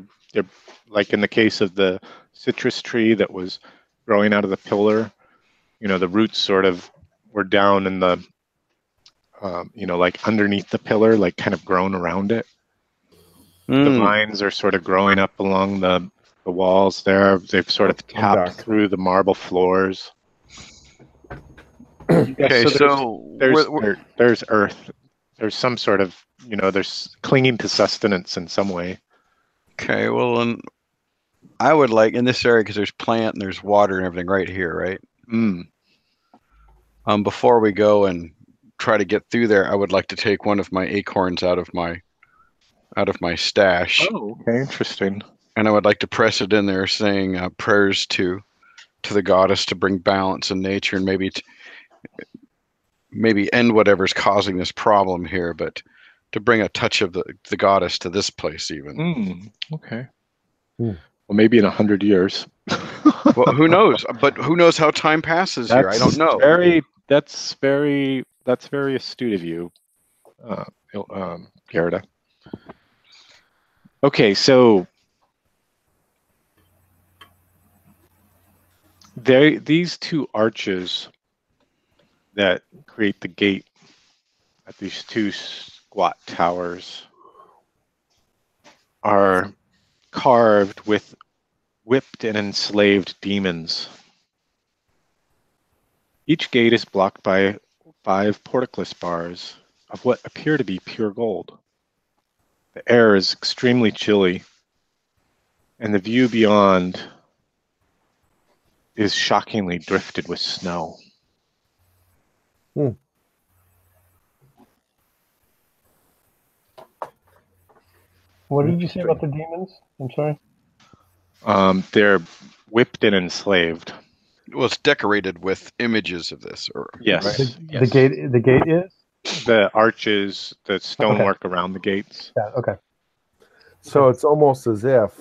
like in the case of the citrus tree that was growing out of the pillar. The roots sort of were down in the, like underneath the pillar, like kind of grown around it. The vines are sort of growing up along the walls there. They've sort of tapped through the marble floors. Okay, there's earth. There's some sort of, there's clinging to sustenance in some way. Okay, well, and I would like in this area, because there's plant and there's water and everything right here, right? Before we go and try to get through there, I would like to take one of my acorns out of my stash. Oh, okay, interesting. And I would like to press it in there, saying prayers to the goddess to bring balance in nature, and maybe end whatever's causing this problem here, but to bring a touch of the goddess to this place even. Okay. Well, maybe in 100 years. Well, who knows? But who knows how time passes here? I don't know. That's very astute of you, Gerda. Okay, so these two arches that create the gate at these two squat towers are carved with whipped and enslaved demons. Each gate is blocked by 5 portcullis bars of what appear to be pure gold. The air is extremely chilly, and the view beyond is shockingly drifted with snow. What did you say about the demons? I'm sorry. They're whipped and enslaved. Well, it's decorated with images of this, or Yes. right? The gate is? The arches, the stonework around the gates. Yeah, okay. So it's almost as if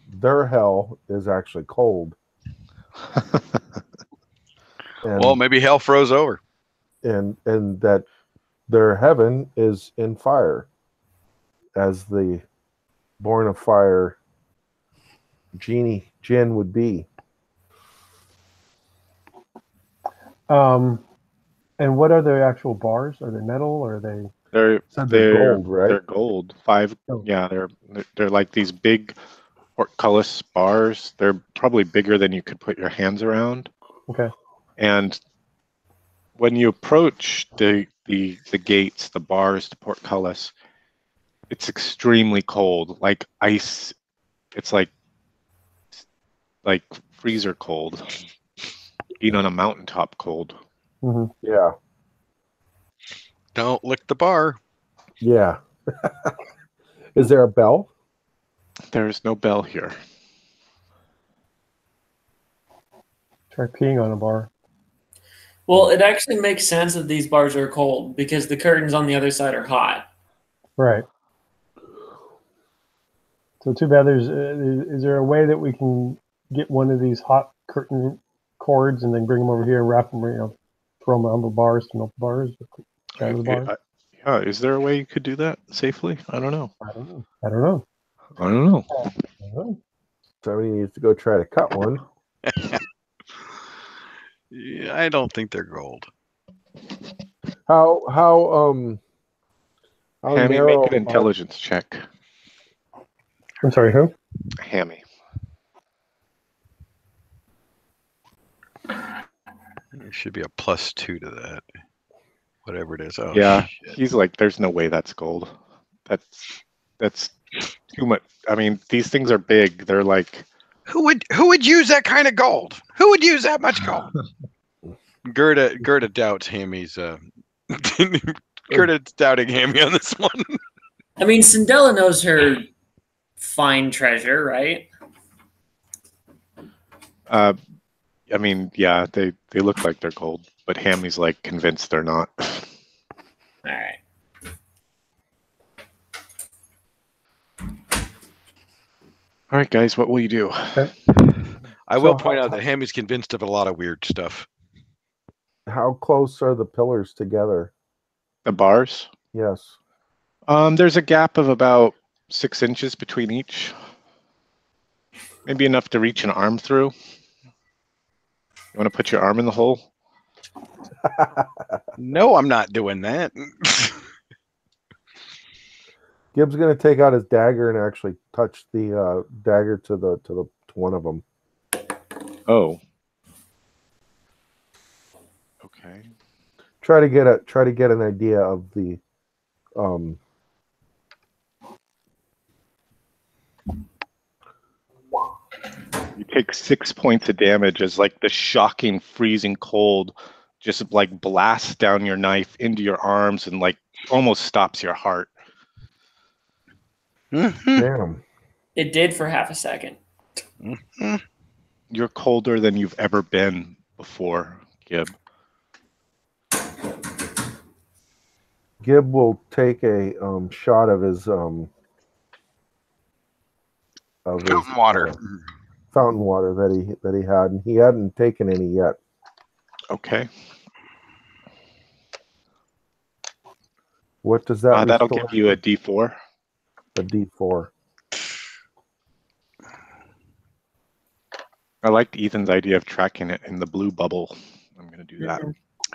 their hell is actually cold. Well, maybe hell froze over. And that their heaven is in fire, as the born of fire Jinn would be. And what are the actual bars? Are they metal or are they? They're gold, right? They're gold. 5. Oh. Yeah, they're like these big portcullis bars. They're probably bigger than you could put your hands around. Okay. And when you approach the gates, the bars, the portcullis, it's extremely cold, like ice. It's like freezer cold. Being on a mountaintop cold. Mm-hmm. Yeah. Don't lick the bar. Yeah. Is there a bell? There is no bell here. Try peeing on a bar. Well, it actually makes sense that these bars are cold because the curtains on the other side are hot. Right. So too bad. Is there a way that we can get one of these hot curtain cords and then bring them over here and wrap them, throw them on the bars to melt the bars? Yeah, is there a way you could do that safely? I don't know. I don't know. Somebody needs to go try to cut one. Yeah, I don't think they're gold. How Hammy, narrow make an intelligence check. I'm sorry, who? Hammy. There should be a +2 to that. Whatever it is. Oh, Yeah, shit. he's like, there's no way that's gold. That's too much. I mean, these things are big. They're like, Who would use that kind of gold? Who would use that much gold? Gerda doubts Hammy's. Gerda's doubting Hammy on this one. I mean, Cindella knows her fine treasure, right? I mean, yeah, they look like they're gold, but Hammy's like convinced they're not. All right. All right, guys, what will you do? I will point out that Hammy's convinced of a lot of weird stuff. How close are the pillars together? The bars? Yes. There's a gap of about 6 inches between each. Maybe enough to reach an arm through. You want to put your arm in the hole? No, I'm not doing that. Gibbs going to take out his dagger and actually touch the dagger to one of them. Oh. Okay. Try to get an idea of the You take 6 points of damage as like the shocking freezing cold just like blasts down your knife into your arms and like almost stops your heart. Damn. It did for half a second. You're colder than you've ever been before, Gib. Gib will take a shot of his of his Mountain water. fountain water that he had, and he hadn't taken any yet. Okay. What does that? That'll restore? give you a D4. A D4. I liked Ethan's idea of tracking it in the blue bubble. I'm going to do that.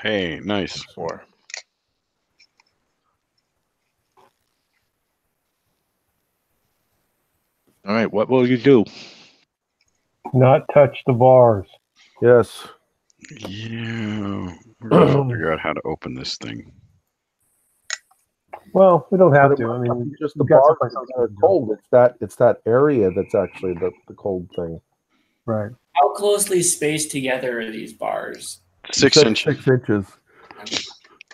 Hey, nice. 4. All right, what will you do? Not touch the bars. Yes. Yeah. We're going to figure out how to open this thing. Well, we don't have But to. I mean, just the we've got bars someplace else that are we can go. cold. It's that area that's actually the cold thing. Right. How closely spaced together are these bars? 6 inches. 6 inches.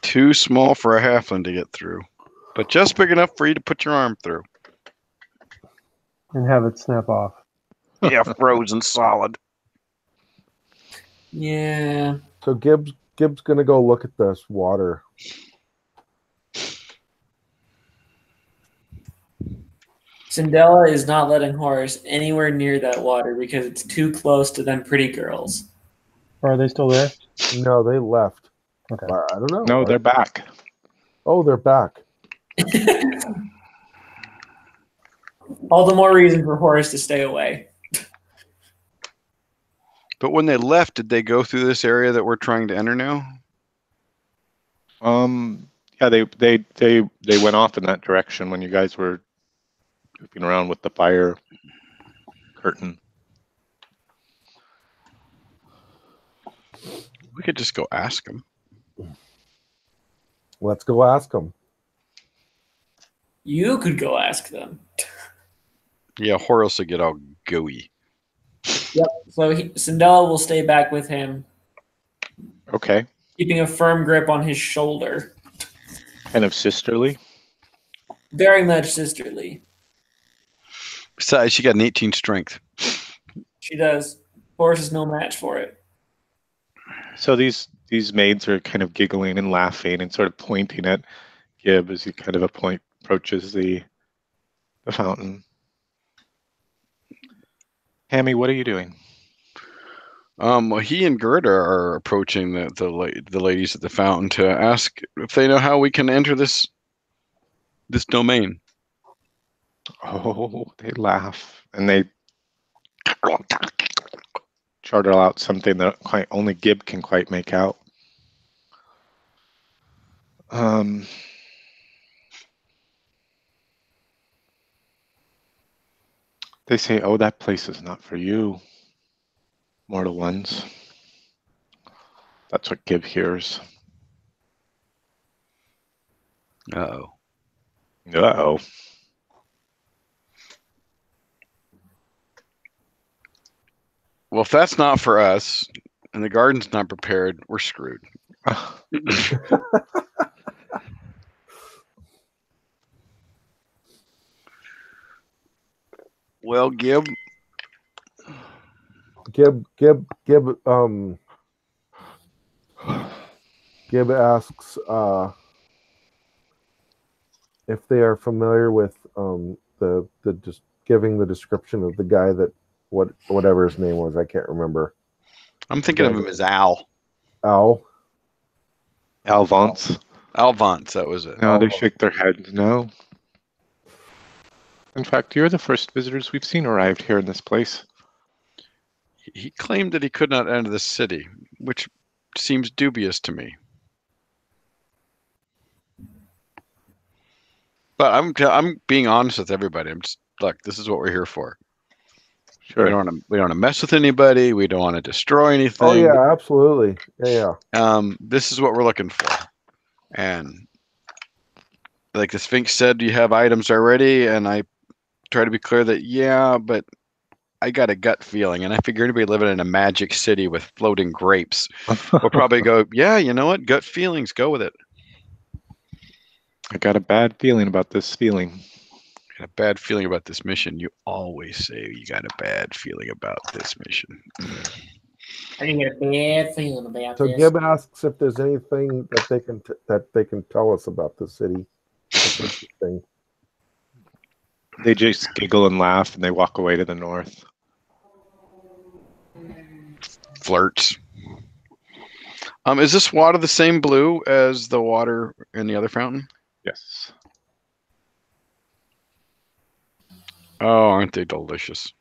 Too small for a halfling to get through, but just big enough for you to put your arm through. And have it snap off. Yeah, frozen solid. Yeah. So Gibbs gonna go look at this water. Cinderella is not letting Horace anywhere near that water because it's too close to them pretty girls. Or are they still there? No, they left. Okay. I don't know. No, they're back. Oh, they're back. All the more reason for Horace to stay away. But when they left, did they go through this area that we're trying to enter now? Yeah, they went off in that direction when you guys were goofing around with the fire curtain. We could just go ask them. Let's go ask them. You could go ask them. Yeah, Horace will get all gooey. Yep. So Cinderella will stay back with him, Okay. keeping a firm grip on his shoulder. Kind of sisterly. Very much sisterly. Besides, she got an 18 strength. She does. Horace is no match for it. So these maids are kind of giggling and laughing and sort of pointing at Gib as he kind of approaches the fountain. Hammy, what are you doing? Well, he and Gerda are approaching the ladies at the fountain to ask if they know how we can enter this domain. Oh, they laugh and they charter out something that only Gib can quite make out. They say, "Oh, that place is not for you, mortal ones." That's what Gib hears. Uh-oh. Uh-oh. Well, if that's not for us, and the garden's not prepared, we're screwed. Well, Gib. Gib asks if they are familiar with the just giving the description of the guy that whatever his name was, I can't remember. I'm thinking of him as Al. Al. Alvance. Alvance, that was it. No, they shake their heads. No. In fact, you're the first visitors we've seen arrived here in this place. He claimed that he could not enter the city, which seems dubious to me. But I'm being honest with everybody. I'm just look. This is what we're here for. Sure. We don't want to mess with anybody. We don't want to destroy anything. Oh yeah, absolutely. Yeah. This is what we're looking for. And like the Sphinx said, you have items already, and I try to be clear that yeah, but I got a gut feeling, and I figure anybody living in a magic city with floating grapes will probably go, yeah, you know what? Gut feelings, go with it. I got a bad feeling about this feeling. A bad feeling about this mission. You always say you got a bad feeling about this mission. I can get a bad feeling about So this. Gib asks if there's anything that they can tell us about the city. That's interesting. They just giggle and laugh, and they walk away to the north. Flirts. Is this water the same blue as the water in the other fountain? Yes. Oh, aren't they delicious?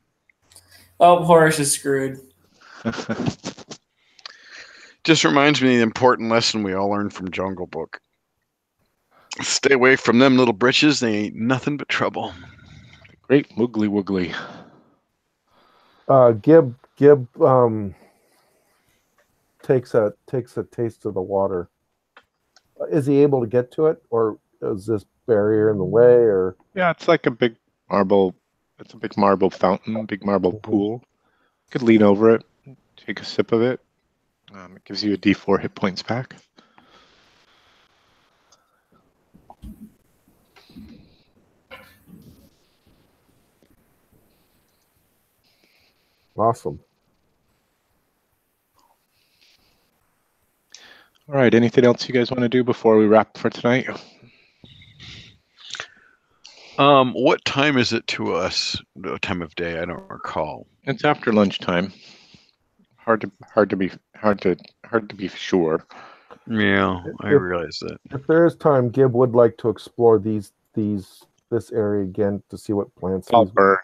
Oh, Horace is screwed. Just reminds me of the important lesson we all learned from Jungle Book. Stay away from them little britches. They ain't nothing but trouble. Great woogly woogly. Gib takes a taste of the water. Is he able to get to it, or is this barrier in the way? Or Yeah, it's like a big marble. It's a big marble fountain, big marble pool. You could lean over it, take a sip of it. It gives you a D4 hit points back. awesome. All right, anything else you guys want to do before we wrap for tonight? What time is it to us? The time of day? I don't recall. It's after lunchtime. Hard to be sure. Yeah, I realize that. If there is time, Gib would like to explore this area again to see what plants. It's all burned.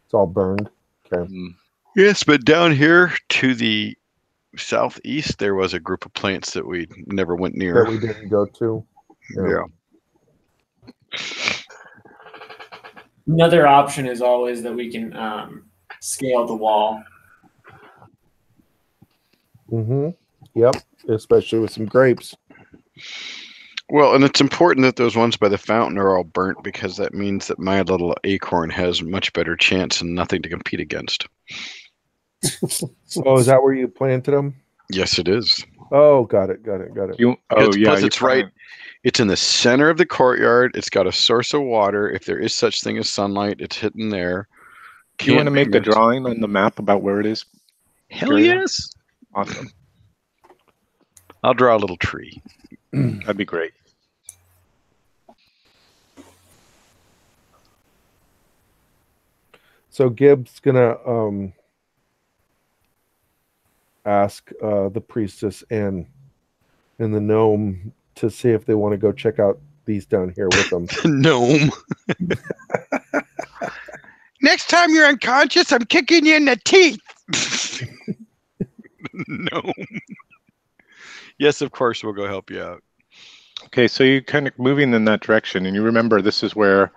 It's all burned. Okay. Yes, but down here to the southeast, there was a group of plants that we never went near. That we didn't go to. Yeah. Another option is always that we can scale the wall. Yep. Especially with some grapes. Well, and it's important that those ones by the fountain are all burnt, because that means that my little acorn has much better chance and nothing to compete against. Oh, is that where you planted them? Yes, it is. Oh, got it. Plus it's right. It's in the center of the courtyard. It's got a source of water. If there is such thing as sunlight, it's hitting there. Do you want to make a drawing on the map about where it is? Hell yes. Awesome. I'll draw a little tree. That'd be great. So Gib's gonna ask the priestess and the gnome to see if they want to go check out these down here with them. Gnome. Next time you're unconscious, I'm kicking you in the teeth. Gnome. Yes, of course, we'll go help you out. Okay, so you're kind of moving in that direction, and you remember this is where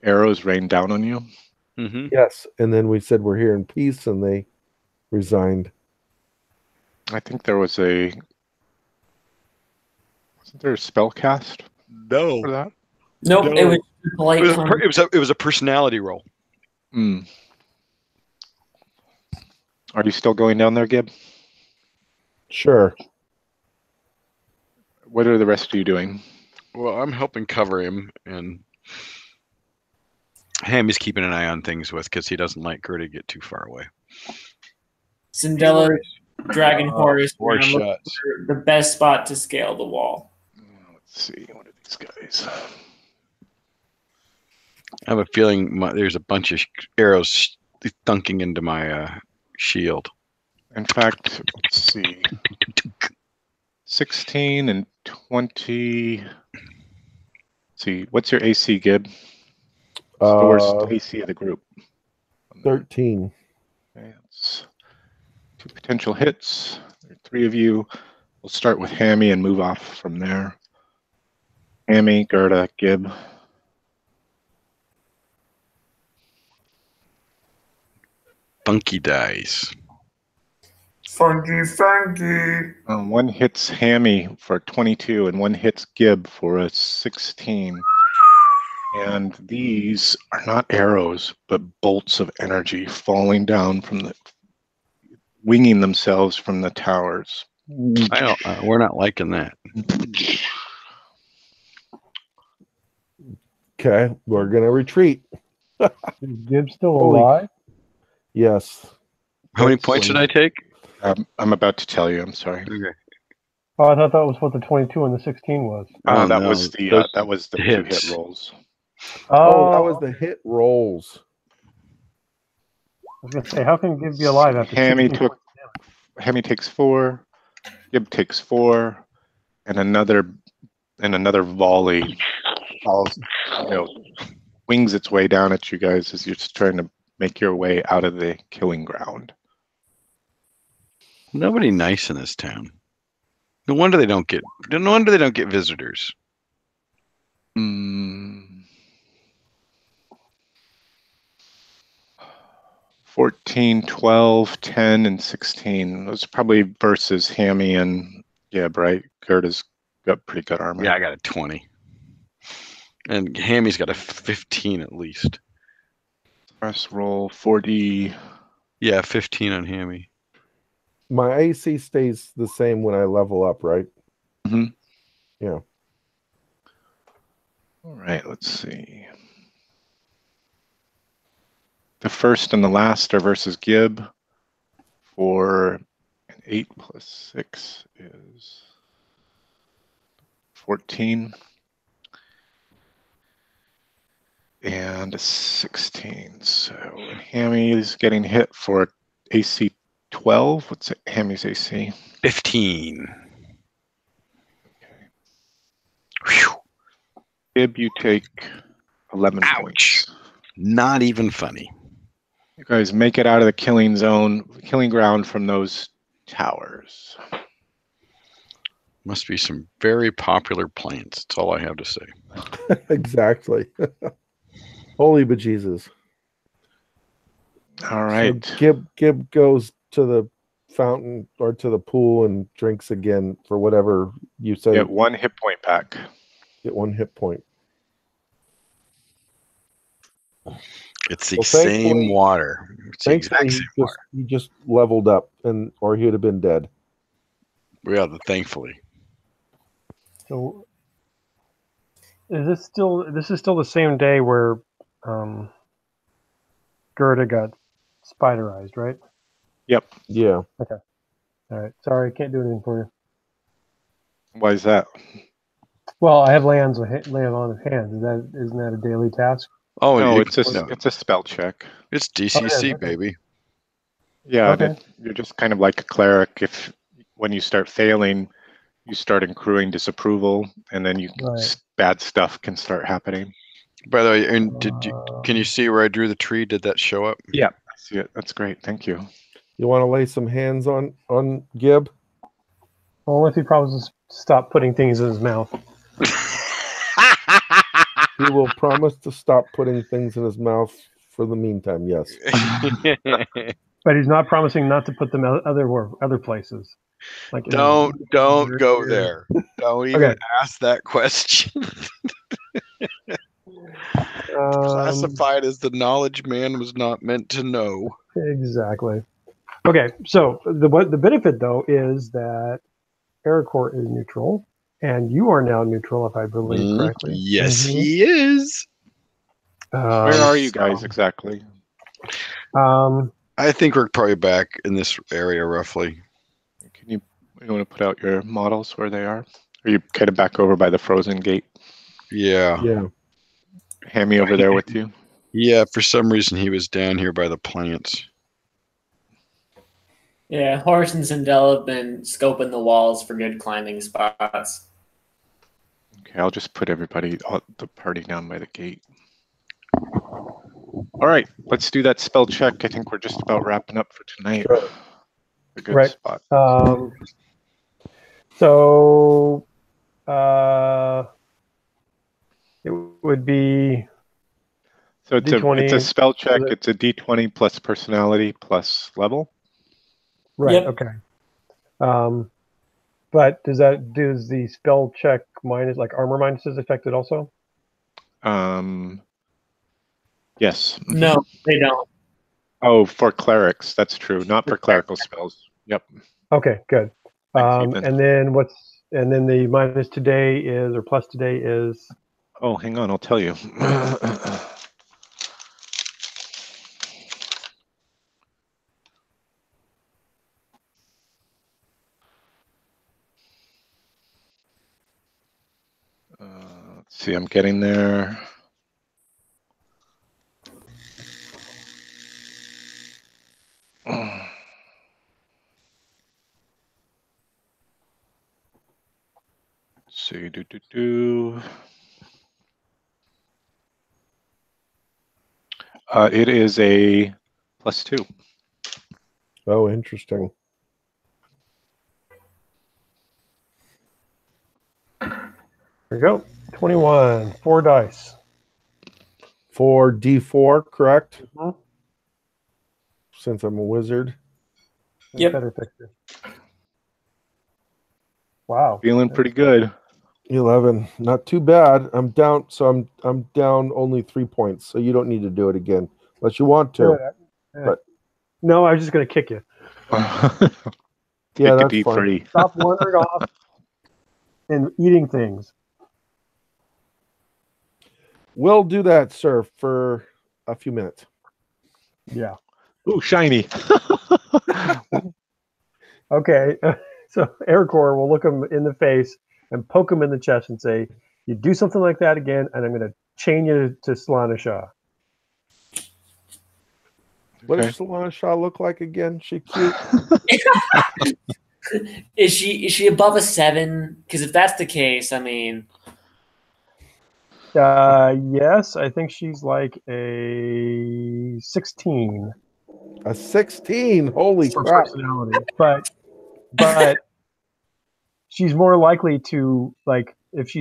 arrows rain down on you? Mm-hmm. Yes, and then we said we're here in peace, and they resigned. I think there was wasn't there a spell cast No. for that? Nope, No. it was polite. It was a personality roll. Are you still going down there, Gib? Sure. What are the rest of you doing? Well, I'm helping cover him, and Hammy's keeping an eye on things because he doesn't like her to get too far away. Cinderella, Dragon Forest, Four and I'm looking shots. for the best spot to scale the wall. Let's see. What are these guys? I have a feeling there's a bunch of arrows thunking into my shield. In fact, let's see. 16 and 20. Let's see, what's your AC, Gib? It's the worst AC of the group. 13. Okay, that's 2 potential hits. There are 3 of you. We'll start with Hammy and move off from there. Hammy, Gerda, Gib. Funky dice. Funky. One hits Hammy for 22 and one hits Gib for a 16. And these are not arrows, but bolts of energy falling down from winging themselves from the towers. We're not liking that. Okay, we're gonna retreat. Is Gib still alive? Yes. How many points did I take? I'm about to tell you. I'm sorry. Okay. Oh, I thought that was what the 22 and the 16 was. Oh, that no. was the Those 2 hits. hit rolls. Oh, that was the hit rolls. I was gonna say, how can Gib be alive after Hammy 16 took. Hammy takes 4. Gib takes 4, and another volley falls, wings its way down at you guys as you're just trying to make your way out of the killing ground. Nobody nice in this town. No wonder they don't get visitors. 14, 12, 10, and 16. Those probably versus Hammy and Gib, right? Gerda's got pretty good armor. Yeah, I got a 20. And Hammy's got a 15 at least. Press roll 40. Yeah, 15 on Hammy. My AC stays the same when I level up, right? Mm-hmm. Yeah. All right, let's see. The first and the last are versus Gib for an 8 plus 6 is 14. And a 16. So and Hammy is getting hit for AC 12. What's it? Hammy's AC? 15. Okay. Whew. Gib, you take 11 Ouch. points. Not even funny. You guys make it out of the killing zone, killing ground from those towers. Must be some very popular plants. That's all I have to say. Exactly. Holy bejesus. All right. So Gib goes to the fountain or to the pool and drinks again for whatever you said. Get 1 hit point back. Get 1 hit point. It's the Well, same thankfully- water. It's the Thankfully, exact same water. he just leveled up, or he'd have been dead. Yeah, thankfully. So, this is still the same day where Gerda got spiderized, right? Yep. Yeah. All right. Sorry, I can't do anything for you. Why is that? Well, I have lay on of hands. Isn't that a daily task? Oh, No, you- it's a spell check. it's DCC, okay. baby. Yeah, Okay. you're just kind of like a cleric. If when you start failing, you start accruing disapproval, and then Right. bad stuff can start happening. By the way, and can you see where I drew the tree? Did that show up? Yeah, I see it. That's great. Thank you. You want to lay some hands on Gib? Only if he promises to stop putting things in his mouth. He will promise to stop putting things in his mouth for the meantime, yes. But he's not promising not to put them other places. Like Don't go there. Don't even ask that question. Classified as the knowledge man was not meant to know. Exactly. Okay, so the benefit though is that Ericourt is neutral, and you are now neutral, if I believe correctly. Yes, he is. Where are you guys exactly? I think we're probably back in this area roughly. Can you want to put out your models where they are? Are you kind of back over by the frozen gate? Yeah. Yeah. Hammy over there with you? Yeah, for some reason he was down here by the plants. Yeah, Horace and Sindel have been scoping the walls for good climbing spots. Okay, I'll just put the party down by the gate. All right, let's do that spell check. I think we're just about wrapping up for tonight. Sure. A good Right. spot. So it would be So it's D20. it's a spell check. It's a D20 plus personality plus level. right. Yep. Okay. But does the spell check minus like armor minuses affected also? Yes. No, they don't. Oh, for clerics, that's true. Not for clerical spells. Yep. Okay, good. Thanks, Ethan. And then the minus today is, or plus today is. Oh, hang on, I'll tell you. Let's see, I'm getting there. see. It is a +2. Oh, interesting. There we go. 21. 4 dice. 4d4, correct? Mhm. Since I'm a wizard. Yep. Better picture. Wow. Feeling pretty good. 11. Not too bad. I'm down. So I'm down only 3 points. So you don't need to do it again unless you want to. But no, I was just going to kick you. Yeah, Take that's a fine. D3. Stop wandering off and eating things. We'll do that, sir, for a few minutes. Yeah. Ooh, shiny. Okay. So Aircore will look him in the face and poke him in the chest and say, "You do something like that again, and I'm going to chain you to Solana Shah." What Okay. does Solana Shaw look like again? She cute? Is she above a 7? Because if that's the case, I mean, Yes, I think she's like a 16 A 16. Holy for crap. personality, but she's more likely to, like, if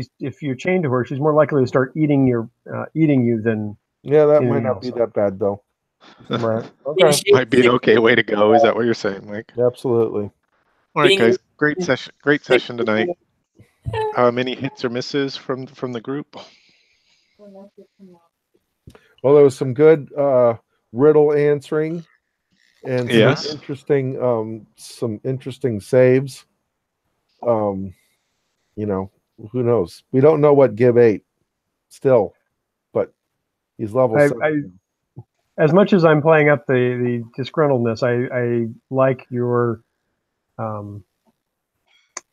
you're chained to her, she's more likely to start eating you than Yeah, that anything might not else. be that bad, though. Right. being Okay. shaped Might be an six- okay way to go. Is that what you're saying, Mike? Absolutely. All right, Being- guys. Great session. Great session tonight. Any hits or misses from the group? Well, there was some good riddle answering and Yes. some interesting saves. You know, who knows? We don't know what Gib ate still, but he's level 7. As much as I'm playing up the disgruntledness, I like your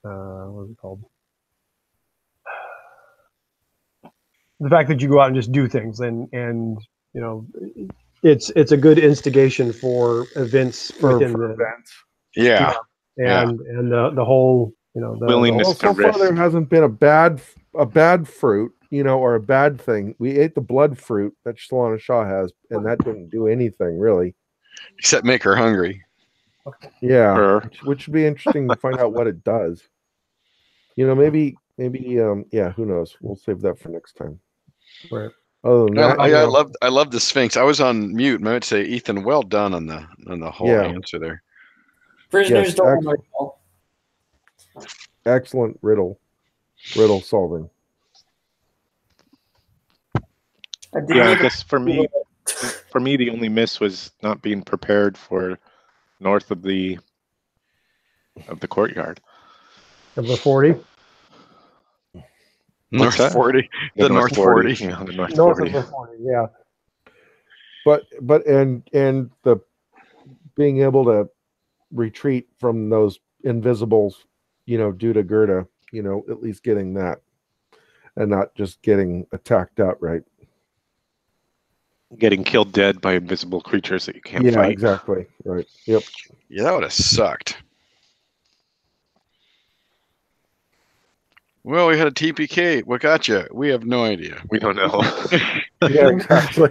what is it called? The fact that you go out and just do things, and you know, it's a good instigation for events within the events. Yeah. and the whole, you know, the Willingness Well, to so far there risk. hasn't been a bad fruit, you know, or a bad thing. We ate the blood fruit that Solana Shaw has, and that didn't do anything really. Except make her hungry. Yeah, Sure. which would be interesting to find out what it does. You know, maybe yeah, who knows? We'll save that for next time. Right. Other than that, you know, I love the Sphinx. I was on mute. I would say, Ethan, well done on the whole Yeah. answer there. prisoners Yes, don't excellent. know. excellent riddle solving. Yeah, I guess for me, the only miss was not being prepared for north of the courtyard. Of the 40, North that? 40. The North 40. Yeah, the North north 40. of the 40, yeah. But and the being able to retreat from those invisibles, you know, due to Gerda, you know, at least getting that and not just getting attacked outright. Getting killed dead by invisible creatures that you can't Yeah, fight. exactly. Right. Yep. Yeah, that would have sucked. Well, we had a TPK. What got you? We have no idea. We don't know. Yeah, exactly.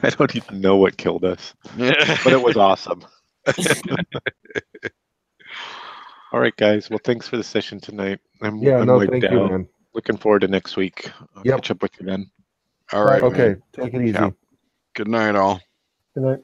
I don't even know what killed us, but it was awesome. All right, guys. Well, thanks for the session tonight. I'm No, wiped thank you, out. man. Looking forward to next week. I'll Yep. catch up with you then. All right. Okay, Man. take it easy. Yeah. Good night, all. Good night.